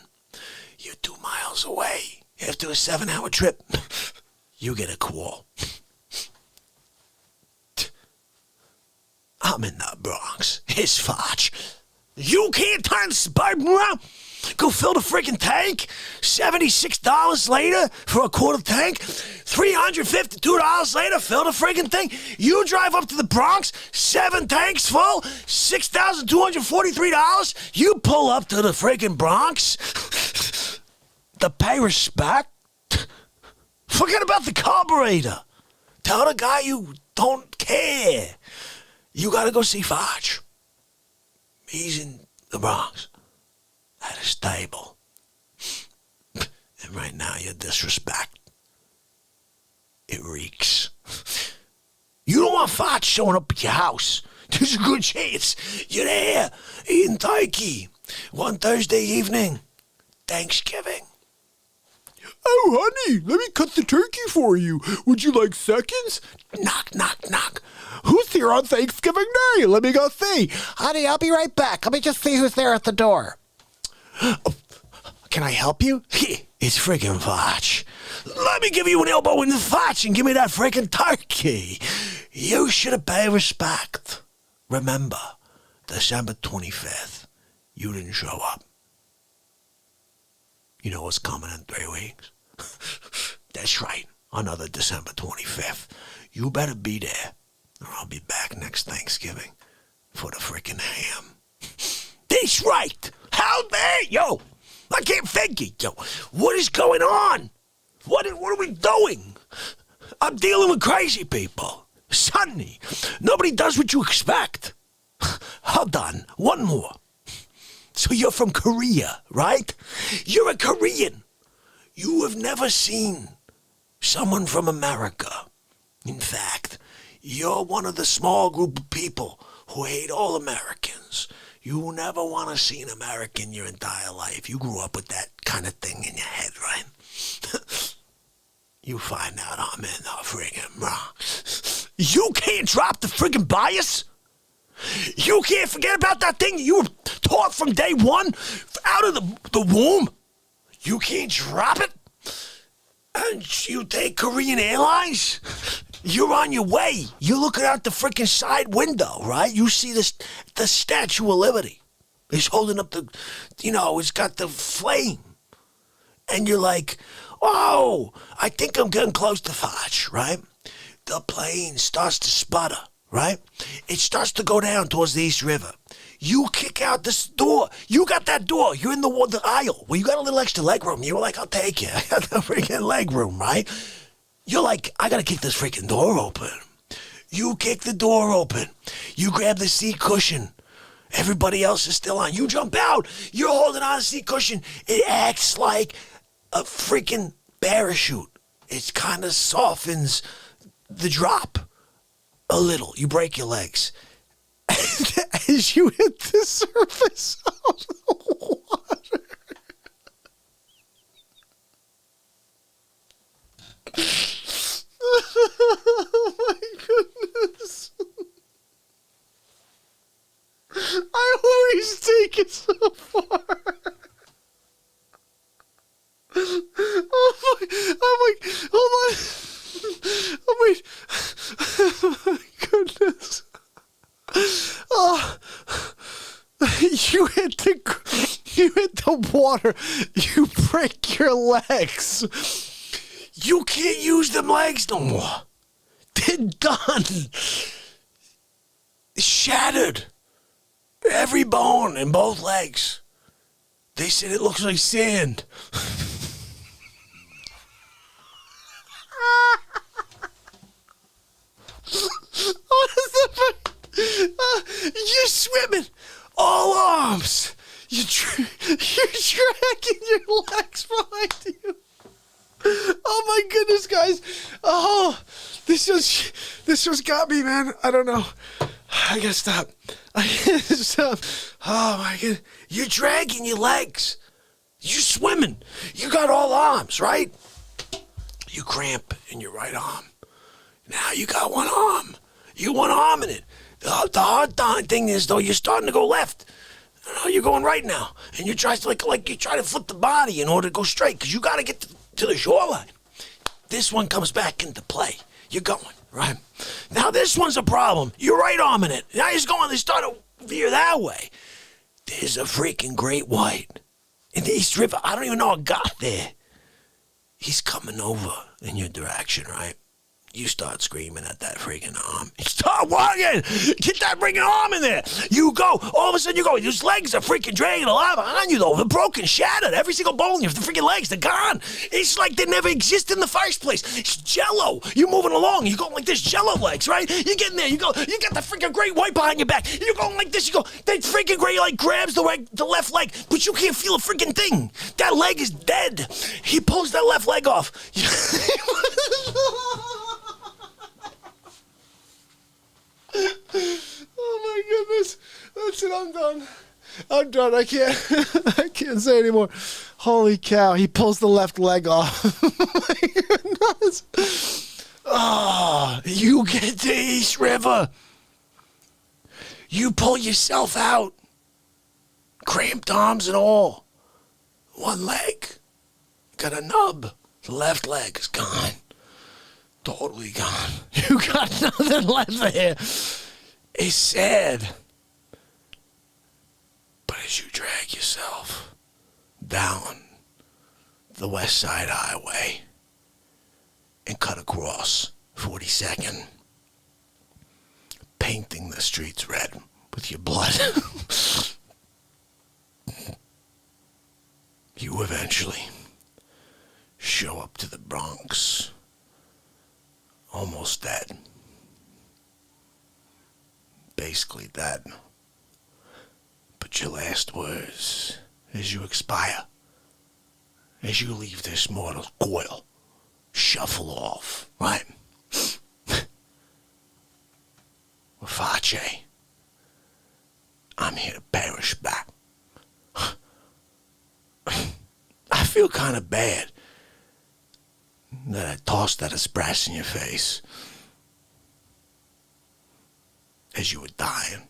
You're 2 miles away. After a 7-hour trip, you get a call. I'm in the Bronx. It's Facce. You can't turn the Suburban around? Go fill the freaking tank? $76 later for a quarter tank? $352 later, fill the freaking thing? You drive up to the Bronx, 7 tanks full, $6,243? You pull up to the freaking Bronx to pay respect? Forget about the carburetor. Tell the guy you don't care. You gotta go see Facce. He's in the Bronx at a stable. And right now, your disrespect, it reeks. You don't want Facce showing up at your house. There's a good chance you're there eating turkey one Thursday evening, Thanksgiving. Oh, honey, let me cut the turkey for you. Would you like seconds? Knock, knock, knock. Who's here on Thanksgiving Day? Let me go see. Honey, I'll be right back. Let me just see who's there at the door. Can I help you? It's friggin' Facce. Let me give you an elbow in the Facce and give me that friggin' turkey. You should have paid respect. Remember, December 25th, you didn't show up. You know what's coming in 3 weeks? That's right, another December 25th. You better be there, or I'll be back next Thanksgiving for the freaking ham. That's right. How dare you? I can't figure, yo. What is going on? What are we doing? I'm dealing with crazy people. Sonny, nobody does what you expect. Hold on, one more. So you're from Korea, right? You're a Korean. You have never seen someone from America. In fact, you're one of the small group of people who hate all Americans. You never want to see an American your entire life. You grew up with that kind of thing in your head, right? You find out I'm in the friggin' Bronx. You can't drop the friggin' bias? You can't forget about that thing you were taught from day one, out of the womb? You can't drop it? And you take Korean Airlines? You're on your way. You're looking out the freaking side window, right? You see the Statue of Liberty. It's holding up it's got the flame. And you're like, oh, I think I'm getting close to Facce, right? The plane starts to sputter, right? It starts to go down towards the East River. You kick out this door. You got that door. You're in the aisle where you got a little extra leg room. You were like, I'll take you. I got the freaking leg room, right? You're like, I got to kick this freaking door open. You kick the door open. You grab the seat cushion Everybody else is still on. You jump out. You're holding on to the seat cushion. It acts like a freaking parachute. It kind of softens the drop a little. You break your legs. As you hit the surface of the water. Oh my goodness. I always take it so far. Oh my, hold on. Oh wait. Oh my goodness. Oh, you hit the water. You break your legs. You can't use them legs no more. They're done. Shattered. Every bone in both legs. They said it looks like sand. What is that? You're swimming. All arms. You're dragging your legs behind you. Oh my goodness, guys. Oh, this just got me, man. I don't know. I gotta stop. Oh my god. You're dragging your legs. You're swimming. You got all arms, right? You cramp in your right arm. Now you got one arm. You one arm in it. The hard thing is, though, you're starting to go left. No, you're going right now. And you try to like you try to flip the body in order to go straight, because you got to get to the shoreline. This one comes back into play. You're going, right? Now this one's a problem. You're right arm in it. Now he's going, they start to veer that way. There's a freaking great white in the East River. I don't even know how it got there. He's coming over in your direction, right? You start screaming at that freaking arm. Start walking! Get that freaking arm in there! You go! All of a sudden you go. His legs are freaking dragging a lot on you, though. They're broken, shattered. Every single bone in your freaking legs, they're gone. It's like they never exist in the first place. It's jello. You're moving along. You're going like this, jello legs, right? You get in there. You go. You got the freaking great white behind your back. You're going like this. You go. That freaking great like grabs the left leg, but you can't feel a freaking thing. That leg is dead. He pulls that left leg off. Oh my goodness. That's it, I'm done. I'm done. I can't say anymore. Holy cow. He pulls the left leg off. Oh my goodness. Oh, you get to East River. You pull yourself out. Cramped arms and all. One leg. Got a nub. The left leg is gone. Totally gone. You got nothing left there. It's sad. But as you drag yourself down the West Side Highway and cut across 42nd, painting the streets red with your blood, you eventually show up to the Bronx. Almost dead. Basically dead. But your last words, as you expire, as you leave this mortal coil, shuffle off, right? With Facce, I'm here to perish back. I feel kind of bad that I tossed that espresso in your face as you were dying.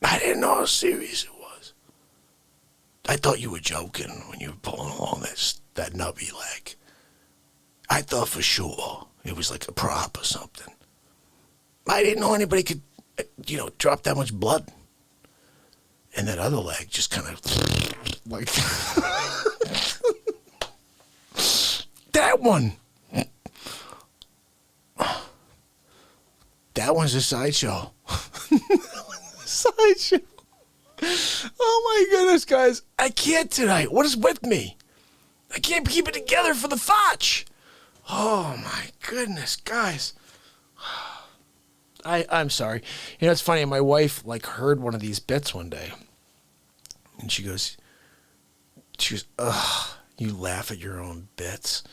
I didn't know how serious it was. I thought you were joking when you were pulling along that nubby leg. I thought for sure it was like a prop or something. I didn't know anybody could, drop that much blood. And that other leg just kind of like... That one. That one's a sideshow. Sideshow. Oh my goodness, guys. I can't tonight. What is with me? I can't keep it together for the Facce. Oh my goodness, guys. I'm sorry. You know, it's funny. My wife like heard one of these bits one day, and she goes, ugh, you laugh at your own bits.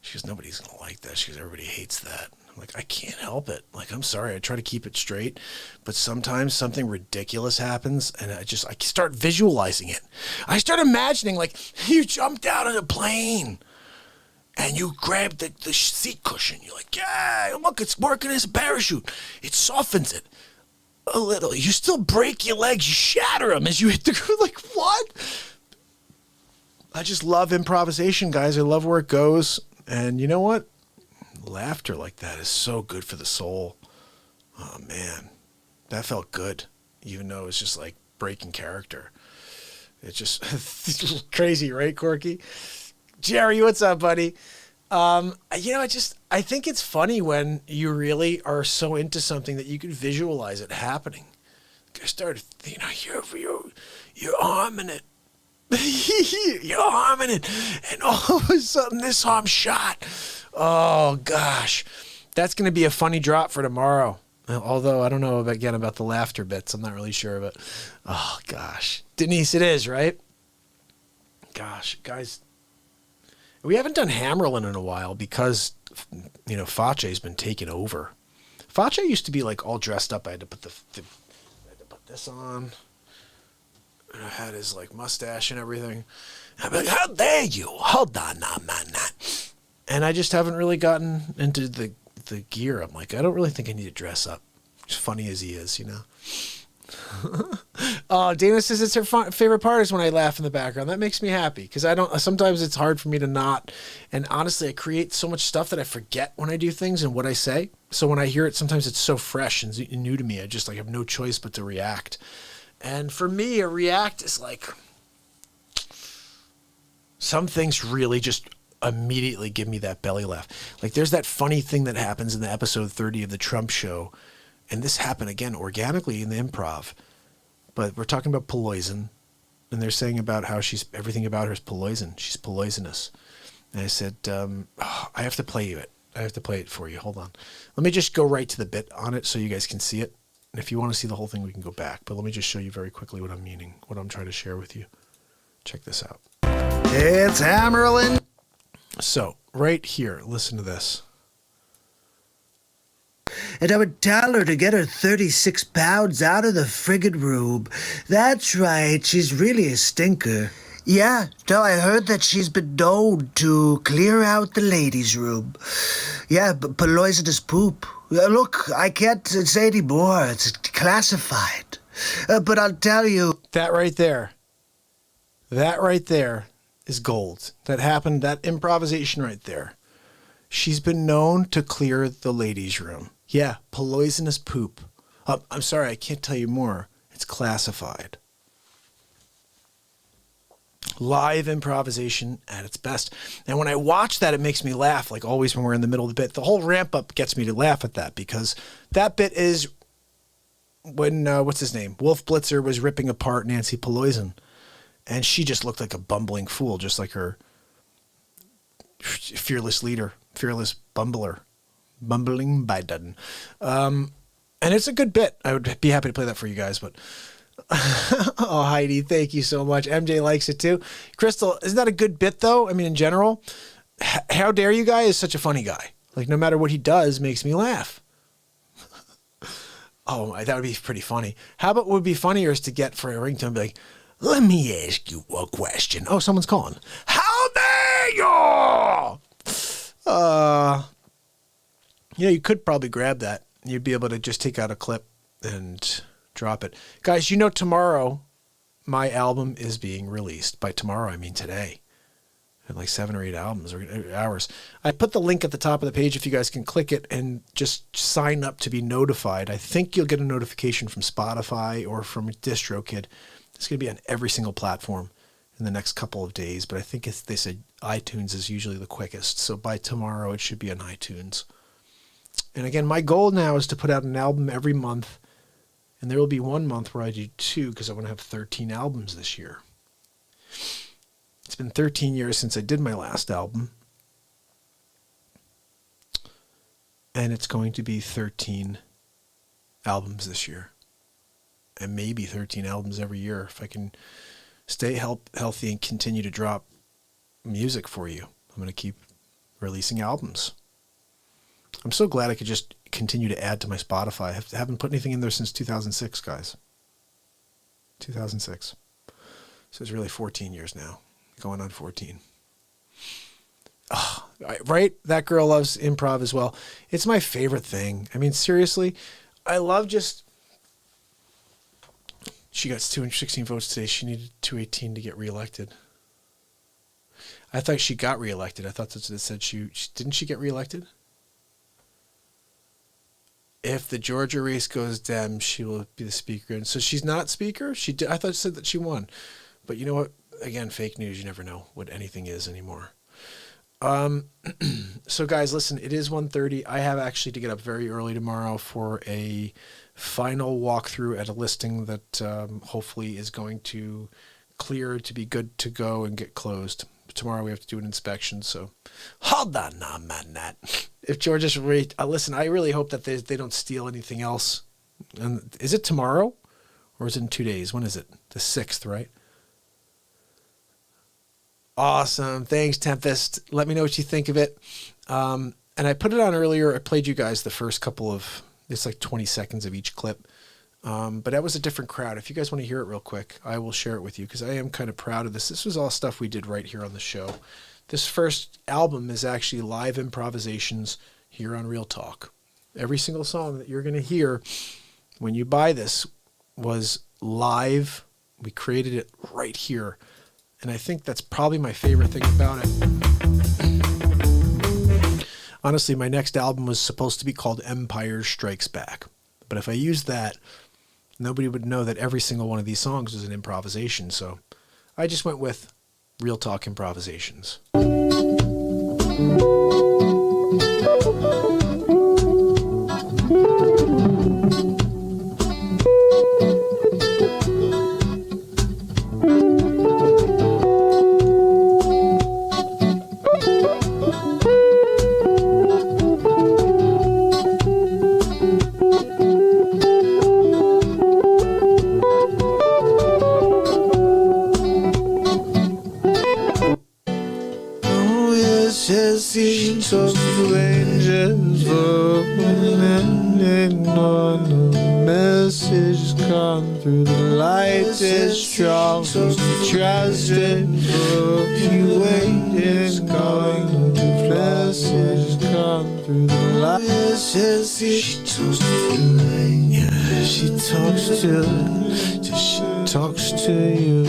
She goes, nobody's going to like that. She goes, everybody hates that. I'm like, I can't help it. Like, I'm sorry. I try to keep it straight, but sometimes something ridiculous happens, and I start visualizing it. I start imagining, like, you jumped out of the plane, and you grab the seat cushion. You're like, yeah, look, it's working as a parachute. It softens it a little. You still break your legs. You shatter them as you hit the ground. Like, what? I just love improvisation, guys. I love where it goes. And you know what? Laughter like that is so good for the soul. Oh, man. That felt good, even though it was just like breaking character. It's just crazy, right, Corky? Jerry, what's up, buddy? You know, I think it's funny when you really are so into something that you can visualize it happening. I started, you know, you're arming it. You're arming it. And all of a sudden, this arm shot. Oh, gosh. That's going to be a funny drop for tomorrow. Although I don't know about the laughter bits. I'm not really sure, but oh, gosh. Denise, it is, right? Gosh, guys. We haven't done Hammerlin in a while because, you know, Facce's been taken over. Facce used to be like all dressed up. I had to put this on. And I had his like mustache and everything. I'm like, how dare you? Hold on now, man. And I just haven't really gotten into the gear. I'm like, I don't really think I need to dress up. As funny as he is, you know. Oh, Dana says it's her favorite part is when I laugh in the background. That makes me happy because sometimes it's hard for me to not. And honestly, I create so much stuff that I forget when I do things and what I say. So when I hear it, sometimes it's so fresh and new to me. I just like have no choice but to react. And for me, a react is like some things really just immediately give me that belly laugh. Like there's that funny thing that happens in the episode 30 of the Trump show. And this happened again organically in the improv. But we're talking about poison. And they're saying about how everything about her is poison. She's poisonous. And I said, I have to play it. I have to play it for you. Hold on. Let me just go right to the bit on it so you guys can see it. And if you want to see the whole thing, we can go back. But let me just show you very quickly what I'm meaning, what I'm trying to share with you. Check this out. It's Hammerlin. So, right here, listen to this. And I would tell her to get her 36 pounds out of the friggin' room. That's right, she's really a stinker. Yeah, no, I heard that she's been known to clear out the ladies' room. Yeah, poisonous poop. Look, I can't say any more. It's classified. But I'll tell you. That right there is gold. That happened, that improvisation right there. She's been known to clear the ladies' room. Yeah, poisonous poop. I'm sorry, I can't tell you more. It's classified. Live improvisation at its best. And when I watch that, it makes me laugh, like always when we're in the middle of the bit. The whole ramp up gets me to laugh at that because that bit is when, what's his name? Wolf Blitzer was ripping apart Nancy Pelosi. And she just looked like a bumbling fool, just like her fearless leader, fearless bumbling Biden. And it's a good bit. I would be happy to play that for you guys, but oh, Heidi, thank you so much. MJ likes it too. Crystal, isn't that a good bit though? I mean, in general, How Dare You Guy is such a funny guy. Like no matter what he does makes me laugh. Oh, that would be pretty funny. How about what would be funnier is to get for a ringtone and be like, let me ask you a question. Oh, someone's calling. How dare you? You could probably grab that. You'd be able to just take out a clip and drop it. Guys, tomorrow my album is being released. By tomorrow, I mean today. I have like 7 or 8 albums or hours. I put the link at the top of the page if you guys can click it and just sign up to be notified. I think you'll get a notification from Spotify or from DistroKid. It's going to be on every single platform in the next couple of days, but I think they said iTunes is usually the quickest. So by tomorrow, it should be on iTunes. And again, my goal now is to put out an album every month, and there will be 1 month where I do 2 because I want to have 13 albums this year. It's been 13 years since I did my last album, and it's going to be 13 albums this year. And maybe 13 albums every year if I can stay healthy and continue to drop music for you. I'm going to keep releasing albums. I'm so glad I could just continue to add to my Spotify. I haven't put anything in there since 2006, guys. 2006. So it's really 14 years now. Going on 14. Oh, right? That girl loves improv as well. It's my favorite thing. I mean, seriously, I love just... She got 216 votes today. She needed 218 to get reelected. I thought she got reelected. I thought that it said didn't she get reelected? If the Georgia race goes Dem, she will be the speaker. And so she's not speaker? I thought it said that she won. But you know what? Again, fake news. You never know what anything is anymore. So guys, listen, it is 1:30. I have actually to get up very early tomorrow for a final walkthrough at a listing that hopefully is going to clear to be good to go and get closed. Tomorrow we have to do an inspection, so hold on now, man. If Georgia's listen, I really hope that they don't steal anything else. And is it tomorrow or is it in 2 days? When is it? The 6th, right? Awesome. Thanks, Tempest. Let me know what you think of it. And I put it on earlier. I played you guys the first couple of, it's like 20 seconds of each clip. But that was a different crowd. If you guys want to hear it real quick, I will share it with you because I am kind of proud of this. This was all stuff we did right here on the show. This first album is actually live improvisations here on Real Talk. Every single song that you're going to hear when you buy this was live. We created it right here. And I think that's probably my favorite thing about it. Honestly, my next album was supposed to be called Empire Strikes Back. But if I used that, nobody would know that every single one of these songs was an improvisation. So I just went with Real Talk improvisations. She talks to angels, and on the message come through. The light is strong, so trust it. You wait, it's going to message come through. The light says she talks to angels. She talks to you.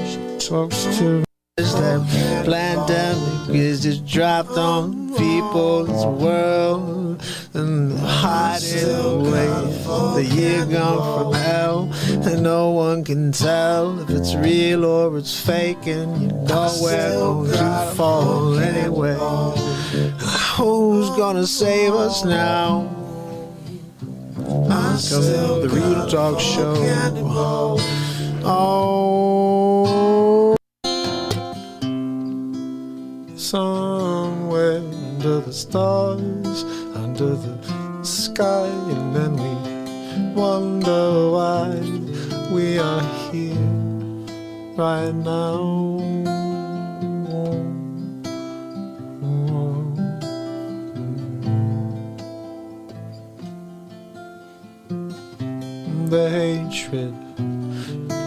She talks to. That pandemic is just dropped on people's world and hiding away. The year gone from hell, and no one can tell if it's real or it's fake, and you know we're going to fall anyway. Who's gonna save us now? Come to the Real Talk Show. Oh. Somewhere under the stars, under the sky, and then we wonder why we are here right now. The hatred,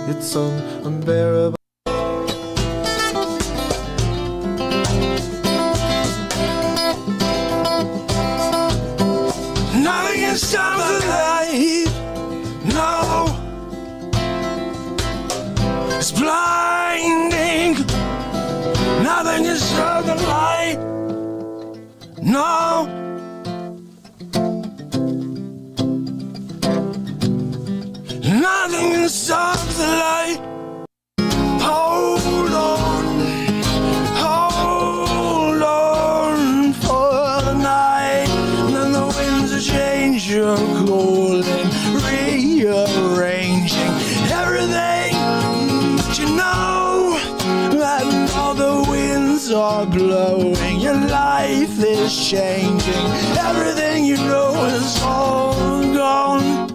it's unbearable. Stop the light, no, it's blinding. Nothing can stop the light, no. Nothing can stop the light. Hold on for the night, and then the winds are changing. You're cool and rearranging everything, but you know that all the winds are blowing, your life is changing, everything you know is all gone.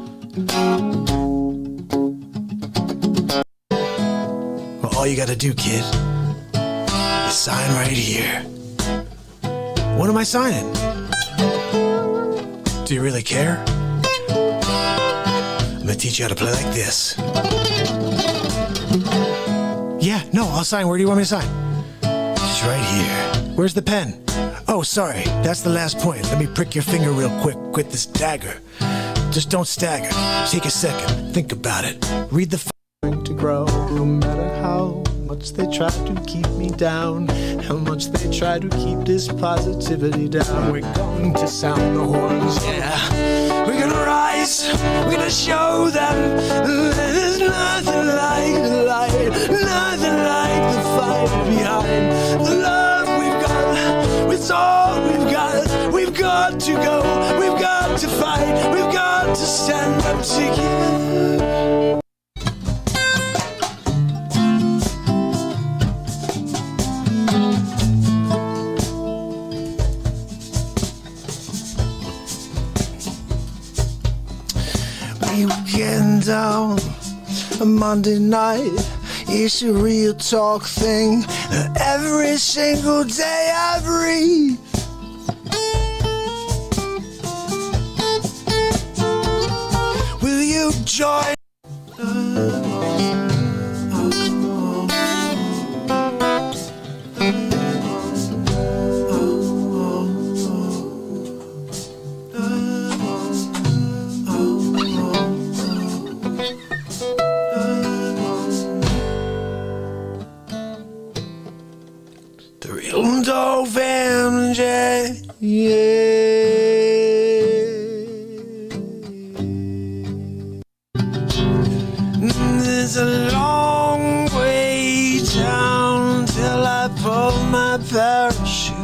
Well, all you gotta do, kid, is sign right here. What am I signing? Do you really care? I'm gonna teach you how to play like this. Yeah, no, I'll sign. Where do you want me to sign? Just right here. Where's the pen? Oh, sorry. That's the last point. Let me prick your finger real quick with this dagger. Just don't stagger. Take a second. Think about it. Read the to grow, no matter how much they try to keep me down, how much they try to keep this positivity down. We're going to sound the horns, yeah. We're gonna rise, we're gonna show them there's nothing like the light, nothing like the fight behind the love we've got. It's all we've got. We've got to go, we've got to fight, we've got to stand up together. We were getting down a Monday night. It's a real talk thing. Every single day I breathe. Will you join? There's a long way down till I pull my parachute.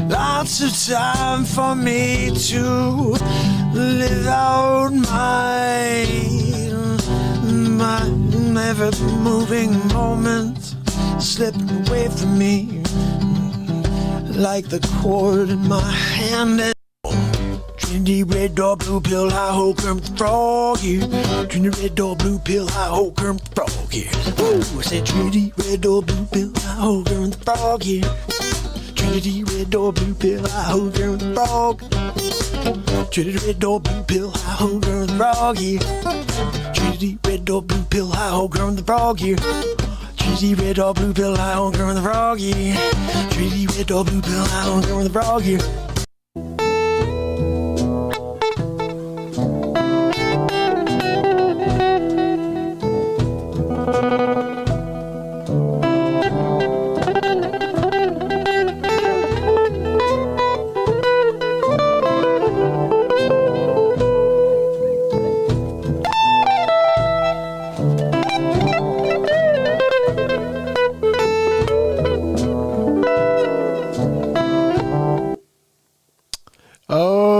Lots of time for me to live out my every moving moment slipping away from me like the cord in my hand. Trinity red door blue pill, I hold Kermit the Frog here. Trinity red door blue pill, I hold Kermit the Frog here. Woo! I said Trinity red door blue pill, I hold Kermit the Frog here. Trinity red door blue pill, I hold Kermit the Frog. Trinity red door blue pill, I hold Kermit the Frog here. Trinity red door blue pill, I hold Kermit the Frog here. Trinity red door blue pill, I hold Kermit the Frog here. Trinity red door blue pill, I hold Kermit the Frog here.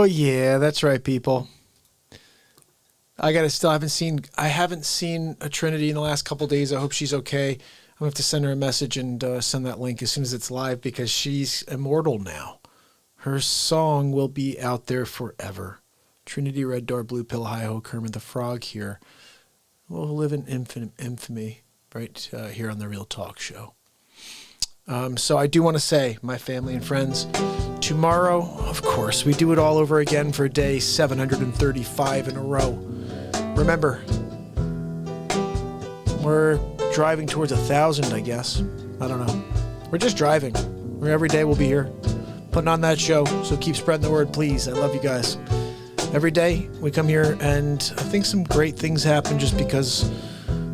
Yeah, that's right, people. I haven't seen a Trinity in the last couple days. I hope she's okay. I'm gonna have to send her a message and send that link as soon as it's live because she's immortal now. Her song will be out there forever. Trinity Red Door Blue Pill Hi Ho Kermit the Frog here. We'll live in infamy right here on the Real Talk Show. So I do want to say, my family and friends, tomorrow, of course, we do it all over again for day 735 in a row. Remember, we're driving towards 1,000, I guess. I don't know. We're just driving. Every day we'll be here putting on that show. So keep spreading the word, please. I love you guys. Every day we come here and I think some great things happen just because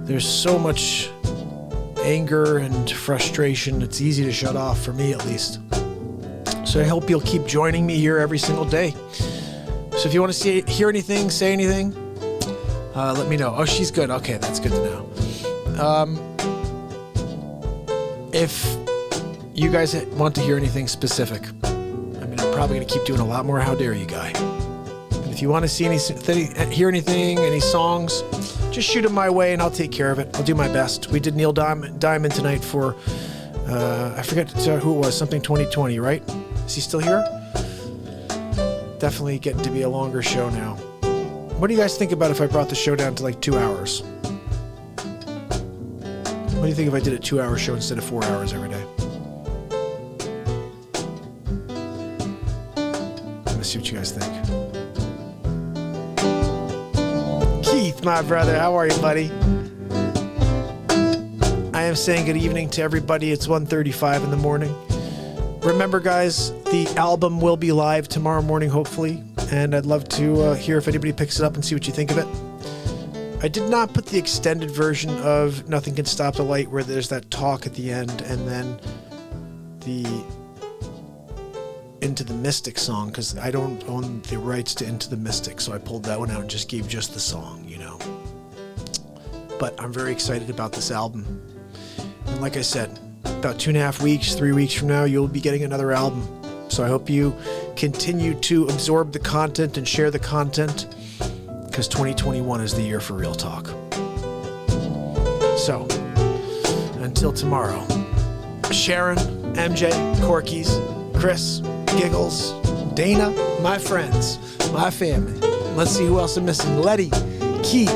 there's so much anger and frustration. It's easy to shut off, for me at least. So I hope you'll keep joining me here every single day. So if you want to hear anything, say anything, let me know. Oh, she's good. Okay, that's good to know. If you guys want to hear anything specific, I'm probably going to keep doing a lot more How Dare You Guy. And if you want to see hear anything, any songs, just shoot them my way and I'll take care of it. I'll do my best. We did Neil Diamond tonight for, I forget who it was, something 2020, right? Is he still here? Definitely getting to be a longer show now. What do you guys think about if I brought the show down to like 2 hours? What do you think if I did a 2-hour show instead of 4 hours every day? Let's see what you guys think. Keith, my brother, how are you, buddy? I am saying good evening to everybody. It's 1:35 in the morning. Remember, guys, the album will be live tomorrow morning, hopefully, and I'd love to hear if anybody picks it up and see what you think of it. I did not put the extended version of Nothing Can Stop the Light where there's that talk at the end and then the Into the Mystic song, because I don't own the rights to Into the Mystic, so I pulled that one out and just gave just the song, you know. But I'm very excited about this album. And like I said, about 2.5 weeks, 3 weeks from now, you'll be getting another album. So I hope you continue to absorb the content and share the content, because 2021 is the year for Real Talk. So, until tomorrow, Sharon, MJ, Corkies, Chris, Giggles, Dana, my friends, my family. Let's see who else I'm missing. Letty, Keith,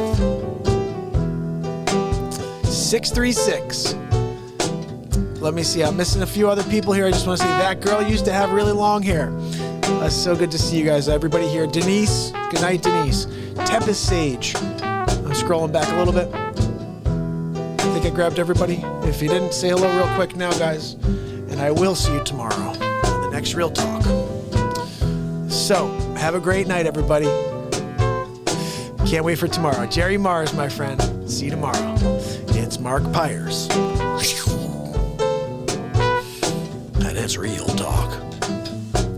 636. Let me see, I'm missing a few other people here. I just want to say that girl used to have really long hair. That's so good to see you guys. Everybody here. Denise, good night, Denise. Tempest Sage. I'm scrolling back a little bit. I think I grabbed everybody. If you didn't, say hello real quick now, guys. And I will see you tomorrow on the next Real Talk. So, have a great night, everybody. Can't wait for tomorrow. Jerry Mars, my friend. See you tomorrow. It's Mark Pires. And it's Real Talk.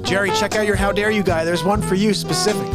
Jerry, check out your How Dare You guy. There's one for you specific.